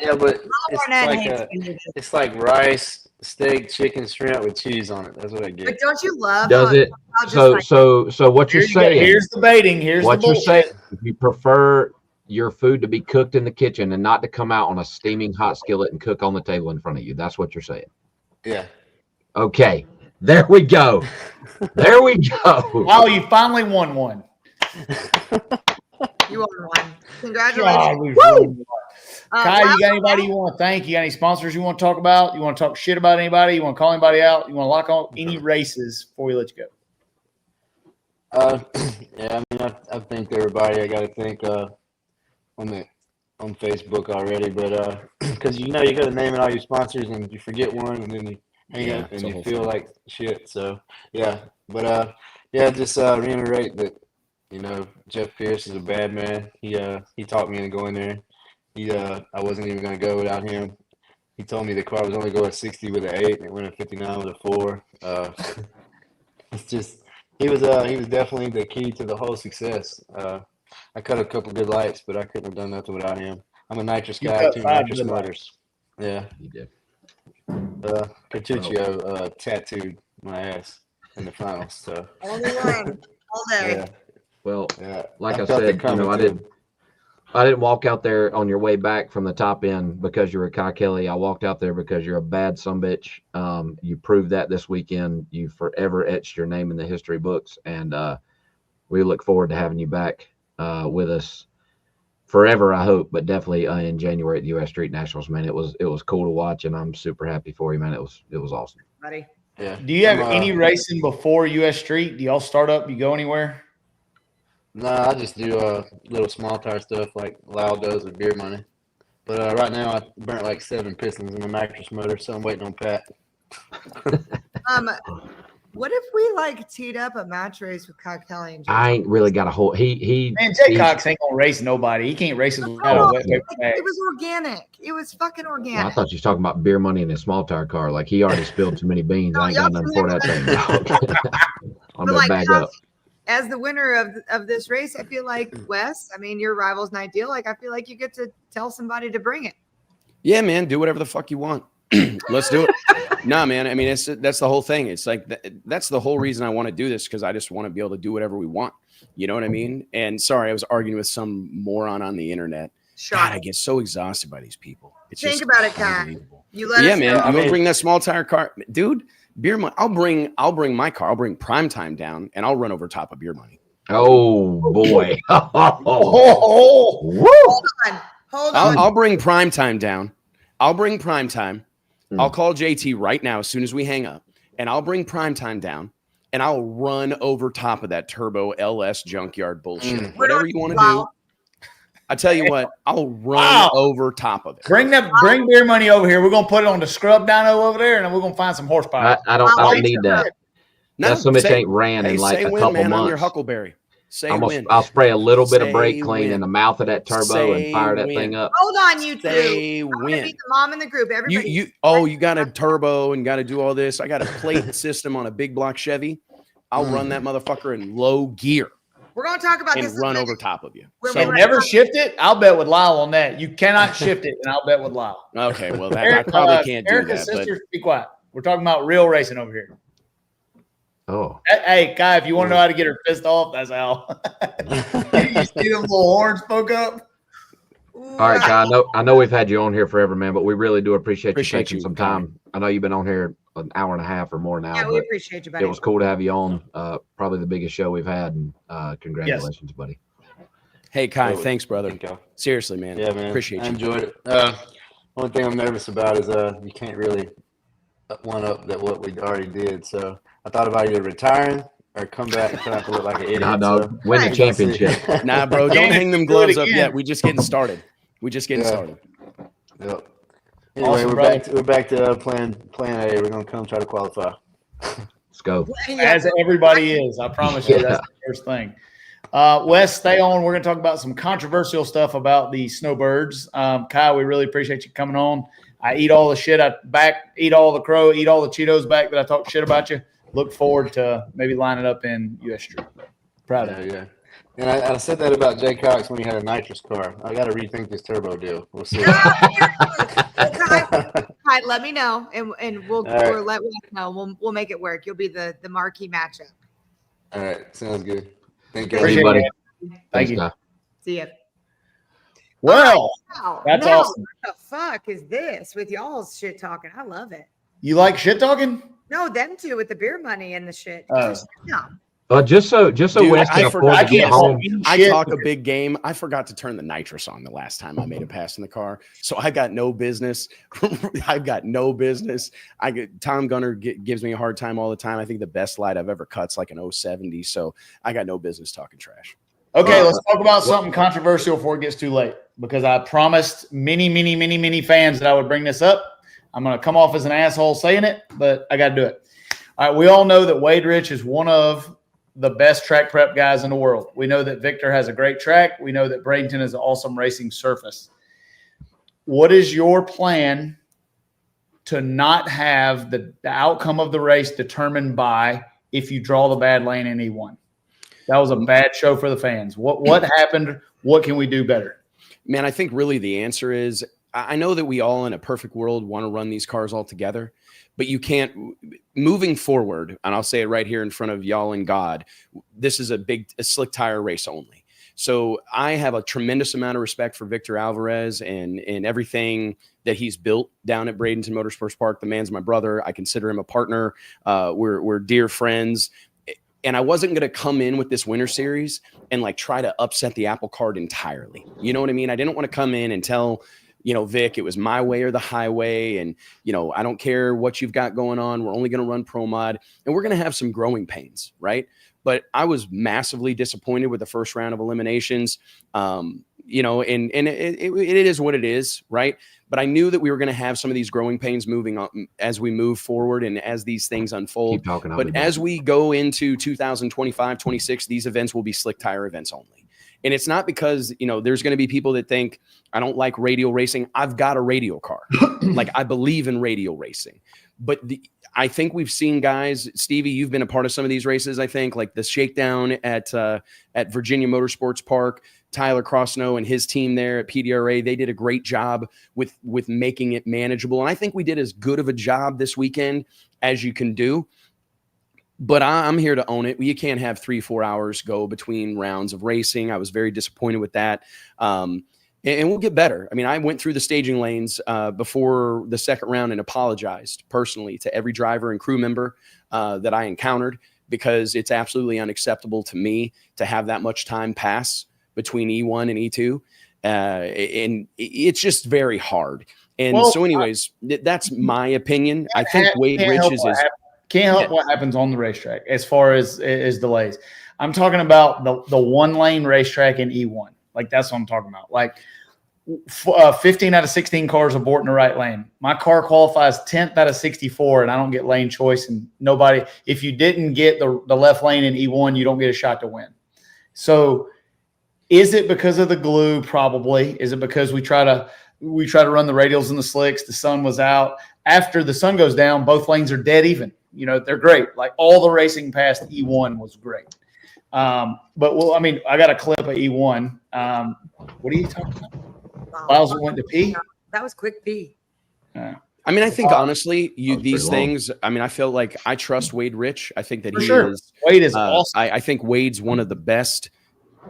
Yeah, but Barnett it's like rice, steak, chicken, shrimp with cheese on it. That's what I get. But don't you love? Does it? So what you're saying? Here's the baiting. Here's what the you're saying. If you prefer your food to be cooked in the kitchen and not to come out on a steaming hot skillet and cook on the table in front of you, that's what you're saying. Yeah. Okay. There we go. There we go. Oh, you finally won one. You won one. Congratulations. Woo! Kai, you got anybody you want to thank? You got any sponsors you want to talk about? You want to talk shit about anybody? You want to call anybody out? You want to lock on any races before we let you go? Yeah, I mean, I thanked everybody. I got to thank on Facebook already, but because you got to name it all your sponsors, and you forget one, and then you hang up and you feel like shit. So yeah, but just reiterate that Jeff Pierce is a bad man. He taught me to go in there. I wasn't even going to go without him. He told me the car was only going 60 with an 8 and it went at 59 with a 4. It's just he was definitely the key to the whole success. I cut a couple good lights, but I couldn't have done nothing without him. I'm a nitrous guy, 2 nitrous motors. Yeah. You did. Cartuccio tattooed my ass in the finals. So only one all day. Yeah. Well, like I felt said, it coming I didn't walk out there on your way back from the top end because you're a Kai Kelly. I walked out there because you're a bad sumbitch. You proved that this weekend. You forever etched your name in the history books, and we look forward to having you back with us forever, I hope, but definitely in January at the U.S. Street Nationals. Man, it was cool to watch, and I'm super happy for you, man. It was awesome. Buddy. Yeah. Do you have any racing before U.S. Street? Do y'all start up? You go anywhere? No, I just do little small tire stuff like Lyle does with beer money. But right now I burnt like 7 pistons in my mattress motor, so I'm waiting on Pat. What if we teed up a match race with Kai Kelly? And I ain't really got a whole. Man, Jay Cox ain't gonna race nobody. He can't race his without a wet it was organic. It was fucking organic. Well, I thought you was talking about beer money in a small tire car. Like he already spilled too many beans. I ain't got nothing for that thing. I'm gonna back up. As the winner of this race, I feel like Wes, I mean, your rival's not ideal. I feel like you get to tell somebody to bring it. Yeah, man, do whatever the fuck you want. Let's do it. Nah, man. I mean, that's the whole thing. It's like that's the whole reason I want to do this, because I just want to be able to do whatever we want. You know what I mean? And sorry, I was arguing with some moron on the internet. Sure. God, I get so exhausted by these people. It's Think just about it, Kai. You let us man. know. I'm gonna bring that small tire car, dude. Beer money. I'll bring my car. I'll bring primetime down, and I'll run over top of beer money. Oh boy! Hold on. I'll bring primetime down. I'll bring primetime. I'll call JT right now as soon as we hang up, and I'll bring primetime down, and I'll run over top of that turbo LS junkyard bullshit. Whatever you want to do. I tell you what, I'll run over top of it. Bring beer money over here. We're gonna put it on the scrub dyno over there, and then we're gonna find some horsepower. I don't need that. No, That's so much ain't ran in like a couple man, months. I'm your Huckleberry. I'll spray a little bit of brake clean in the mouth of that turbo and fire that thing up. Hold on, you two. I'm gonna be the mom in the group. Everybody. You got a turbo and got to do all this. I got a plate system on a big block Chevy. I'll run that motherfucker in low gear. We're going to talk about and this run over top of you. So never shift it. I'll bet with Lyle on that. You cannot shift it, and I'll bet with Lyle. Okay, well I probably can't do Erica's that. Sisters, be quiet. We're talking about real racing over here. Oh, hey, Kai, if you want to know how to get her pissed off, that's how. You see them little horns poke up. All right, Kai. I know we've had you on here forever, man, but we really do appreciate you taking some time. I know you've been on here an hour and a half or more now. Yeah, we appreciate you, buddy. It was cool to have you on. Probably the biggest show we've had, and congratulations, buddy. Hey, Kai, thanks, brother. Seriously, man. Yeah, man. Appreciate you. I enjoyed it. One thing I'm nervous about is you can't really one up that what we already did. So I thought about either retiring or come back and try to look like an idiot. No, win the championship. Nah, bro, don't hang them gloves up yet. We just getting started. Started. Yep. Anyway, Awesome, we're back to plan A. We're gonna come try to qualify. Let's go. As everybody is, I promise you. That's the first thing. Wes, stay on. We're gonna talk about some controversial stuff about the snowbirds. Kyle, we really appreciate you coming on. I eat all the shit eat all the crow, eat all the Cheetos back that I talked shit about you. Look forward to maybe lining up in US Street. Proud of you. Yeah. And I said that about Jay Cox when he had a nitrous car. I got to rethink this turbo deal. We'll see. Kai, let me know, and we'll let Wes know. We'll make it work. You'll be the marquee matchup. All right, sounds good. Thank you, everybody. Thank you. See ya. Well, that's now, awesome. What the fuck is this with y'all's shit talking? I love it. You like shit talking? No, them two with the beer money and the shit. Just so Dude, Wes can afford to get home. I talk a big game. I forgot to turn the nitrous on the last time I made a pass in the car, so I got no business. I've got no business. Tom Gunner gives me a hard time all the time. I think the best light I've ever cut's like an 070, so I got no business talking trash. Okay, let's talk about something controversial before it gets too late, because I promised many fans that I would bring this up. I'm going to come off as an asshole saying it, but I got to do it. All right, we all know that Wade Rich is one of the best track prep guys in the world. We know that Victor has a great track. We know that Bradenton is an awesome racing surface. What is your plan to not have the outcome of the race determined by if you draw the bad lane in E1? That was a bad show for the fans. What happened? What can we do better? Man, I think really the answer is, I know that we all in a perfect world want to run these cars all together, but you can't. Moving forward, and I'll say it right here in front of y'all and God, this is a slick tire race only. So I have a tremendous amount of respect for Victor Alvarez and everything that he's built down at Bradenton Motorsports Park. The man's my brother. I consider him a partner. We're dear friends. And I wasn't going to come in with this winter series and like try to upset the apple cart entirely. You know what I mean? I didn't want to come in and tell, Vic, it was my way or the highway. And, I don't care what you've got going on. We're only going to run Pro Mod and we're going to have some growing pains. Right. But I was massively disappointed with the first round of eliminations. And it is what it is. Right. But I knew that we were going to have some of these growing pains moving on as we move forward and as these things unfold. But as we go into 2025, 26, these events will be slick tire events only. And it's not because, there's going to be people that think I don't like radial racing. I've got a radial car. Like I believe in radial racing. But I think we've seen guys, Stevie, you've been a part of some of these races, I think, like the shakedown at Virginia Motorsports Park. Tyler Crossnow and his team there at PDRA, they did a great job with making it manageable. And I think we did as good of a job this weekend as you can do. But I'm here to own it. You can't have 3-4 hours go between rounds of racing. I was very disappointed with that. and we'll get better. I mean, I went through the staging lanes before the second round and apologized personally to every driver and crew member that I encountered, because it's absolutely unacceptable to me to have that much time pass between E1 and E2. And it's just very hard. And so anyways, that's my opinion. I think Wade Riches can't help what happens on the racetrack as far as delays. I'm talking about the one lane racetrack in E1. Like, that's what I'm talking about. Like 15 out of 16 cars abort in the right lane. My car qualifies 10th out of 64 and I don't get lane choice, and nobody, if you didn't get the left lane in E1, you don't get a shot to win. So is it because of the glue? Probably. Is it because we try to run the radials in the slicks? The sun was out. After the sun goes down, both lanes are dead even. You know, they're great. Like, all the racing past E1 was great. But well, I mean, I got a clip of E1. What are you talking about? Lyles went to pee. That was quick pee. I mean, I think honestly, these things. I mean, I feel like I trust Wade Rich. I think that Wade is awesome. I think Wade's one of the best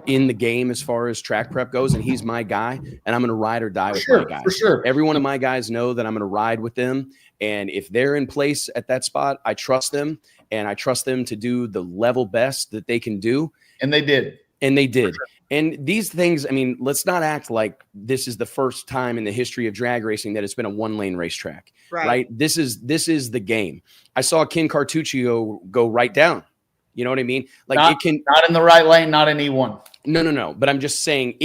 in the game as far as track prep goes, and he's my guy, and I'm going to ride or die with my guys. For sure. Every one of my guys know that I'm going to ride with them, and if they're in place at that spot, I trust them, and I trust them to do the level best that they can do. And they did. Sure. And these things, I mean, let's not act like this is the first time in the history of drag racing that it's been a one-lane racetrack, right? This is the game. I saw Ken Cartuccio go right down. You know what I mean? Like, not in the right lane, not in E1. No. But I'm just saying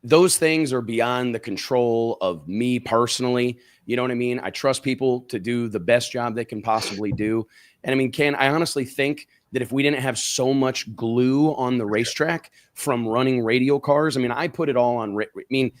those things are beyond the control of me personally. You know what I mean? I trust people to do the best job they can possibly do. And I mean, Ken, I honestly think that if we didn't have so much glue on the racetrack from running radial cars, I mean, I put it all on. I mean,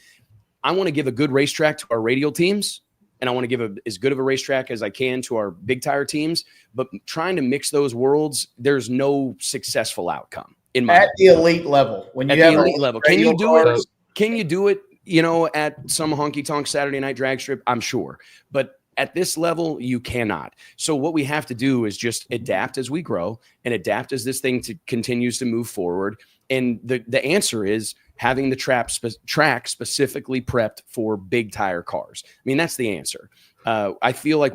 I want to give a good racetrack to our radial teams, and I want to give as good of a racetrack as I can to our big tire teams. But trying to mix those worlds, there's no successful outcome in my at the elite level. When you at have the elite level, can you do cars, it? Can you do it? You know, at some honky tonk Saturday night drag strip, I'm sure, but at this level, you cannot. So what we have to do is just adapt as we grow and adapt as this thing continues to move forward. And the answer is having the track specifically prepped for big tire cars. I mean, that's the answer. I feel like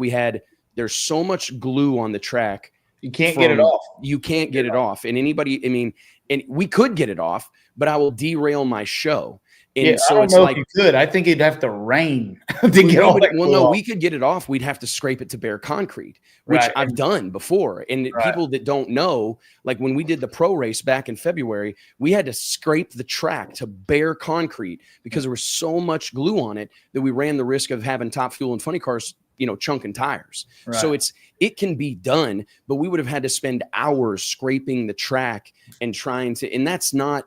there's so much glue on the track. You can't get it off. You can't get it off. And anybody, I mean, and we could get it off, but I will derail my show. And so it's like you could. I think it'd have to rain to get all that. Well, no, we could get it off. We'd have to scrape it to bare concrete, which I've done before. And people that don't know, like when we did the pro race back in February, we had to scrape the track to bare concrete because there was so much glue on it that we ran the risk of having Top Fuel and Funny Cars, you know, chunking tires. So it can be done, but we would have had to spend hours scraping the track and trying to, and that's not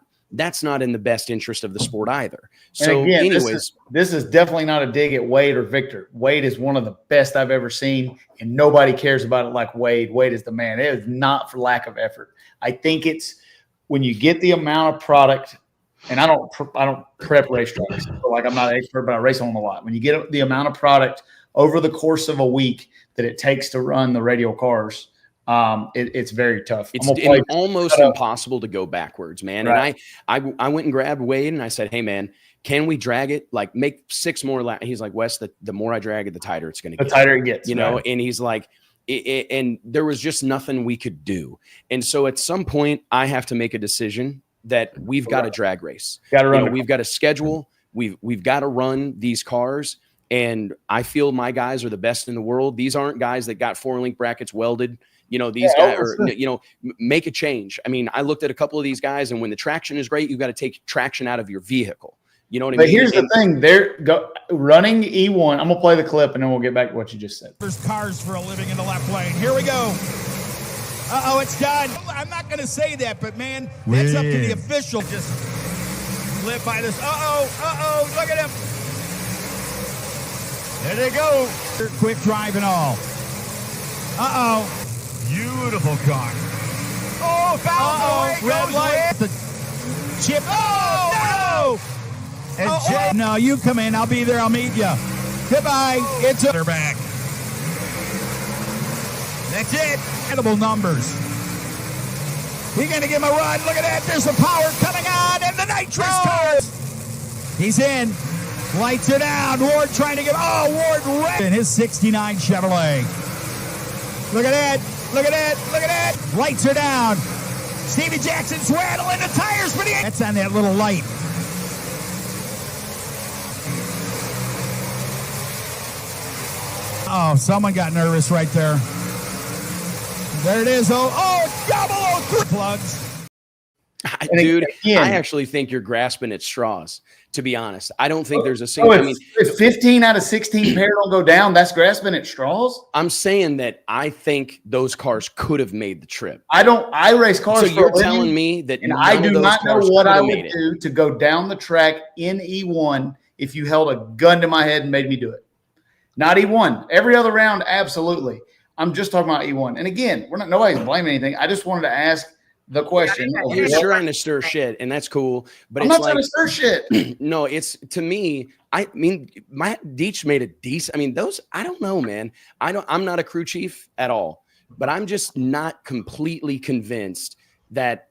in the best interest of the sport either. So again, anyways, this is definitely not a dig at Wade or Victor. Wade is one of the best I've ever seen, and nobody cares about it like Wade. Wade is the man. It is not for lack of effort. I think it's when you get the amount of product, and I don't prep racetracks. So like, I'm not an expert, but I race on them a lot. When you get the amount of product over the course of a week that it takes to run the radial cars, it's very tough. It's almost impossible to go backwards, man. And I went and grabbed Wade and I said, hey man, can we drag it? Like make 6 more laps. He's like, Wes, the more I drag it, the tighter it's going to get. The tighter it gets, you know? And he's like, and there was just nothing we could do. And so at some point I have to make a decision that we've got a drag race. We've got a schedule. We've got to run these cars. And I feel my guys are the best in the world. These aren't guys that got 4-link brackets welded. You know, these guys are, you know, make a change. I mean, I looked at a couple of these guys, and when the traction is great, you've got to take traction out of your vehicle. You know what I mean? But here's the thing. They're running E1. I'm going to play the clip, and then we'll get back to what you just said. There's cars for a living in the left lane. Here we go. Uh-oh, it's done. I'm not going to say that, but, man, that's up to the official. Just live by this. Uh-oh, look at him. There they go. Quick drive and all. Uh-oh. Beautiful car. Oh, foul. Red light. The chip. Oh, no. And Jay. No, you come in. I'll be there. I'll meet you. Goodbye. It's a back. That's it. Incredible numbers. He's going to give him a run. Look at that. There's some power coming on. And the nitrous cars. He's in. Lights it down. Ward trying to get. Oh, Ward in his 69 Chevrolet. Look at that. Look at that. Look at that. Lights are down. Stevie Jackson's rattling the tires for the. That's on that little light. Oh, someone got nervous right there. There it is. Oh, 003 plugs. Dude, again, I actually think you're grasping at straws, to be honest. I don't think there's a single. If 15 out of 16 pair don't go down, that's grasping at straws. I'm saying that I think those cars could have made the trip. I race cars. So you're telling me that, and I do not know what I would do to go down the track in E1 if you held a gun to my head and made me do it. Not E1. Every other round, absolutely. I'm just talking about E1. And again, nobody's blaming anything. I just wanted to ask the question. You're trying to stir shit, and that's cool. But I'm it's not trying to stir shit. No, it's, to me, I mean, my Deech made a decent. I mean, those, I don't know, man. I'm not a crew chief at all, but I'm just not completely convinced that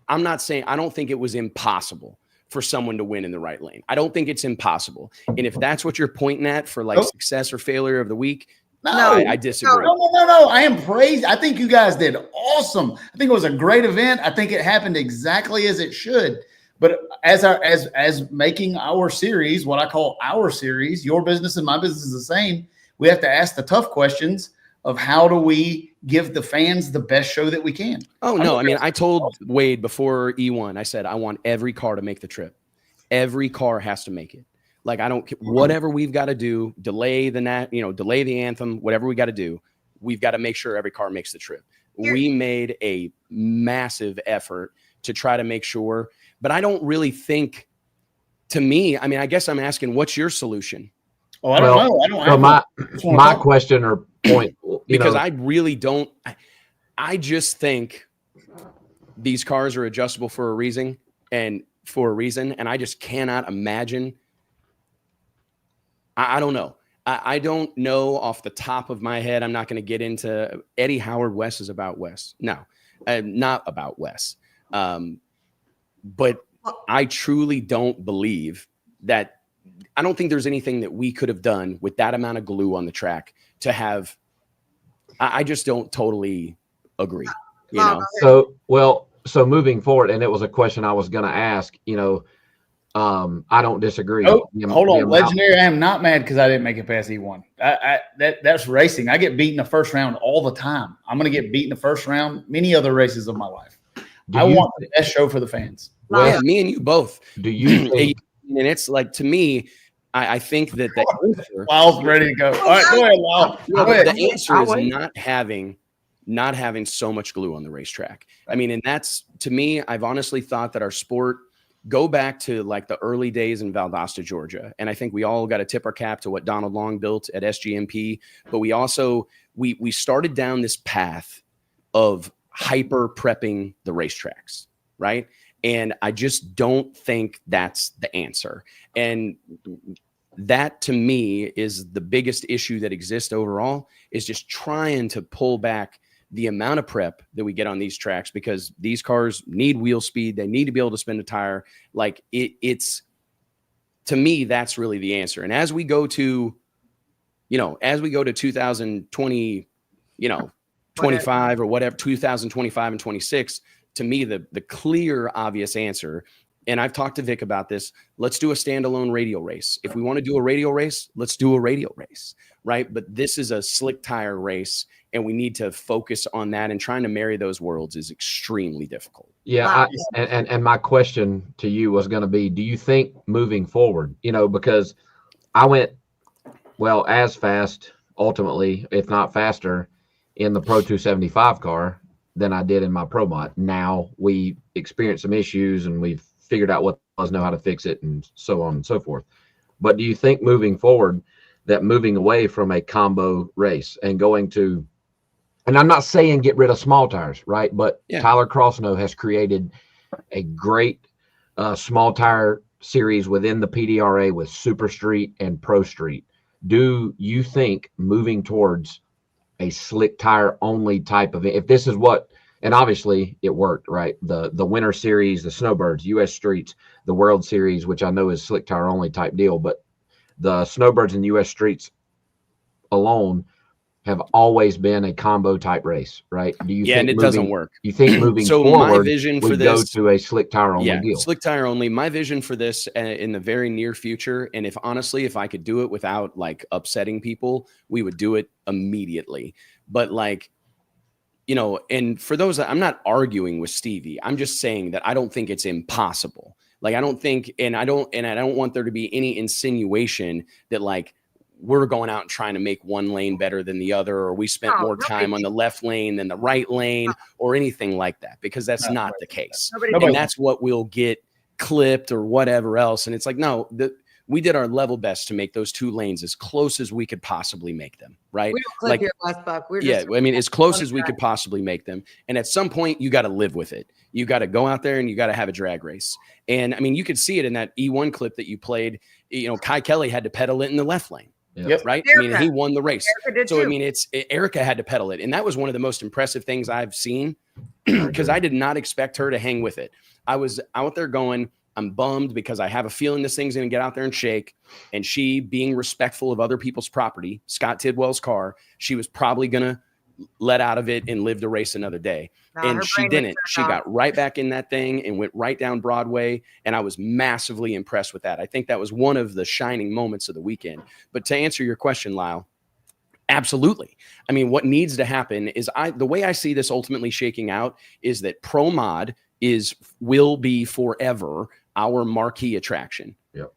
I'm not saying, I don't think it was impossible for someone to win in the right lane. I don't think it's impossible. And if that's what you're pointing at for like success or failure of the week, No, I disagree. No. I am praised. I think you guys did awesome. I think it was a great event. I think it happened exactly as it should. But as making our series, what I call our series, your business and my business is the same. We have to ask the tough questions of how do we give the fans the best show that we can. Oh, no. I mean, I told Wade before E1, I said, I want every car to make the trip. Every car has to make it. Like, I don't, whatever we've got to do, delay the anthem, whatever we got to do, we've got to make sure every car makes the trip. We made a massive effort to try to make sure, but I don't really think, to me, I mean, I guess I'm asking, what's your solution? Oh, I don't know. I don't know. My question or point, because I really don't, I just think these cars are adjustable for a reason, and I just cannot imagine. I don't know. I don't know off the top of my head. I'm not going to get into Eddie Howard West is about Wes. No, not about Wes. But I truly don't believe that. I don't think there's anything that we could have done with that amount of glue on the track to have. I just don't totally agree. You know. So moving forward, and it was a question I was going to ask. I don't disagree. Oh, hold on, Legendary. I am not mad because I didn't make it past E1. That's racing. I get beat in the first round all the time. I'm going to get beat in the first round many other races of my life. I want the best show for the fans. Well, yeah, me and you both. Do you think, and it's like, to me, I think that the answer, Lyle's ready to go. All right, go ahead, Lyle. Go ahead. The answer is not having so much glue on the racetrack. I mean, and that's, to me, I've honestly thought that our sport, go back to like the early days in Valdosta, Georgia. And I think we all got to tip our cap to what Donald Long built at SGMP. But we also, we started down this path of hyper prepping the racetracks, right? And I just don't think that's the answer. And that, to me, is the biggest issue that exists overall, is just trying to pull back the amount of prep that we get on these tracks, because these cars need wheel speed. They need to be able to spin a tire. Like it's, to me, that's really the answer. And as we go to 2020, 25 or whatever, 2025 and 26, to me, the clear, obvious answer, and I've talked to Vic about this, let's do a standalone radial race. If we want to do a radial race, let's do a radial race, right? But this is a slick tire race, and we need to focus on that, and trying to marry those worlds is extremely difficult. Yeah. And my question to you was going to be, do you think moving forward, because I went, as fast ultimately, if not faster, in the Pro 275 car than I did in my Pro Mod. Now we experienced some issues and we've figured out what was, know how to fix it, and so on and so forth. But do you think moving forward that moving away from a combo race and going to, and I'm not saying get rid of small tires, right? But yeah, Tyler Crossnow has created a great small tire series within the PDRA with Super Street and Pro Street. Do you think moving towards a slick tire only type of, if this is what, And obviously it worked, right? The Winter Series, the Snowbirds, U.S. Streets, the World Series, which I know is slick tire only type deal, but the Snowbirds and U.S. Streets alone have always been a combo type race, right? Do you think and it doesn't work. You think moving So forward, my vision for we go this, to a slick tire only deal? Slick tire only. My vision for this in the very near future, and if I could do it without like upsetting people, we would do it immediately. But like, you know, and for those, I'm not arguing with Stevie. I'm just saying that I don't think it's impossible. Like, I don't think, and I don't want there to be any insinuation that like we're going out and trying to make one lane better than the other, or we spent more time on the left lane than the right lane, or anything like that, because that's not the case. And that's what we'll get clipped or whatever else. And it's like, no, we did our level best to make those two lanes as close as we could possibly make them, right? We don't clip like, here, Westbuck. We're just I mean, as close as we could possibly make them. And at some point, you got to live with it. You got to go out there and you got to have a drag race. And I mean, you could see it in that E1 clip that you played. You know, KYE KELLEY had to pedal it in the left lane. Yep. Right. Erica. I mean, he won the race. So, too. I mean, Erica had to pedal it. And that was one of the most impressive things I've seen, because I did not expect her to hang with it. I was out there going, I'm bummed because I have a feeling this thing's going to get out there and shake. And she, being respectful of other people's property, Scott Tidwell's car, she was probably going to let out of it and live to race another day. And she didn't. She got right back in that thing and went right down Broadway. And I was massively impressed with that. I think that was one of the shining moments of the weekend. But to answer your question, Lyle, absolutely. I mean, what needs to happen is the way I see this ultimately shaking out is that Pro Mod will be forever our marquee attraction. Yep.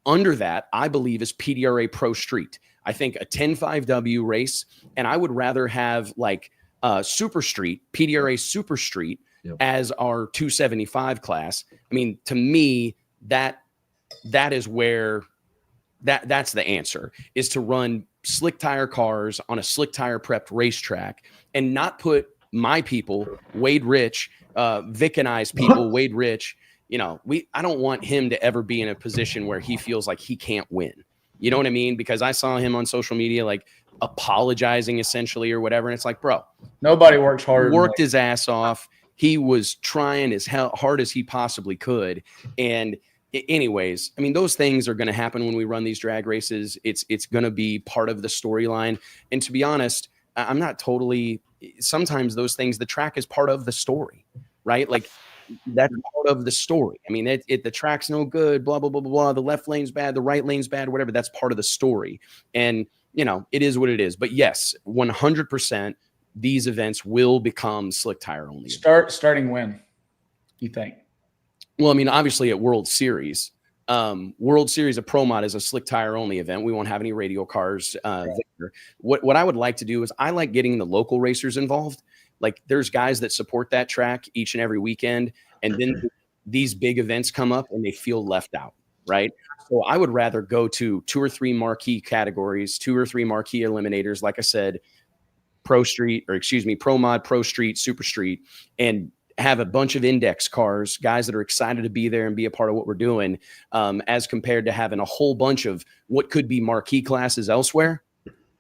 Under that, I believe, is PDRA Pro Street. I think a 10.5W race, and I would rather have like Super Street, PDRA Super Street, as our 275 class. I mean, to me, that is where that's the answer, is to run slick tire cars on a slick tire prepped racetrack and not put my people, Wade Rich, Vic and I's people, Wade Rich, you know, I don't want him to ever be in a position where he feels like he can't win. You know what I mean? Because I saw him on social media, like apologizing essentially or whatever. And it's like, bro, nobody works hard. Worked his ass off. He was trying as hard as he possibly could. And anyways, I mean, those things are going to happen when we run these drag races. It's going to be part of the storyline. And to be honest, I'm not totally, sometimes those things, the track is part of the story, right? Like, that's part of the story. I mean, the track's no good, blah, blah, blah, blah, blah. The left lane's bad, the right lane's bad, whatever. That's part of the story. And, you know, it is what it is. But yes, 100%, these events will become slick tire only. Starting when, you think? Well, I mean, obviously at World Series. World Series of Pro Mod is a slick tire only event. We won't have any radial cars there. What I would like to do is I like getting the local racers involved. Like, there's guys that support that track each and every weekend, and then these big events come up and they feel left out, right? So I would rather go to 2 or 3 marquee categories, 2 or 3 marquee eliminators, like I said, Pro Mod, Pro Street, Super Street, and have a bunch of index cars, guys that are excited to be there and be a part of what we're doing, as compared to having a whole bunch of what could be marquee classes elsewhere.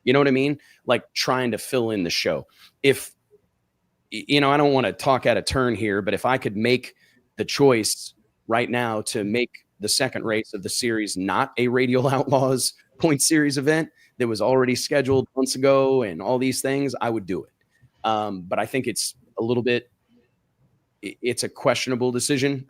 You know what I mean? Like, trying to fill in the show. If, you know, I don't want to talk out of turn here, but if I could make the choice right now to make the second race of the series not a Radial Outlaws Point Series event that was already scheduled months ago and all these things, I would do it. But I think it's a little bit, it's a questionable decision.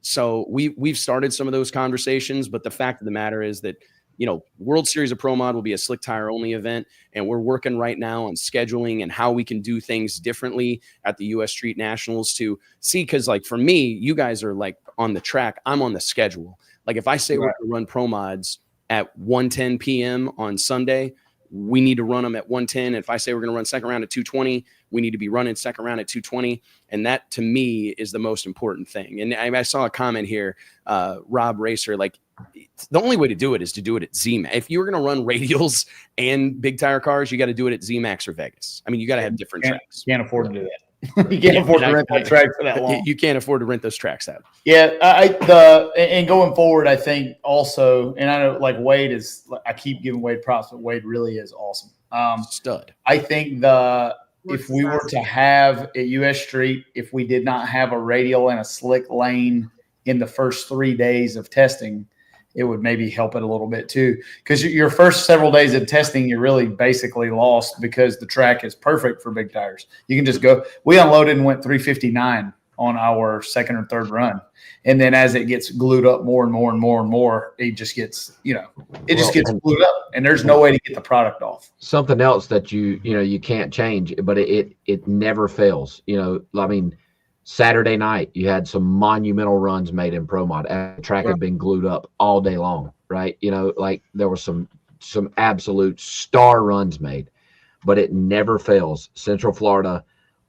So we've started some of those conversations, but the fact of the matter is that, you know, World Series of Pro Mod will be a slick tire only event, and we're working right now on scheduling and how we can do things differently at the US Street Nationals to see. Because, like, for me, you guys are like on the track, I'm on the schedule. Like, if I say we're going to run Pro Mods at 1:10 p.m. on Sunday, we need to run them at 1:10. If I say we're going to run second round at 2:20, we need to be running second round at 2:20. And that, to me, is the most important thing. And I saw a comment here, Rob Racer, like, the only way to do it is to do it at ZMAX. If you were going to run radials and big tire cars, you got to do it at ZMAX or Vegas. I mean, you got to have different tracks. You can't afford to do that. You can't afford to rent that track for that long. You can't afford to rent those tracks out. Yeah, and going forward, I think also, and I know, like, Wade is, I keep giving Wade props, but Wade really is awesome. Stud. I think if we were to have at US Street, if we did not have a radial and a slick lane in the first 3 days of testing, it would maybe help it a little bit too. Because your first several days of testing, you're really basically lost because the track is perfect for big tires. You can just go. We unloaded and went 359 on our second or third run. And then as it gets glued up more and more and more and more, it just gets, just gets glued up, and there's no way to get the product off. Something else that you can't change, but it never fails. I mean, Saturday night, you had some monumental runs made in Pro Mod. The track had been glued up all day long, right? Like there were some absolute star runs made, but it never fails. Central Florida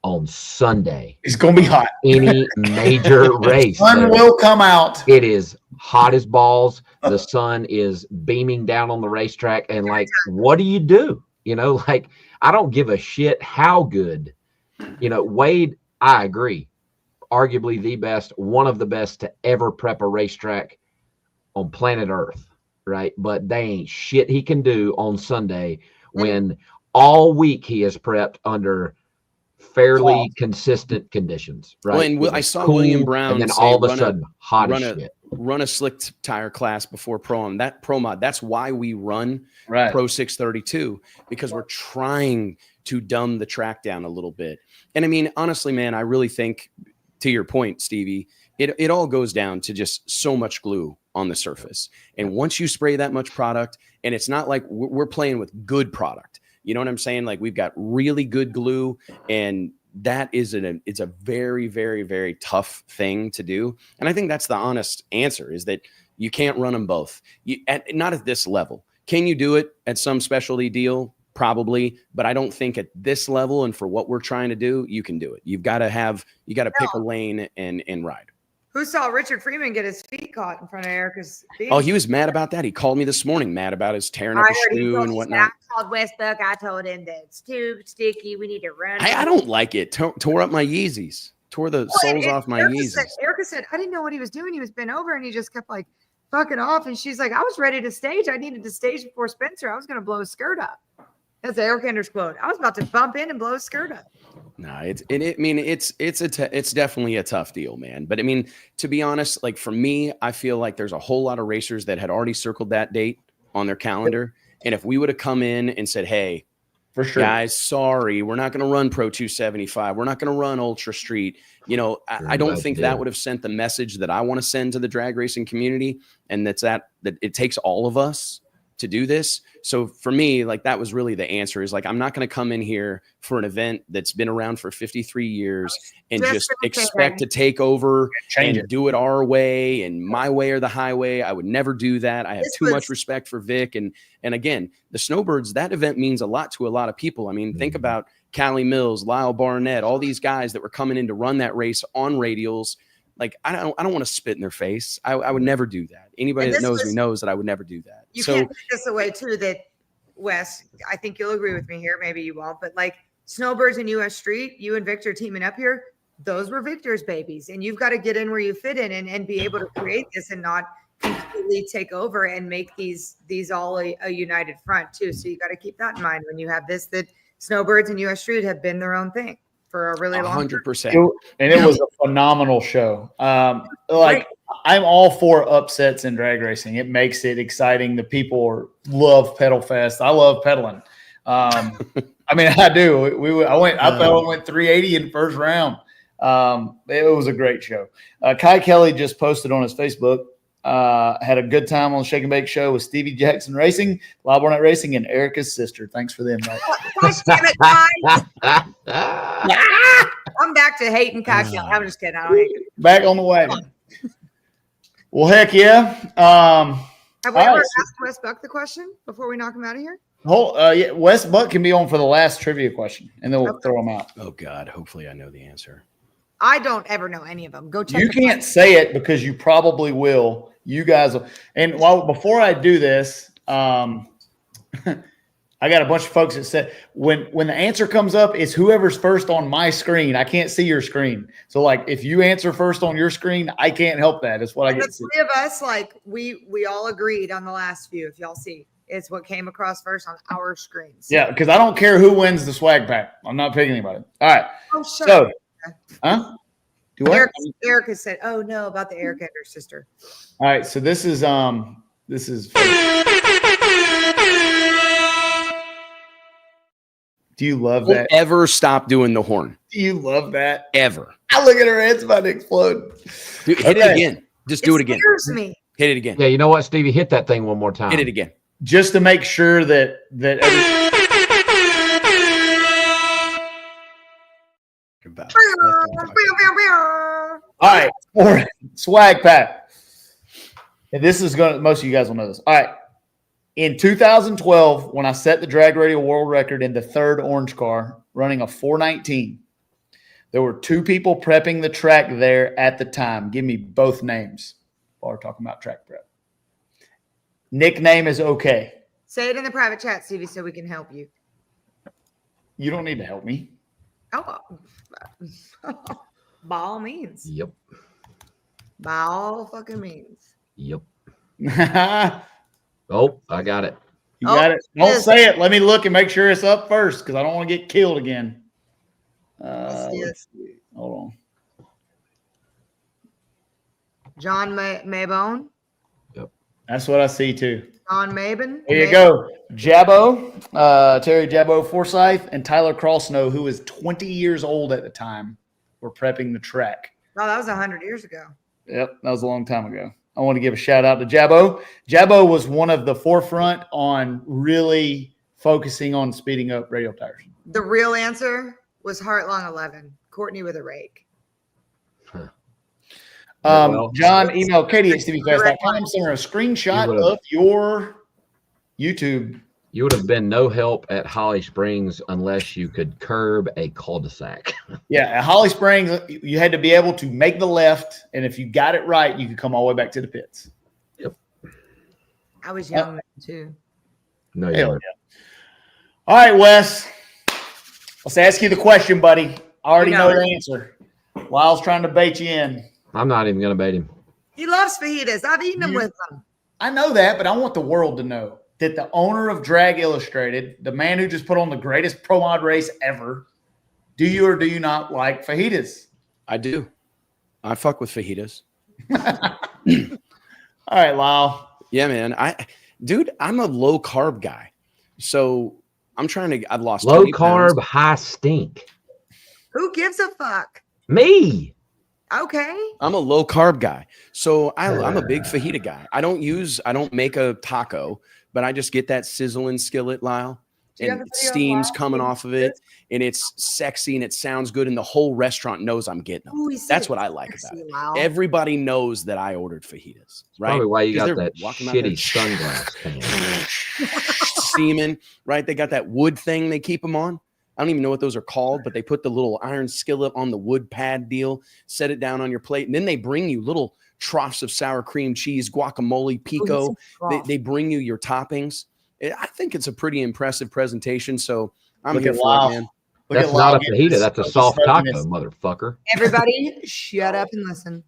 on Sunday. It's going to be hot. Any major race. The sun will come out. It is hot as balls. The sun is beaming down on the racetrack. And like, what do? Like, I don't give a shit how good. Wade, I agree. Arguably the best, one of the best to ever prep a racetrack on planet Earth, right? But they ain't shit he can do on Sunday when all week he has prepped under fairly consistent conditions, right? Well, and I saw William Brown and then all of a sudden hot as shit. Run a slick tire class before Pro Mod. That's why we run Pro 632, because we're trying to dumb the track down a little bit. And I mean, honestly, man, I really think, to your point, Stevie, it all goes down to just so much glue on the surface. And once you spray that much product, and it's not like we're playing with good product. You know what I'm saying? Like, we've got really good glue, and that is it's a very, very, very tough thing to do. And I think that's the honest answer, is that you can't run them both. Not at this level. Can you do it at some specialty deal? Probably, but I don't think at this level and for what we're trying to do, you can do it. You got to pick a lane and ride. Who saw Richard Freeman get his feet caught in front of Erica's feet? Oh, he was mad about that. He called me this morning, mad about his tearing up his shoe and whatnot. I called Westbrook. I told him that it's too sticky. We need to run. I don't like it. Tore up my Yeezys. Tore the soles off my Yeezys. Erica said, I didn't know what he was doing. He was bent over and he just kept like fucking off. And she's like, I was ready to stage. I needed to stage before Spencer. I was going to blow his skirt up. That's Eric Enders quote. I was about to bump in and blow his skirt up. No, it's definitely a tough deal, man. But I mean, to be honest, like for me, I feel like there's a whole lot of racers that had already circled that date on their calendar. And if we would have come in and said, hey, for sure, guys, sorry, we're not going to run Pro 275. We're not going to run Ultra Street. I don't think that would have sent the message that I want to send to the drag racing community. And that it takes all of us to do this. So for me, like, that was really the answer, is like, I'm not going to come in here for an event that's been around for 53 years and just expect to take over and do it our way and my way or the highway. I would never do that. I have too much respect for Vic. And again, the Snowbirds, that event means a lot to a lot of people. I mean, think about Callie Mills, Lyle Barnett, all these guys that were coming in to run that race on radials. Like, I don't want to spit in their face. I would never do that. Anybody that knows me knows that I would never do that. You can't take this away too, that Wes, I think you'll agree with me here. Maybe you won't, but like Snowbirds and US Street, you and Victor teaming up here, those were Victor's babies. And you've got to get in where you fit in and be able to create this and not completely take over and make these all a united front too. So you got to keep that in mind when you have this, that Snowbirds and US Street have been their own thing for a really long 100%. And it was a phenomenal show. I'm all for upsets in drag racing. It makes it exciting. The people love Pedal Fest. I love pedaling. I mean, I do. I went 380 in the first round. It was a great show. Kai Kelly just posted on his Facebook, had a good time on the Shake and Bake show with Stevie Jackson Racing, Lyle Barnett Racing, and Erica's sister. Thanks for them. Gosh damn it, Kai. I'm back to hating Kai Kelly. I'm just kidding. I don't hate it. Back on the wagon. Well, heck yeah. Have we ever asked Wes Buck the question before we knock him out of here? Yeah, Wes Buck can be on for the last trivia question, and then we'll throw him out. Oh, God. Hopefully I know the answer. I don't ever know any of them. Go check. You can't say it because you probably will. You guys will. And before I do this, I got a bunch of folks that said when the answer comes up, it's whoever's first on my screen. I can't see your screen. So like if you answer first on your screen, I can't help that. It's what I get to see. The three of us, like we all agreed on the last few, if y'all see. It's what came across first on our screens. Yeah, because I don't care who wins the swag pack. I'm not picking anybody. All right. Oh, sure. So, huh? Do what? Erica said, "Oh no," about the Erica Enders sister. All right. So this is. Do you love that? Don't ever stop doing the horn. Do you love that? Ever. I look at her head's about to explode. Dude, hit it again. Just do it again. Scares me. Hit it again. Yeah, you know what, Stevie? Hit that thing one more time. Hit it again. Just to make sure that all right, for swag pack. And this is going to, most of you guys will know this. All right. In 2012, when I set the drag radio world record in the third orange car, running a 419, there were 2 people prepping the track there at the time. Give me both names while we're talking about track prep. Nickname is okay. Say it in the private chat, Stevie, so we can help you. You don't need to help me. Oh, by all means. Yep. By all fucking means. Yep. You Oh, I got it. got it. Don't say it. Let me look and make sure it's up first because I don't want to get killed again. Let's see. Hold on. John Maybone. That's what I see too. John Maben. There you go. Jabbo, Terry Jabbo Forsyth, and Tyler Crossnow, who was 20 years old at the time, were prepping the track. Oh, that was 100 years ago. Yep, that was a long time ago. I want to give a shout out to Jabbo. Jabbo was one of the forefront on really focusing on speeding up radio tires. The real answer was Heartlong 11. Courtney with a rake. John, email Katie at StevieFast.com. Send her a screenshot of your YouTube. You would have been no help at Holly Springs unless you could curb a cul-de-sac. Yeah, at Holly Springs, you had to be able to make the left, and if you got it right, you could come all the way back to the pits. Yep. I was young then too. No, Hell yeah. All right, Wes. Let's ask you the question, buddy. I already know the answer. Lyle's trying to bait you in. I'm not even going to bait him. He loves fajitas. I've eaten them with him. I know that, but I want the world to know that the owner of Drag Illustrated, the man who just put on the greatest pro mod race ever, do you or do you not like fajitas? I do. I fuck with fajitas. All right, Lyle. Yeah, man. I'm a low carb guy. So I've lost low 20 carb, pounds. high stink. Who gives a fuck? Me. Okay. I'm a low carb guy. So I'm a big fajita guy. I don't make a taco, but I just get that sizzling skillet, Lyle, and steam's coming off of it, and it's sexy and it sounds good, and the whole restaurant knows I'm getting them. Ooh, That's what I like about it. Wow. Everybody knows that I ordered fajitas, right? Probably why you 'Cause got they're that walking out there shitty sunglass thing. steaming, right? They got that wood thing they keep them on. I don't even know what those are called, but they put the little iron skillet on the wood pad deal, set it down on your plate, and then they bring you little troughs of sour cream cheese, guacamole, pico. They bring you your toppings. I think it's a pretty impressive presentation, so I'm here for it, man. That's not a fajita. That's a soft taco, motherfucker. Everybody, shut up and listen.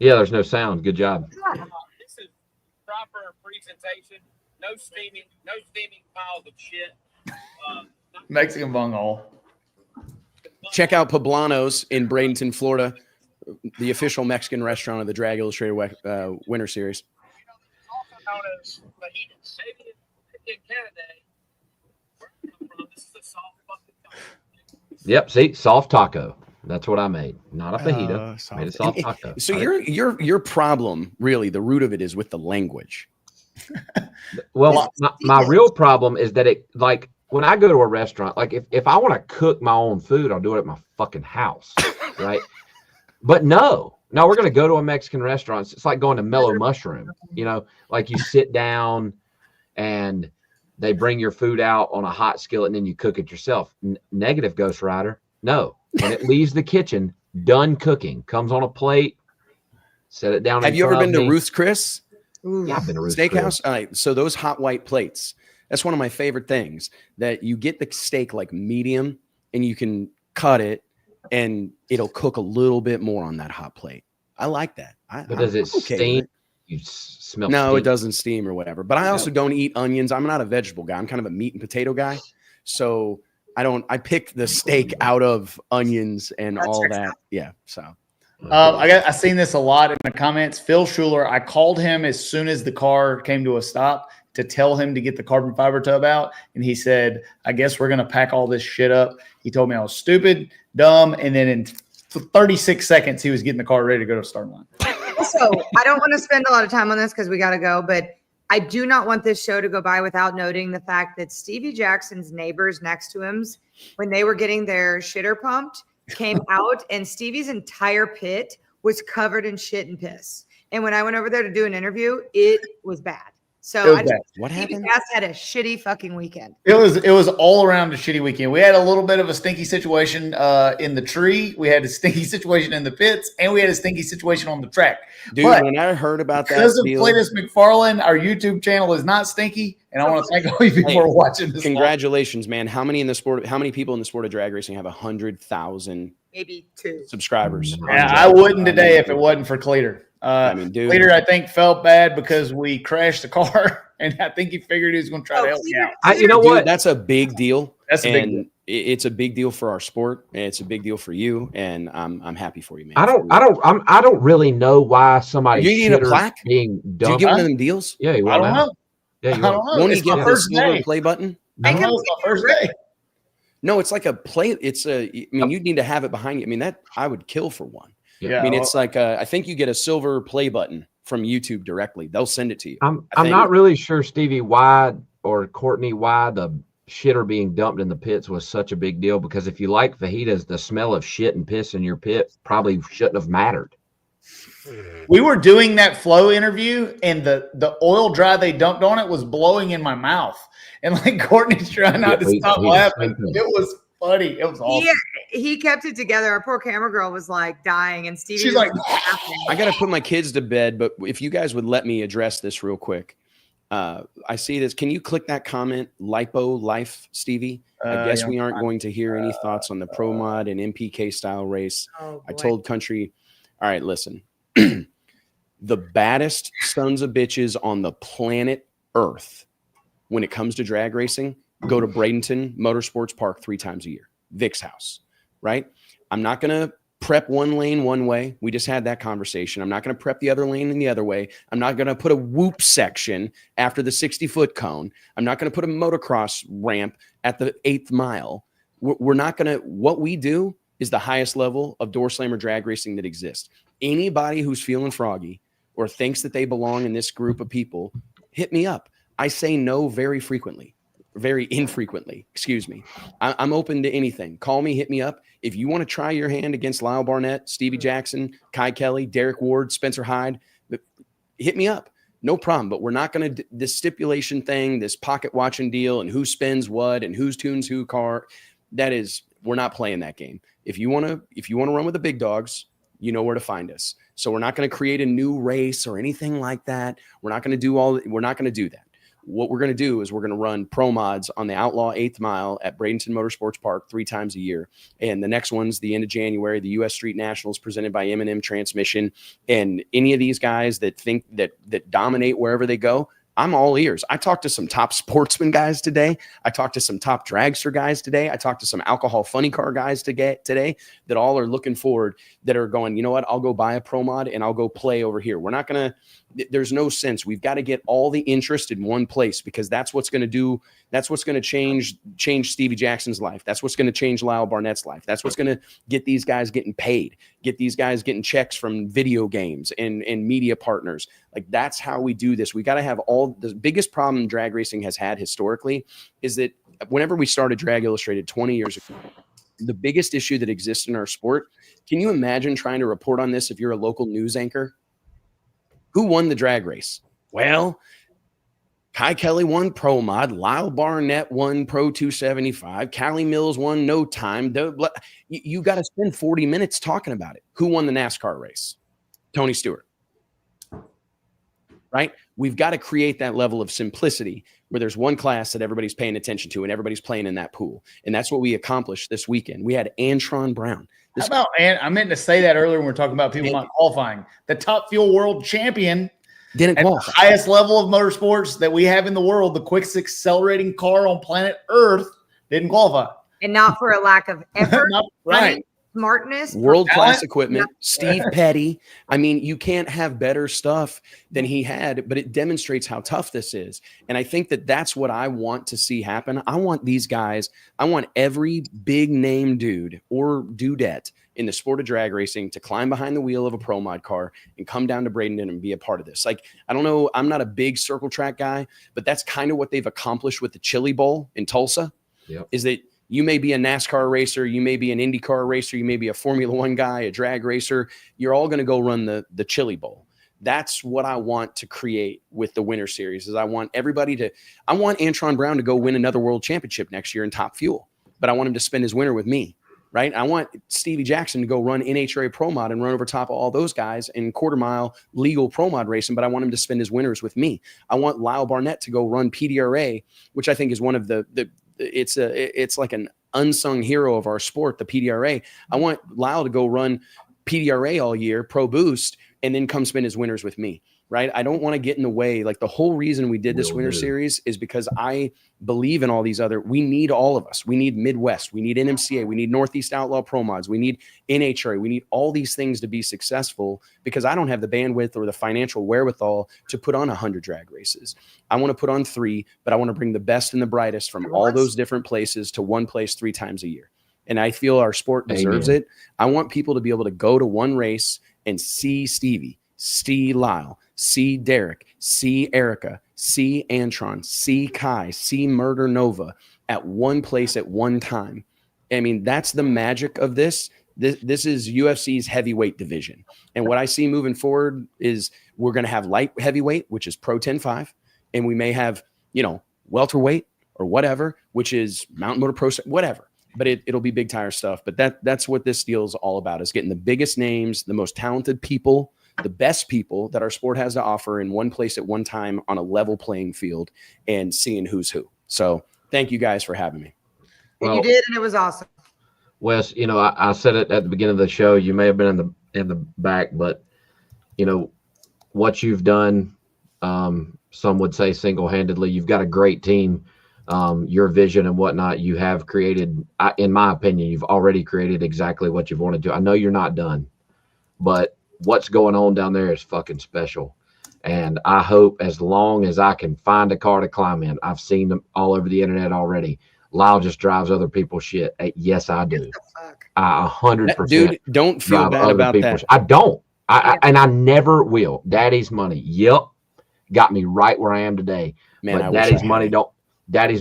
Yeah, there's no sound. Good job. This is proper presentation. No steaming piles of shit. Mexican bunghole. Check out Poblanos in Bradenton, Florida, the official Mexican restaurant of the Drag Illustrated Winter Series. Also known as fajitas. In Canada, this is a soft fucking taco. Yep. See, soft taco. That's what I made. Not a fajita. Made a soft taco. So your problem, really, the root of it is with the language. Well, my real problem is that it, like, when I go to a restaurant, like if I want to cook my own food, I'll do it at my fucking house, right? But no, we're going to go to a Mexican restaurant. It's like going to Mellow Mushroom, like you sit down and they bring your food out on a hot skillet and then you cook it yourself. Negative, Ghost Rider. No, when it leaves the kitchen, done cooking, comes on a plate, set it down. Have you ever been to Ruth's Chris? Yeah, I've been to Ruth's Steakhouse. Chris. All right, so those hot white plates, that's one of my favorite things, that you get the steak like medium and you can cut it and it'll cook a little bit more on that hot plate. I like that. But does it steam? you smell. No, stink. it doesn't steam or whatever. But I also don't eat onions. I'm not a vegetable guy. I'm kind of a meat and potato guy. So I pick the steak out of onions and all that. Yeah. So I seen this a lot in the comments. Phil Schuler, I called him as soon as the car came to a stop to tell him to get the carbon fiber tub out. And he said, I guess we're going to pack all this shit up. He told me I was stupid, dumb. And then in 36 seconds, he was getting the car ready to go to the starting line. Also, I don't want to spend a lot of time on this because we got to go, but I do not want this show to go by without noting the fact that Stevie Jackson's neighbors next to him, when they were getting their shitter pumped, came out and Stevie's entire pit was covered in shit and piss. And when I went over there to do an interview, it was bad. So what happened? Stevie Fast had a shitty fucking weekend. It was all around a shitty weekend. We had a little bit of a stinky situation in the tree. We had a stinky situation in the pits, and we had a stinky situation on the track. Dude, but when I heard about that, because of Cletus McFarland, our YouTube channel is not stinky, and I want to thank all you people for watching this. Congratulations, man! How many people in the sport of drag racing have 100,000 maybe 2 subscribers? Yeah, I wouldn't today if it wasn't for Cleater. Dude, Cleater, I think, felt bad because we crashed the car, and I think he figured he was going to try to help me out. You know what? That's a big deal. That's a big deal. It's a big deal for our sport, and it's a big deal for you. And I'm happy for you, man. I don't really know why somebody. You need a plaque being dumped. Do you give one of them deals? Yeah, I don't know. Yeah, I don't know. Won't he It's my get the first silver day. play button? No, it's my first day. No, it's like a play. I mean, you need to have it behind you. I mean, that I would kill for one. Yeah, I mean, it's like I think you get a silver play button from YouTube directly. They'll send it to you. I'm not really sure, Stevie, why or Courtney, why the shitter being dumped in the pits was such a big deal. Because if you like fajitas, the smell of shit and piss in your pit probably shouldn't have mattered. We were doing that flow interview, and the oil dry they dumped on it was blowing in my mouth, and like Courtney's trying not to stop laughing. It was funny. It was awesome. He kept it together. Our poor camera girl was like dying, and Stevie She's was like, laughing. I got to put my kids to bed, but if you guys would let me address this real quick. I see this. Can you click that comment, Lipo Life, Stevie? I guess we aren't going to hear any thoughts on the Pro Mod and MPK style race. I told Country, all right, listen. The baddest sons of bitches on the planet Earth when it comes to drag racing go to Bradenton Motorsports Park 3 times a year. Vic's house, right? I'm not going to prep one lane one way. We just had that conversation. I'm not going to prep the other lane in the other way. I'm not going to put a whoop section after the 60-foot cone. I'm not going to put a motocross ramp at the 8th mile. We're not going to – what we do is the highest level of door slammer drag racing that exists. Anybody who's feeling froggy or thinks that they belong in this group of people, hit me up. I say no very infrequently, excuse me. I'm open to anything. Call me, hit me up. If you want to try your hand against Lyle Barnett, Stevie Jackson, KYE KELLEY, Derek Ward, Spencer Hyde, hit me up. No problem. But we're not going to, this stipulation thing, this pocket watching deal and who spends what and who's tunes who car, we're not playing that game. If you want to run with the big dogs, you know where to find us. So we're not going to create a new race or anything like that. We're not going to do that. What we're going to do is we're going to run pro mods on the Outlaw 8th Mile at Bradenton Motorsports Park 3 times a year. And the next one's the end of January, the U.S. Street Nationals presented by M&M Transmission. And any of these guys that think that dominate wherever they go, I'm all ears. I talked to some top sportsman guys today. I talked to some top dragster guys today. I talked to some alcohol funny car guys today that all are looking forward, that are going, you know what, I'll go buy a pro mod and I'll go play over here. We're not going to, there's no sense. We've got to get all the interest in one place, because that's what's going to change Stevie Jackson's life. That's what's going to change Lyle Barnett's life. That's what's going to get these guys getting paid, get these guys getting checks from video games and media partners. Like, that's how we do this. We got to have the biggest problem drag racing has had historically is that whenever we started Drag Illustrated 20 years ago, the biggest issue that exists in our sport, can you imagine trying to report on this if you're a local news anchor? Who won the drag race? Well, KYE KELLEY won Pro Mod. Lyle Barnett won Pro 275. Callie Mills won No Time. You got to spend 40 minutes talking about it. Who won the NASCAR race? Tony Stewart. Right? We've got to create that level of simplicity where there's one class that everybody's paying attention to and everybody's playing in that pool. And that's what we accomplished this weekend. We had Antron Brown. How about, and I meant to say that earlier when we were talking about people not qualifying. The Top Fuel World Champion Didn't And the qualify. highest level of motorsports that we have in the world, the quickest accelerating car on planet Earth, didn't qualify. And not for a lack of effort, Not- running, right. smartness, World-class talent. equipment, Steve Petty. I mean, you can't have better stuff than he had, but it demonstrates how tough this is. And I think that that's what I want to see happen. I want these guys, I want every big name dude or dudette in the sport of drag racing to climb behind the wheel of a pro mod car and come down to Bradenton and be a part of this. Like, I don't know, I'm not a big circle track guy, but that's kind of what they've accomplished with the Chili Bowl in Tulsa. Yep. Is that you may be a NASCAR racer, you may be an IndyCar racer, you may be a Formula One guy, a drag racer. You're all going to go run the Chili Bowl. That's what I want to create with the Winter Series. Is I want Antron Brown to go win another world championship next year in Top Fuel, but I want him to spend his winter with me, right? I want Stevie Jackson to go run NHRA Pro Mod and run over top of all those guys in quarter mile legal Pro Mod racing, but I want him to spend his winters with me. I want Lyle Barnett to go run PDRA, which I think is one of it's like an unsung hero of our sport, the PDRA. I want Lyle to go run PDRA all year, Pro Boost, and then come spend his winters with me, right? I don't want to get in the way. Like, the whole reason we did this Winter Series is because I believe in all these we need all of us. We need Midwest. We need NMCA. We need Northeast Outlaw Pro Mods. We need NHRA. We need all these things to be successful, because I don't have the bandwidth or the financial wherewithal to put on 100 drag races. I want to put on 3, but I want to bring the best and the brightest from all those different places to one place 3 times a year. And I feel our sport deserves it. I want people to be able to go to one race and see Stevie, see Lyle, see Derek, see Erica, see Antron, see Kai, see Murder Nova at one place at one time. I mean, that's the magic of this. This is UFC's heavyweight division. And what I see moving forward is we're going to have light heavyweight, which is Pro 10-5. And we may have, welterweight or whatever, which is Mountain Motor Pro, whatever. But it'll be big tire stuff. But that's what this deal is all about, is getting the biggest names, the most talented people, the best people that our sport has to offer in one place at one time on a level playing field, and seeing who's who. So thank you guys for having me. And you did, and it was awesome. Wes, I said it at the beginning of the show. You may have been in the back, but what you've done, some would say single-handedly. You've got a great team. Your vision and whatnot, you have created, in my opinion, you've already created exactly what you've wanted to. I know you're not done, but what's going on down there is fucking special. And I hope, as long as I can find a car to climb in, I've seen them all over the internet already. Lyle just drives other people's shit. Yes, I do. I 100%. Dude, don't feel bad about that. I don't. And I never will. Daddy's money. Yep. Got me right where I am today. Man, but Daddy's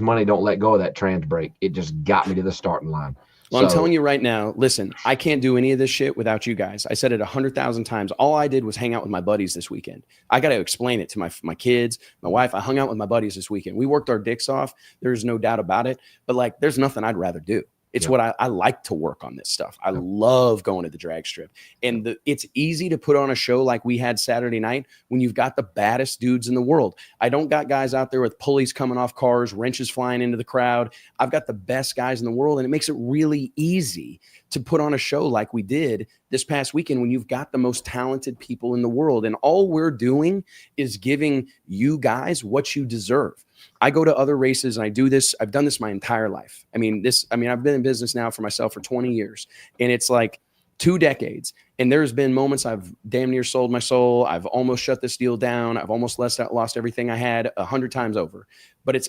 money don't let go of that trans brake. It just got me to the starting line. Well, I'm telling you right now, listen, I can't do any of this shit without you guys. I said it 100,000 times. All I did was hang out with my buddies this weekend. I got to explain it to my kids, my wife. I hung out with my buddies this weekend. We worked our dicks off. There's no doubt about it. But there's nothing I'd rather do. It's what I like to work on this stuff. I love going to the drag strip. And it's easy to put on a show like we had Saturday night when you've got the baddest dudes in the world. I don't got guys out there with pulleys coming off cars, wrenches flying into the crowd. I've got the best guys in the world, and it makes it really easy to put on a show like we did this past weekend when you've got the most talented people in the world. And all we're doing is giving you guys what you deserve. I go to other races and I do this. I've done this my entire life. I've been in business now for myself for 20 years, and it's like 2 decades. And there's been moments I've damn near sold my soul. I've almost shut this deal down. I've almost lost everything I had 100 times over. But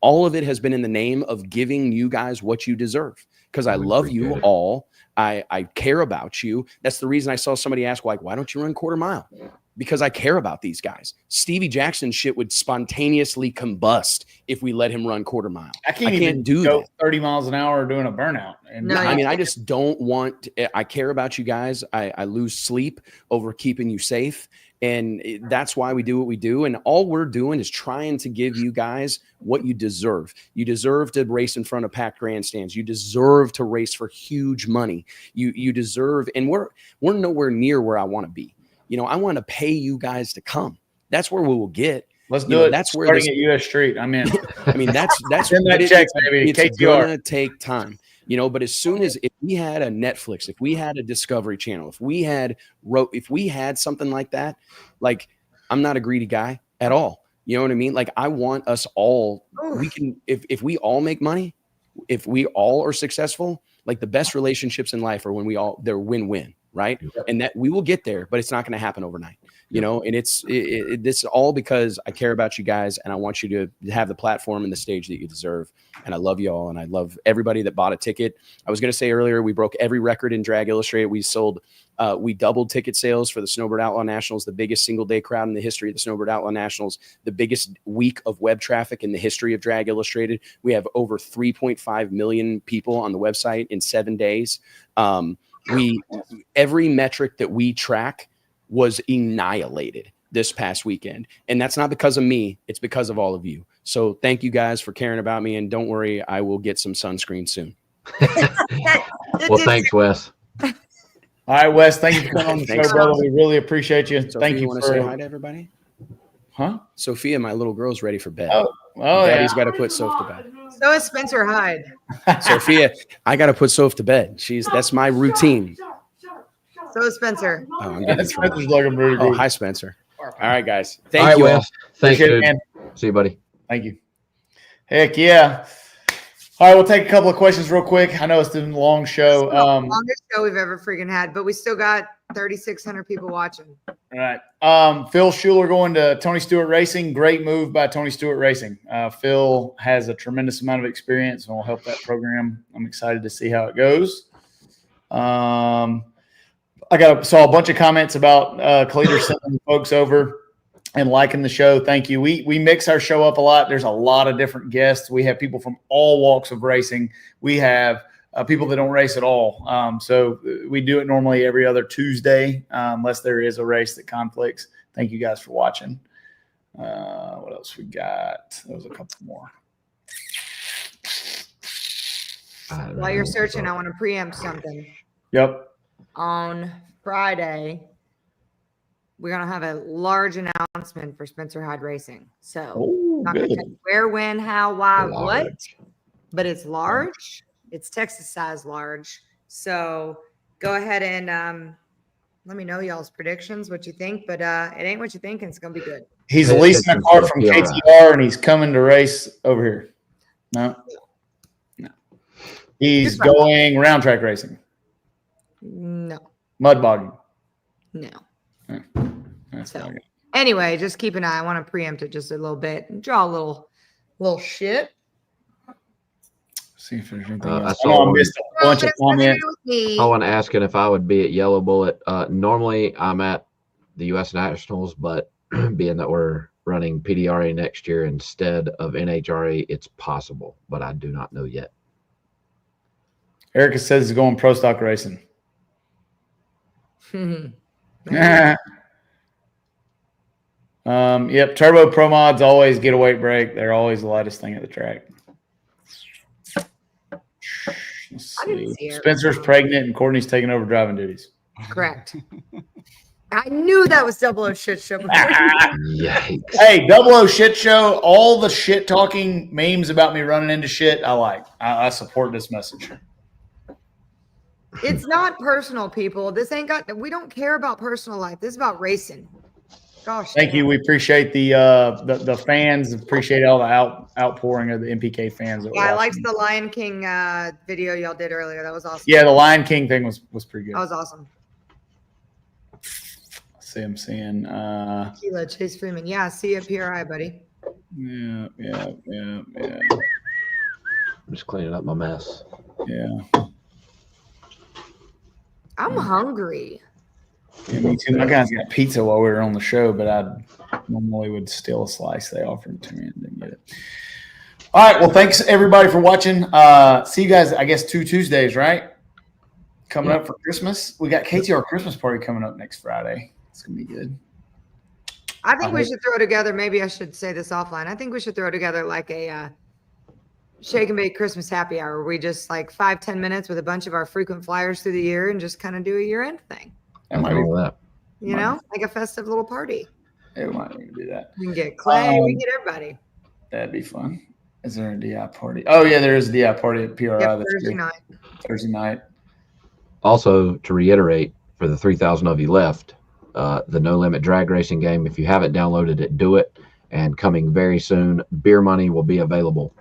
all of it has been in the name of giving you guys what you deserve, because I love you all. I care about you. That's the reason I saw somebody ask, why don't you run quarter mile? Because I care about these guys. Stevie Jackson shit would spontaneously combust if we let him run quarter mile. I can't even do go that. 30 miles an hour doing a burnout. And I just don't want. I care about you guys. I lose sleep over keeping you safe, and that's why we do what we do. And all we're doing is trying to give you guys what you deserve. You deserve to race in front of packed grandstands. You deserve to race for huge money. You deserve, and we're nowhere near where I want to be. I want to pay you guys to come. That's where we will get. Let's do it. That's where starting at US Street. I'm in. that's send that check, baby. It's gonna take time, But as soon as if we had a Netflix, if we had a Discovery Channel, if we had something like that, I'm not a greedy guy at all. You know what I mean? Like, I want us all, we can, if we all make money, if we all are successful, like the best relationships in life are when they're win-win, right? And that we will get there, but it's not going to happen overnight, you know? And this is all because I care about you guys, and I want you to have the platform and the stage that you deserve. And I love you all. And I love everybody that bought a ticket. I was going to say earlier, we broke every record in Drag Illustrated. We doubled ticket sales for the Snowbird Outlaw Nationals, the biggest single day crowd in the history of the Snowbird Outlaw Nationals, the biggest week of web traffic in the history of Drag Illustrated. We have over 3.5 million people on the website in 7 days. Every metric that we track was annihilated this past weekend. And that's not because of me. It's because of all of you. So thank you guys for caring about me. And don't worry, I will get some sunscreen soon. Well, thanks, Wes. All right, Wes, thank you for coming on the show, brother. We really appreciate you. Sophia, thank you. Want to say hi to everybody? Huh? Sophia, my little girl's ready for bed. Oh Daddy's got to put Soph to bed. So is Spencer Hyde. Sophia, I got to put Soph to bed. That's my routine. So is Spencer. Oh, I'm getting Spencer's looking really good. Oh, hi, Spencer. All right, guys. All Thank right, you. Wes. Thanks, Appreciate it, dude. man. See you, buddy. Thank you. Heck yeah. All right, we'll take a couple of questions real quick. I know it's been a long show. Longest show we've ever freaking had, but we still got 3,600 people watching. All right. Phil Schuler going to Tony Stewart Racing. Great move by Tony Stewart Racing. Phil has a tremendous amount of experience and will help that program. I'm excited to see how it goes. I saw a bunch of comments about Cleater sending folks over and liking the show. Thank you. We mix our show up a lot. There's a lot of different guests. We have people from all walks of racing. We have people that don't race at all. So we do it normally every other Tuesday, unless there is a race that conflicts. Thank you guys for watching. What else we got? There was a couple more. While you're searching, I want to preempt something. Yep. On Friday, we're going to have a large announcement for Spencer Hyde Racing. So not going to tell you where, when, how, why, what, but it's large. It's Texas size large. So go ahead and let me know y'all's predictions, what you think, but it ain't what you think, and it's going to be good. He's leasing a car from KTR, and he's coming to race over here. No. He's going round track racing. No. Mud bogging. No. That's so, anyway, just keep an eye. I want to preempt it just a little bit and draw a little shit. See if there's anything I else. missed a bunch of comments. Someone asking if I would be at Yellow Bullet. Normally, I'm at the U.S. Nationals, but being that we're running PDRA next year instead of NHRA, it's possible, but I do not know yet. Erica says he's going pro stock racing. Yep. Turbo Pro Mods always get a weight break. They're always the lightest thing at the track. Let's see. Spencer's pregnant and Courtney's taking over driving duties. Correct. I knew that was Double O Shit Show. Yikes. Hey, Double O Shit Show. All the shit talking memes about me running into shit, I like. I support this message. It's not personal, people. This ain't got. We don't care about personal life. This is about racing. Gosh. Thank you. We appreciate the fans. Appreciate all the outpouring of the MPK fans. Yeah, I liked the Lion King video y'all did earlier. That was awesome. Yeah, the Lion King thing was pretty good. That was awesome. See, I'm seeing Tequila, Chase Freeman. Yeah, see you at PRI, buddy. Yeah. I'm just cleaning up my mess. Yeah. I'm hungry. Yeah, me too. My guys got pizza while we were on the show, but I normally would steal a slice. They offered it to me and didn't get it. All right. Well, thanks everybody for watching. See you guys, I guess, 2 Tuesdays, right? Coming up for Christmas. We got KTR Christmas party coming up next Friday. It's going to be good. I think we should throw together, maybe I should say this offline. I think we should throw together like a Shake and Bake Christmas happy hour where we just like 5-10 minutes with a bunch of our frequent flyers through the year and just kind of do a year-end thing. That might be that. You know, like a festive little party. Yeah, we might do that. We can get Clay, we can get everybody. That'd be fun. Is there a DI party? Oh, yeah, there is a DI party at PRI. Yep, Thursday night. Thursday night. Also, to reiterate, for the 3,000 of you left, the No Limit drag racing game. If you haven't downloaded it, do it. And coming very soon, beer money will be available.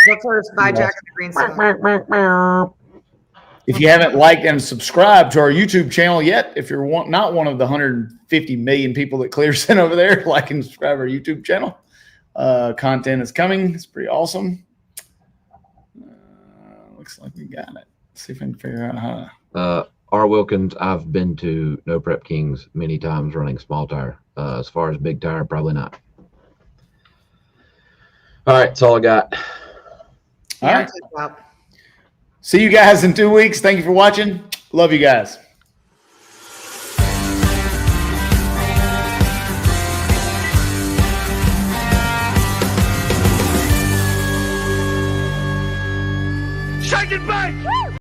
Go first. Bye, Jack of the Greenstone. If you haven't liked and subscribed to our YouTube channel yet, if you're not one of the 150 million people that clears in over there, like and subscribe our YouTube channel. Content is coming. It's pretty awesome. Looks like we got it. Let's see if I can figure out how to. R. Wilkins, I've been to No Prep Kings many times running small tire. As far as big tire, probably not. All right, that's all I got. All right. See you guys in 2 weeks. Thank you for watching. Love you guys. Shake it back!